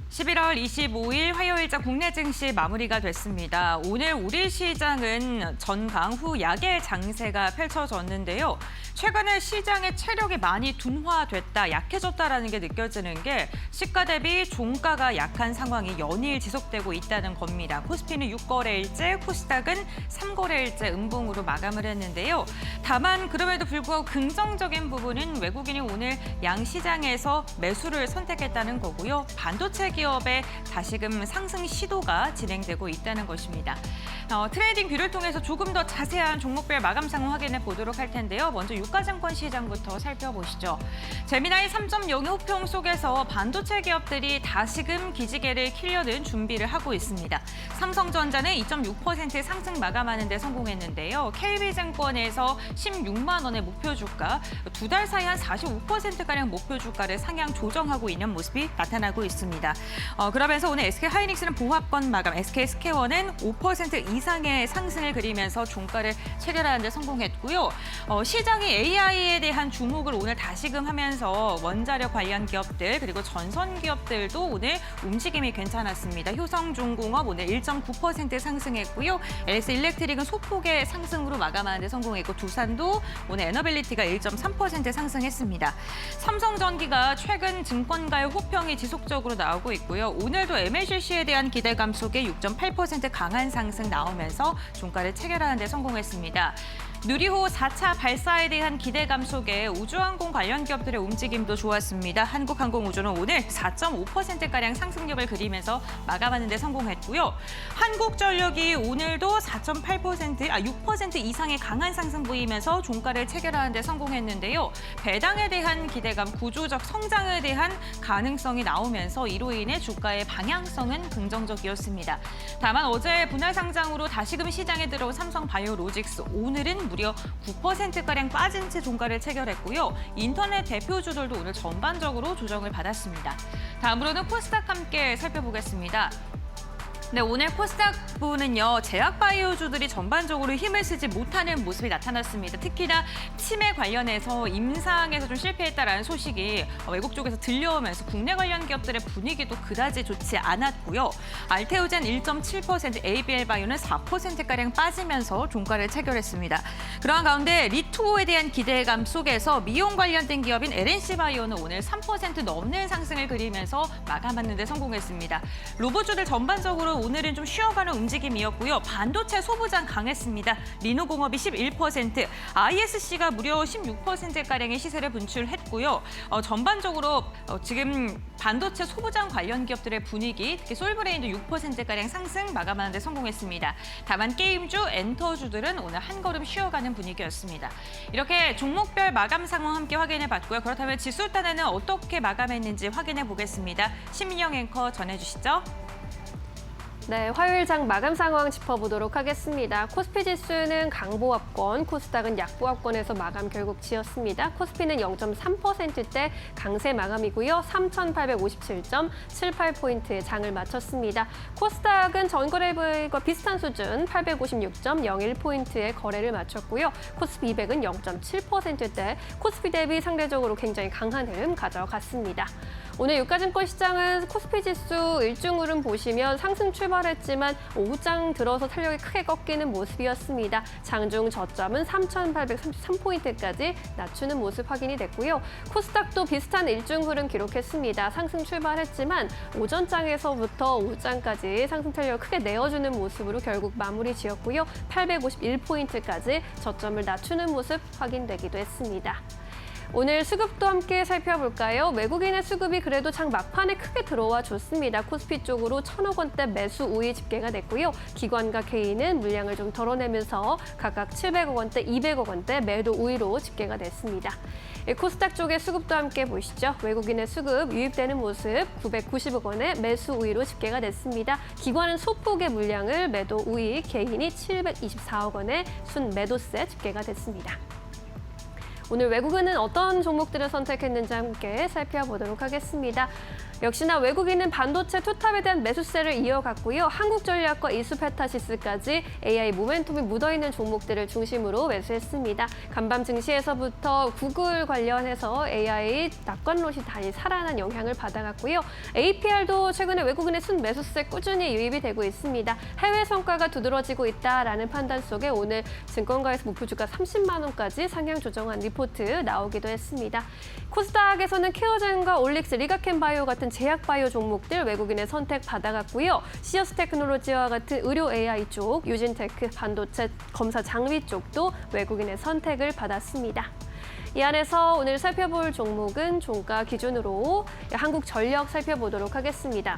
(11월 25일) 화요일자 국내 증시 마무리가 됐습니다. 오늘 우리 시장은 전강 후 약의 장세가 펼쳐졌는데요. 최근에 시장의 체력이 많이 둔화됐다, 약해졌다라는 게 느껴지는 게 시가 대비 종가가 약한 상황이 연일 지속되고 있다는 겁니다. 코스피는 6거래일째, 코스닥은 3거래일째 음봉으로 마감을 했는데요. 다만 그럼에도 불구하고 긍정적인 부분은 외국인이 오늘 양시장에서 매수를 선택했다는 거고요. 반도체 기업의 다시금 상승 시도가 진행되고 있다는 것입니다. 트레이딩 뷰를 통해서 조금 더 자세한 종목별 마감 상황 확인해 보도록 할 텐데요. 먼저 유가증권 시장부터 살펴보시죠. 제미나이 3.0 호평 속에서 반도체 기업들이 다시금 기지개를 키려는 준비를 하고 있습니다. 삼성전자는 2.6% 상승 마감하는 데 성공했는데요. KB증권에서 16만 원의 목표 주가, 두 달 사이 한 45%가량 목표 주가를 상향 조정하고 있는 모습이 나타나고 있습니다. 그러면서 오늘 SK하이닉스는 보합권 마감, SK스퀘어는 5% 이상의 상승을 그리면서 종가를 체결하는 데 성공했고요. 시장이 AI에 대한 주목을 오늘 다시금 하면서 원자력 관련 기업들 그리고 전선 기업들도 오늘 움직임이 괜찮았습니다. 효성중공업 오늘 1.9% 상승했고요. LS일렉트릭은 소폭의 상승으로 마감하는 데 성공했고 두산도 오늘 에너빌리티가 1.3% 상승했습니다. 삼성전기가 최근 증권가의 호평이 지속적으로 나오고 있고요. 오늘도 MLCC에 대한 기대감 속에 6.8% 강한 상승 나오면서 종가를 체결하는 데 성공했습니다. 누리호 4차 발사에 대한 기대감 속에 우주항공 관련 기업들의 움직임도 좋았습니다. 한국항공우주는 오늘 4.5%가량 상승력을 그리면서 마감하는 데 성공했고요. 한국전력이 오늘도 6% 이상의 강한 상승 보이면서 종가를 체결하는 데 성공했는데요. 배당에 대한 기대감, 구조적 성장에 대한 가능성이 나오면서 이로 인해 주가의 방향성은 긍정적이었습니다. 다만 어제 분할 상장으로 다시금 시장에 들어온 삼성바이오로직스, 오늘은 무려 9%가량 빠진 채 종가를 체결했고요. 인터넷 대표주들도 오늘 전반적으로 조정을 받았습니다. 다음으로는 코스닥 함께 살펴보겠습니다. 네, 오늘 코스닥부는요, 제약바이오주들이 전반적으로 힘을 쓰지 못하는 모습이 나타났습니다. 특히나 치매 관련해서 임상에서 좀 실패했다라는 소식이 외국 쪽에서 들려오면서 국내 관련 기업들의 분위기도 그다지 좋지 않았고요. 알테오젠 1.7%, ABL바이오는 4%가량 빠지면서 종가를 체결했습니다. 그러한 가운데 리투오에 대한 기대감 속에서 미용 관련된 기업인 LNC바이오는 오늘 3% 넘는 상승을 그리면서 마감하는 데 성공했습니다. 로봇주들 전반적으로 오늘은 좀 쉬어가는 움직임이었고요. 반도체 소부장 강했습니다. 리노공업이 11%, ISC가 무려 16%가량의 시세를 분출했고요. 전반적으로 지금 반도체 소부장 관련 기업들의 분위기, 특히 솔브레인도 6%가량 상승 마감하는 데 성공했습니다. 다만 게임주, 엔터주들은 오늘 한 걸음 쉬어가는 분위기였습니다. 이렇게 종목별 마감 상황 함께 확인해봤고요. 그렇다면 지수단에는 어떻게 마감했는지 확인해 보겠습니다. 신민영 앵커 전해주시죠. 네, 화요일장 마감 상황 짚어보도록 하겠습니다. 코스피 지수는 강보합권, 코스닥은 약보합권에서 마감 결국 지었습니다. 코스피는 0.3%대 강세 마감이고요. 3,857.78포인트의 장을 마쳤습니다. 코스닥은 전거래일과 비슷한 수준 856.01포인트의 거래를 마쳤고요. 코스피 200은 0.7%대 코스피 대비 상대적으로 굉장히 강한 흐름 가져갔습니다. 오늘 유가증권 시장은 코스피 지수 일중 흐름 보시면 상승 출발했지만 오후장 들어서 탄력이 크게 꺾이는 모습이었습니다. 장중 저점은 3,833포인트까지 낮추는 모습 확인이 됐고요. 코스닥도 비슷한 일중 흐름 기록했습니다. 상승 출발했지만 오전장에서부터 오후장까지 상승 탄력을 크게 내어주는 모습으로 결국 마무리 지었고요. 851포인트까지 저점을 낮추는 모습 확인되기도 했습니다. 오늘 수급도 함께 살펴볼까요? 외국인의 수급이 그래도 장 막판에 크게 들어와 줬습니다. 코스피 쪽으로 1,000억 원대 매수 우위 집계가 됐고요. 기관과 개인은 물량을 좀 덜어내면서 각각 700억 원대, 200억 원대 매도 우위로 집계가 됐습니다. 코스닥 쪽의 수급도 함께 보시죠. 외국인의 수급 유입되는 모습 990억 원의 매수 우위로 집계가 됐습니다. 기관은 소폭의 물량을 매도 우위, 개인이 724억 원의 순 매도세 집계가 됐습니다. 오늘 외국인은 어떤 종목들을 선택했는지 함께 살펴보도록 하겠습니다. 역시나 외국인은 반도체 투탑에 대한 매수세를 이어갔고요. 한국전략과 이수페타시스까지 AI 모멘텀이 묻어있는 종목들을 중심으로 매수했습니다. 간밤 증시에서부터 구글 관련해서 AI 낙관롯이 다시 살아난 영향을 받아갔고요. APR도 최근에 외국인의 순 매수세 꾸준히 유입이 되고 있습니다. 해외 성과가 두드러지고 있다라는 판단 속에 오늘 증권가에서 목표주가 30만 원까지 상향 조정한 리포트 나오기도 했습니다. 코스닥에서는 케어젠과 올릭스, 리가켄바이오 같은 제약바이오 종목들 외국인의 선택 받아갔고요. 시어스 테크놀로지와 같은 의료 AI 쪽, 유진테크, 반도체 검사 장비 쪽도 외국인의 선택을 받았습니다. 이 안에서 오늘 살펴볼 종목은 종가 기준으로 한국전력 살펴보도록 하겠습니다.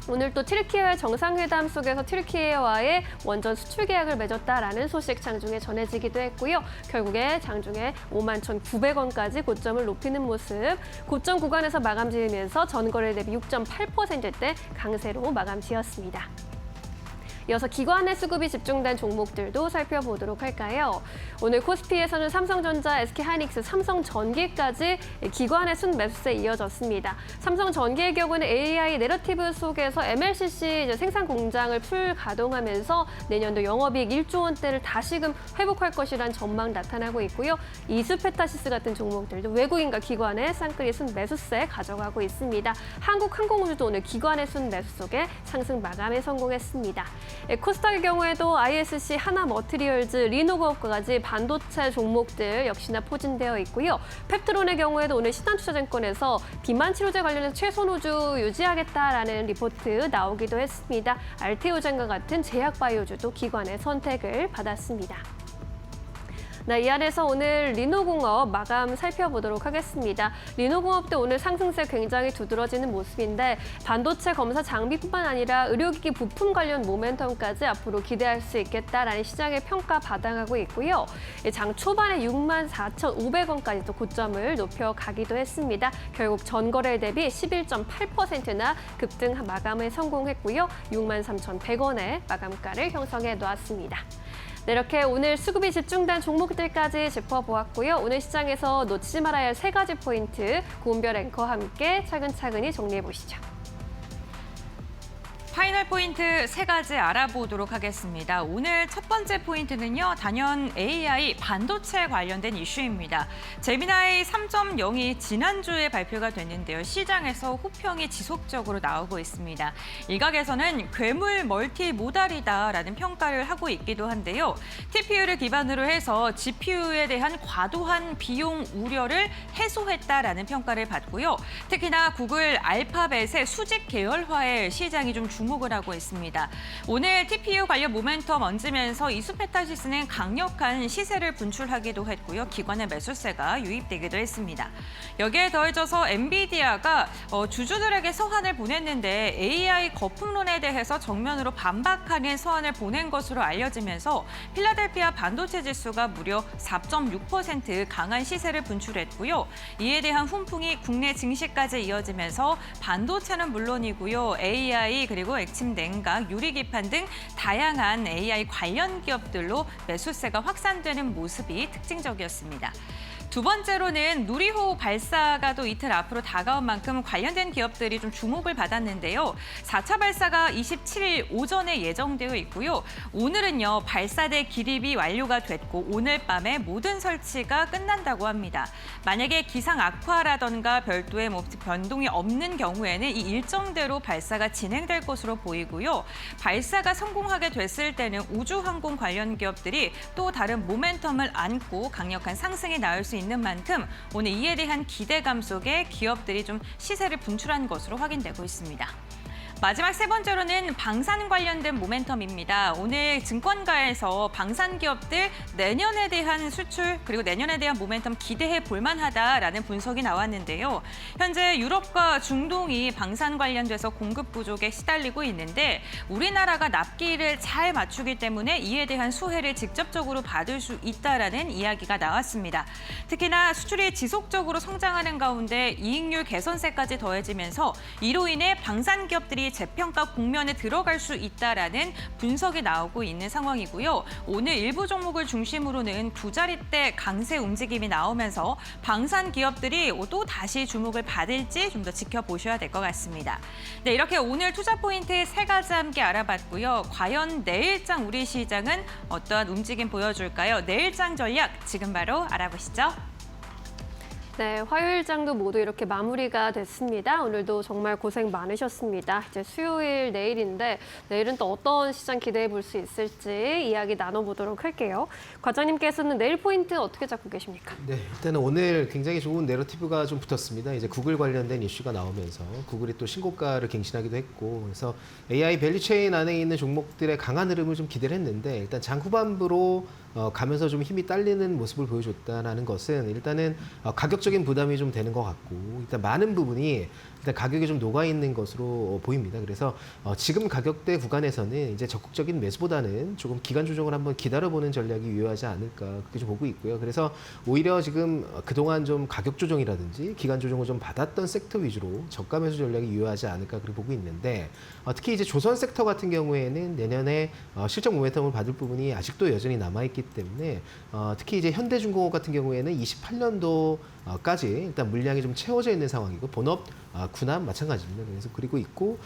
오늘 또 튀르키예와의 정상회담 속에서 튀르키예와의 원전 수출 계약을 맺었다라는 소식 장중에 전해지기도 했고요. 결국에 장중에 51,900원까지 고점을 높이는 모습, 고점 구간에서 마감 지으면서 전거래 대비 6.8%대 강세로 마감 지었습니다. 이어서 기관의 수급이 집중된 종목들도 살펴보도록 할까요? 오늘 코스피에서는 삼성전자, SK하이닉스, 삼성전기까지 기관의 순매수세 이어졌습니다. 삼성전기의 경우는 AI 내러티브 속에서 MLCC 생산 공장을 풀 가동하면서 내년도 영업이익 1조 원대를 다시금 회복할 것이란 전망 나타나고 있고요. 이수페타시스 같은 종목들도 외국인과 기관의 쌍끌이 순매수세 가져가고 있습니다. 한국항공우주도 오늘 기관의 순매수 속에 상승 마감에 성공했습니다. 코스닥의 경우에도 ISC, 하나머티리얼즈, 리노그업까지 반도체 종목들 역시나 포진되어 있고요. 펩트론의 경우에도 오늘 신한투자증권에서 비만 치료제 관련해서 최소 노조 유지하겠다라는 리포트 나오기도 했습니다. 알테오젠과 같은 제약바이오주도 기관의 선택을 받았습니다. 네, 이 안에서 오늘 리노공업 마감 살펴보도록 하겠습니다. 리노공업도 오늘 상승세 굉장히 두드러지는 모습인데 반도체 검사 장비뿐만 아니라 의료기기 부품 관련 모멘텀까지 앞으로 기대할 수 있겠다라는 시장의 평가 받아가고 있고요. 장 초반에 64,500원까지 또 고점을 높여가기도 했습니다. 결국 전거래 대비 11.8%나 급등 마감에 성공했고요. 63,100원의 마감가를 형성해 놓았습니다. 네, 이렇게 오늘 수급이 집중된 종목들까지 짚어보았고요. 오늘 시장에서 놓치지 말아야 할 3가지 포인트, 고은별 앵커와 함께 차근차근히 정리해보시죠. 파이널 포인트 3가지 알아보도록 하겠습니다. 오늘 첫 번째 포인트는요, 단연 AI 반도체 관련된 이슈입니다. 제미나이 3.0이 지난주에 발표가 됐는데요. 시장에서 호평이 지속적으로 나오고 있습니다. 일각에서는 괴물 멀티모달이다라는 평가를 하고 있기도 한데요. TPU를 기반으로 해서 GPU에 대한 과도한 비용 우려를 해소했다라는 평가를 받고요. 특히나 구글 알파벳의 수직 계열화에 시장이 좀 주목을 하고 있습니다. 오늘 TPU 관련 모멘텀 얹으면서 이수페타시스는 강력한 시세를 분출하기도 했고요. 기관의 매수세가 유입되기도 했습니다. 여기에 더해져서 엔비디아가 주주들에게 서한을 보냈는데 AI 거품론에 대해서 정면으로 반박하는 서한을 보낸 것으로 알려지면서 필라델피아 반도체 지수가 무려 4.6% 강한 시세를 분출했고요. 이에 대한 훈풍이 국내 증시까지 이어지면서 반도체는 물론이고요. AI 그리고 액침 냉각, 유리기판 등 다양한 AI 관련 기업들로 매수세가 확산되는 모습이 특징적이었습니다. 두 번째로는 누리호 발사가 또 이틀 앞으로 다가온 만큼 관련된 기업들이 좀 주목을 받았는데요. 4차 발사가 27일 오전에 예정되어 있고요. 오늘은요, 발사대 기립이 완료가 됐고 오늘 밤에 모든 설치가 끝난다고 합니다. 만약에 기상 악화라던가 별도의 변동이 없는 경우에는 이 일정대로 발사가 진행될 것으로 보이고요. 발사가 성공하게 됐을 때는 우주항공 관련 기업들이 또 다른 모멘텀을 안고 강력한 상승이 나올 수 있는 만큼 오늘 이에 대한 기대감 속에 기업들이 좀 시세를 분출한 것으로 확인되고 있습니다. 마지막 세 번째로는 방산 관련된 모멘텀입니다. 오늘 증권가에서 방산 기업들 내년에 대한 수출 그리고 내년에 대한 모멘텀 기대해 볼 만하다라는 분석이 나왔는데요. 현재 유럽과 중동이 방산 관련돼서 공급 부족에 시달리고 있는데 우리나라가 납기를 잘 맞추기 때문에 이에 대한 수혜를 직접적으로 받을 수 있다라는 이야기가 나왔습니다. 특히나 수출이 지속적으로 성장하는 가운데 이익률 개선세까지 더해지면서 이로 인해 방산 기업들이 재평가 국면에 들어갈 수 있다라는 분석이 나오고 있는 상황이고요. 오늘 일부 종목을 중심으로는 두 자릿대 강세 움직임이 나오면서 방산 기업들이 또 다시 주목을 받을지 좀 더 지켜보셔야 될 것 같습니다. 네, 이렇게 오늘 투자 포인트 3가지 함께 알아봤고요. 과연 내일장 우리 시장은 어떠한 움직임 보여줄까요? 내일장 전략 지금 바로 알아보시죠. 네, 화요일장도 모두 이렇게 마무리가 됐습니다. 오늘도 정말 고생 많으셨습니다. 이제 수요일 내일인데 내일은 또 어떤 시장 기대해 볼 수 있을지 이야기 나눠보도록 할게요. 과장님께서는 내일 포인트 어떻게 잡고 계십니까? 네, 일단은 오늘 굉장히 좋은 내러티브가 좀 붙었습니다. 이제 구글 관련된 이슈가 나오면서 구글이 또 신고가를 갱신하기도 했고, 그래서 AI 밸류체인 안에 있는 종목들의 강한 흐름을 좀 기대를 했는데 일단 장 후반부로 가면서 좀 힘이 딸리는 모습을 보여줬다는 것은 일단은 가격적인 부담이 좀 되는 것 같고 일단 많은 부분이 일단 가격이 좀 녹아 있는 것으로 보입니다. 그래서 지금 가격대 구간에서는 이제 적극적인 매수보다는 조금 기간 조정을 한번 기다려보는 전략이 유효하지 않을까 그렇게 좀 보고 있고요. 그래서 오히려 지금 그동안 좀 가격 조정이라든지 기간 조정을 좀 받았던 섹터 위주로 저가 매수 전략이 유효하지 않을까 그렇게 보고 있는데 특히 이제 조선 섹터 같은 경우에는 내년에 실적 모멘텀을 받을 부분이 아직도 여전히 남아있기 때문에 특히 이제 현대중공업 같은 경우에는 28년도까지 일단 물량이 좀 채워져 있는 상황이고 본업 군함 마찬가지입니다. 그래서 그리고 있고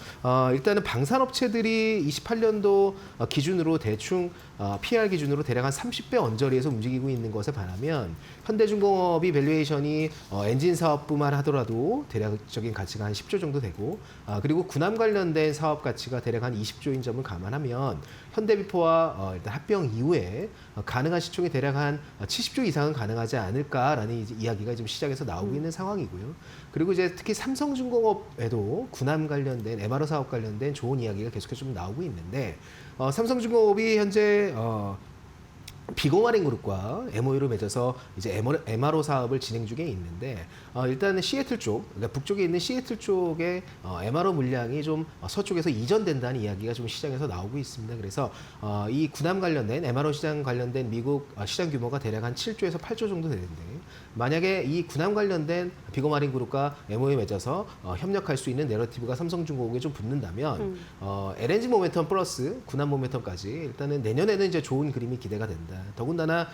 일단은 방산업체들이 28년도 기준으로 대충 PR 기준으로 대략 한 30배 언저리에서 움직이고 있는 것에 반하면 현대중공업이 밸류에이션이 엔진 사업부만 하더라도 대략적인 가치가 한 10조 정도 되고 그리고 군함 관련된 사업 가치가 대략 한 20조인 점을 감안하면 현대비포와 일단 합병 이후에 가능한 시총이 대략 한 70조 이상은 가능하지 않을까라는 이제 이야기가 지금 시장에서 나오고 있는 상황이고요. 그리고 이제 특히 삼성중공업에도 군함 관련된 MRO 사업 관련된 좋은 이야기가 계속해서 좀 나오고 있는데 삼성중공업이 현재 비공화링 그룹과 MOU를 맺어서 이제 MRO 사업을 진행 중에 있는데 일단은 시애틀 쪽, 그러니까 북쪽에 있는 시애틀 쪽에 MRO 물량이 좀 서쪽에서 이전된다는 이야기가 좀 시장에서 나오고 있습니다. 그래서 이 군함 관련된 MRO 시장 관련된 미국 시장 규모가 대략 한 7조에서 8조 정도 되는데 만약에 이 군함 관련된 비거마린 그룹과 MOU 맺어서 협력할 수 있는 내러티브가 삼성중공업에 좀 붙는다면 LNG 모멘텀 플러스 군함 모멘텀까지 일단은 내년에는 이제 좋은 그림이 기대가 된다. 더군다나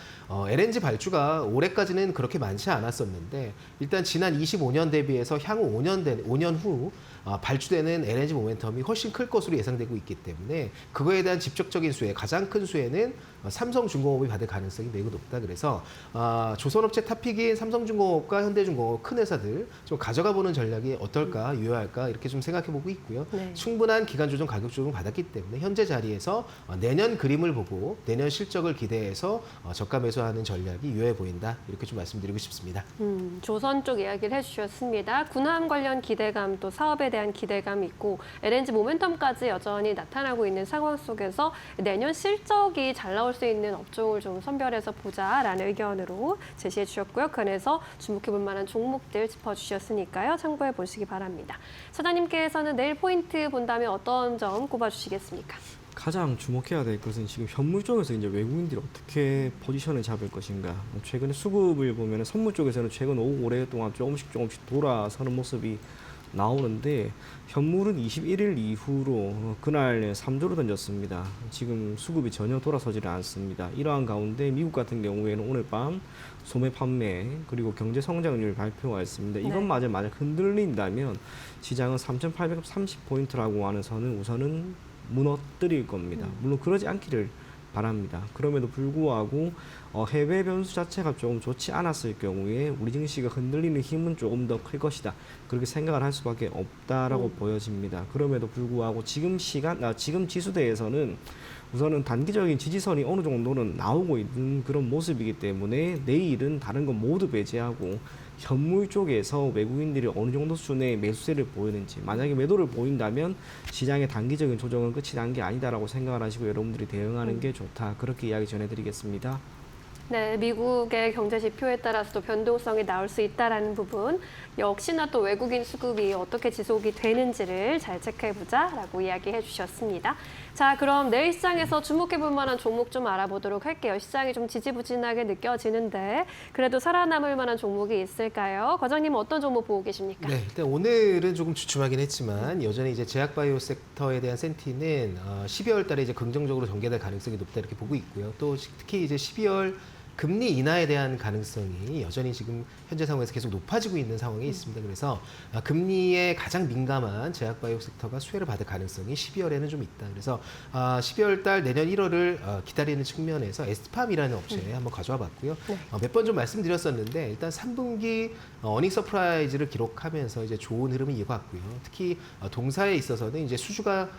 LNG 발주가 올해까지는 그렇게 많지 않았었는데 일단 지난 25년 대비해서 향후 5년 후 발주되는 LNG 모멘텀이 훨씬 클 것으로 예상되고 있기 때문에 그거에 대한 직접적인 수혜, 가장 큰 수혜는 삼성중공업이 받을 가능성이 매우 높다. 그래서 조선업체 탑픽인 삼성중공업과 현대중공업 큰 회사들 좀 가져가 보는 전략이 어떨까, 유효할까 이렇게 좀 생각해보고 있고요. 네. 충분한 기간 조정, 가격 조정 받았기 때문에 현재 자리에서 내년 그림을 보고 내년 실적을 기대해서 저가 매수하는 전략이 유효해 보인다. 이렇게 좀 말씀드리고 싶습니다. 조선 쪽 이야기를 해주셨습니다. 군함 관련 기대감 또 사업에 대한 기대감이 있고 LNG 모멘텀까지 여전히 나타나고 있는 상황 속에서 내년 실적이 잘 나올 수 있는 업종을 좀 선별해서 보자라는 의견으로 제시해 주셨고요. 그 안에서 주목해 볼 만한 종목들 짚어주셨으니까요. 참고해 보시기 바랍니다. 차장님께서는 내일 포인트 본다면 어떤 점 꼽아주시겠습니까? 가장 주목해야 될 것은 지금 현물 쪽에서 이제 외국인들이 어떻게 포지션을 잡을 것인가. 최근에 수급을 보면 선물 쪽에서는 최근 5, 올해 동안 조금씩 돌아서는 모습이 나오는데 현물은 21일 이후로 그날 3조를 던졌습니다. 지금 수급이 전혀 돌아서지를 않습니다. 이러한 가운데 미국 같은 경우에는 오늘 밤 소매 판매 그리고 경제 성장률 발표가 있습니다. 이것마저 만약 흔들린다면 시장은 3,830포인트라고 하는 선은 우선은 무너뜨릴 겁니다. 물론 그러지 않기를 바랍니다. 그럼에도 불구하고 해외 변수 자체가 조금 좋지 않았을 경우에 우리 증시가 흔들리는 힘은 조금 더 클 것이다. 그렇게 생각을 할 수밖에 없다라고 보여집니다. 그럼에도 불구하고 지금 지수대에서는 우선은 단기적인 지지선이 어느 정도는 나오고 있는 그런 모습이기 때문에 내일은 다른 건 모두 배제하고 현물 쪽에서 외국인들이 어느 정도 수준의 매수세를 보이는지, 만약에 매도를 보인다면 시장의 단기적인 조정은 끝이 난 게 아니다라고 생각을 하시고 여러분들이 대응하는 게 좋다. 그렇게 이야기 전해드리겠습니다. 네, 미국의 경제 지표에 따라서도 변동성이 나올 수 있다는 부분, 역시나 또 외국인 수급이 어떻게 지속이 되는지를 잘 체크해보자라고 이야기해 주셨습니다. 자, 그럼 내일 시장에서 주목해볼 만한 종목 좀 알아보도록 할게요. 시장이 좀 지지부진하게 느껴지는데 그래도 살아남을 만한 종목이 있을까요? 과장님은 어떤 종목 보고 계십니까? 네, 일단 오늘은 조금 주춤하긴 했지만 여전히 이제 제약바이오 섹터에 대한 센티는 12월 달에 이제 긍정적으로 전개될 가능성이 높다 이렇게 보고 있고요. 또 특히 이제 12월 금리 인하에 대한 가능성이 여전히 지금 현재 상황에서 계속 높아지고 있는 상황이 있습니다. 그래서 금리에 가장 민감한 제약바이오 섹터가 수혜를 받을 가능성이 12월에는 좀 있다. 그래서 12월 달 내년 1월을 기다리는 측면에서 에스팜이라는 업체에 한번 가져와 봤고요. 몇 번 좀 말씀드렸었는데 일단 3분기 어닝 서프라이즈를 기록하면서 이제 좋은 흐름을 이어갔고요. 특히 동사에 있어서는 이제 수주가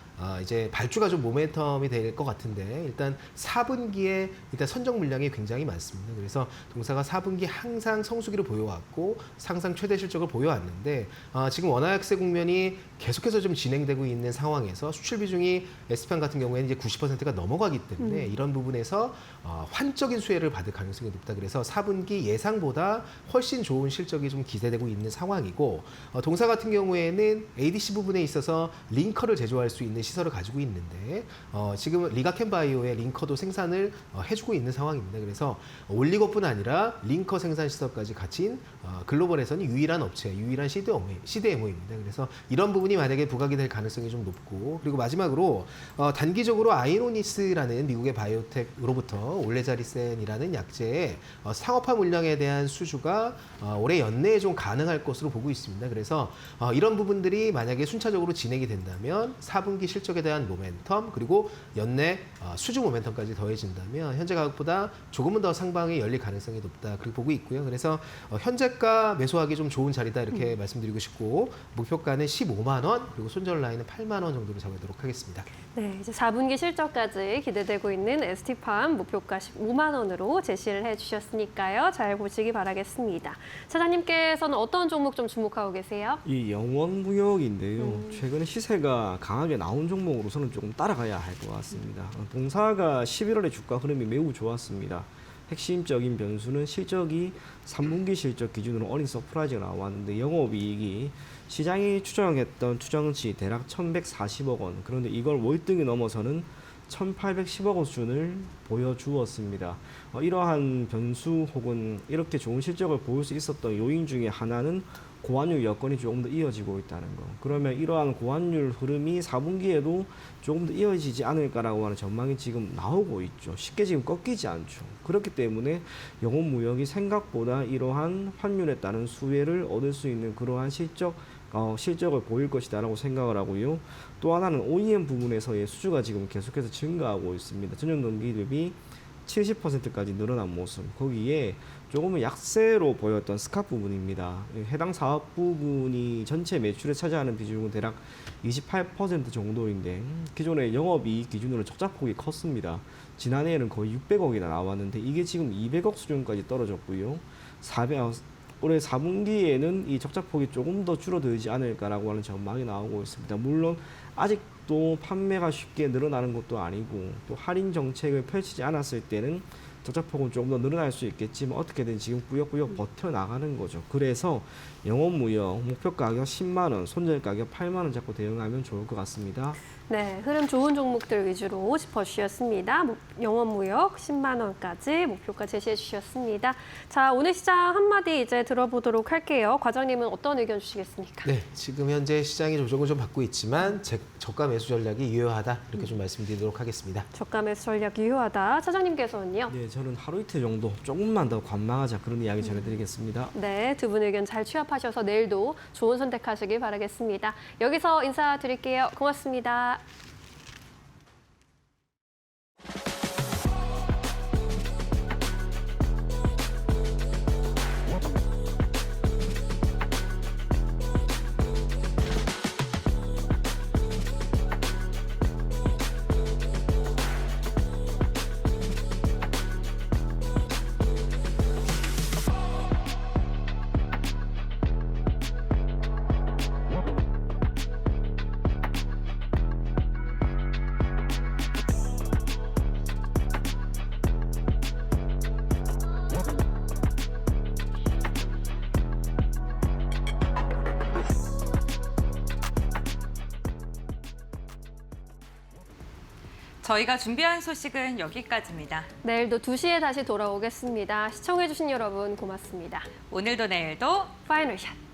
이제 발주가 좀 모멘텀이 될 것 같은데 일단 4분기에 일단 선적 물량이 굉장히 많습니다. 그래서 동사가 4분기 항상 성수기를 보여왔고 상상 최대 실적을 보여왔는데 지금 원화약세 국면이 계속해서 좀 진행되고 있는 상황에서 수출 비중이 에스팜 같은 경우에는 이제 90%가 넘어가기 때문에 이런 부분에서 환적인 수혜를 받을 가능성이 높다. 그래서 4분기 예상보다 훨씬 좋은 실적이 좀 기대되고 있는 상황이고 동사 같은 경우에는 ADC 부분에 있어서 링커를 제조할 수 있는 시설을 가지고 있는데 지금 리가켄바이오의 링커도 생산을 해주고 있는 상황입니다. 그래서 올리고뿐 아니라 링커 생산 시설까지 갖춘 글로벌에서는 유일한 업체, 유일한 CDMO입니다. 그래서 이런 부분이 만약에 부각이 될 가능성이 좀 높고 그리고 마지막으로 단기적으로 아이노니스라는 미국의 바이오텍으로부터 올레자리센이라는 약제의 상업화 물량에 대한 수주가 올해 연내에 좀 가능할 것으로 보고 있습니다. 그래서 이런 부분들이 만약에 순차적으로 진행이 된다면 4분기 실적에 대한 모멘텀 그리고 연내 수주 모멘텀까지 더해진다면 현재 가격보다 조금은 더 상방이 열릴 가능성이 높다 그렇게 보고 있고요. 그래서 현재가 매수하기 좀 좋은 자리다 이렇게 말씀드리고 싶고 목표가는 15만 원 그리고 손절 라인은 8만 원 정도로 잡아도록 하겠습니다. 네, 이제 4분기 실적까지 기대되고 있는 ST팜 목표가 15만 원으로 제시를 해주셨으니까요. 잘 보시기 바라겠습니다. 차장님께서는 어떤 종목 좀 주목하고 계세요? 이 영원무역인데요. 최근에 시세가 강하게 나온 종목으로서는 조금 따라가야 할 것 같습니다. 동사가 11월에 주가 흐름이 매우 좋았습니다. 핵심적인 변수는 실적이 3분기 실적 기준으로 어닝 서프라이즈가 나왔는데 영업이익이 시장이 추정했던 추정치 대략 1,140억 원. 그런데 이걸 월등히 넘어서는 1,810억 원 수준을 보여주었습니다. 이러한 변수 혹은 이렇게 좋은 실적을 보일 수 있었던 요인 중에 하나는 고환율 여건이 조금 더 이어지고 있다는 거. 그러면 이러한 고환율 흐름이 4분기에도 조금 더 이어지지 않을까라고 하는 전망이 지금 나오고 있죠. 쉽게 지금 꺾이지 않죠. 그렇기 때문에 영업 무역이 생각보다 이러한 환율에 따른 수혜를 얻을 수 있는 그러한 실적을 보일 것이다라고 생각을 하고요. 또 하나는 OEM 부분에서의 수주가 지금 계속해서 증가하고 있습니다. 전년 동기 대비 70%까지 늘어난 모습. 거기에 조금은 약세로 보였던 스캅 부분입니다. 해당 사업 부분이 전체 매출에 차지하는 비중은 대략 28% 정도인데 기존의 영업이익 기준으로 적자폭이 컸습니다. 지난해에는 거의 600억이나 나왔는데 이게 지금 200억 수준까지 떨어졌고요. 올해 4분기에는 이 적자폭이 조금 더 줄어들지 않을까라고 하는 전망이 나오고 있습니다. 물론 아직도 판매가 쉽게 늘어나는 것도 아니고 또 할인 정책을 펼치지 않았을 때는 적자폭은 조금 더 늘어날 수 있겠지만 어떻게든 지금 꾸역꾸역 버텨나가는 거죠. 그래서 영업무역 목표 가격 10만 원, 손절 가격 8만 원 잡고 대응하면 좋을 것 같습니다. 네, 흐름 좋은 종목들 위주로 짚어주셨습니다. 영업무역 10만 원까지 목표가 제시해 주셨습니다. 자, 오늘 시장 한마디 이제 들어보도록 할게요. 과장님은 어떤 의견 주시겠습니까? 네, 지금 현재 시장이 조정을 좀 받고 있지만 저가 매수 전략이 유효하다 이렇게 좀 말씀드리도록 하겠습니다. 저가 매수 전략 유효하다. 차장님께서는요? 네, 저는 하루 이틀 정도 조금만 더 관망하자 그런 이야기 전해드리겠습니다. 네, 두 분 의견 잘 취합하셔서 내일도 좋은 선택하시길 바라겠습니다. 여기서 인사드릴게요. 고맙습니다. 저희가 준비한 소식은 여기까지입니다. 내일도 2시에 다시 돌아오겠습니다. 시청해주신 여러분 고맙습니다. 오늘도 내일도 파이널 샷!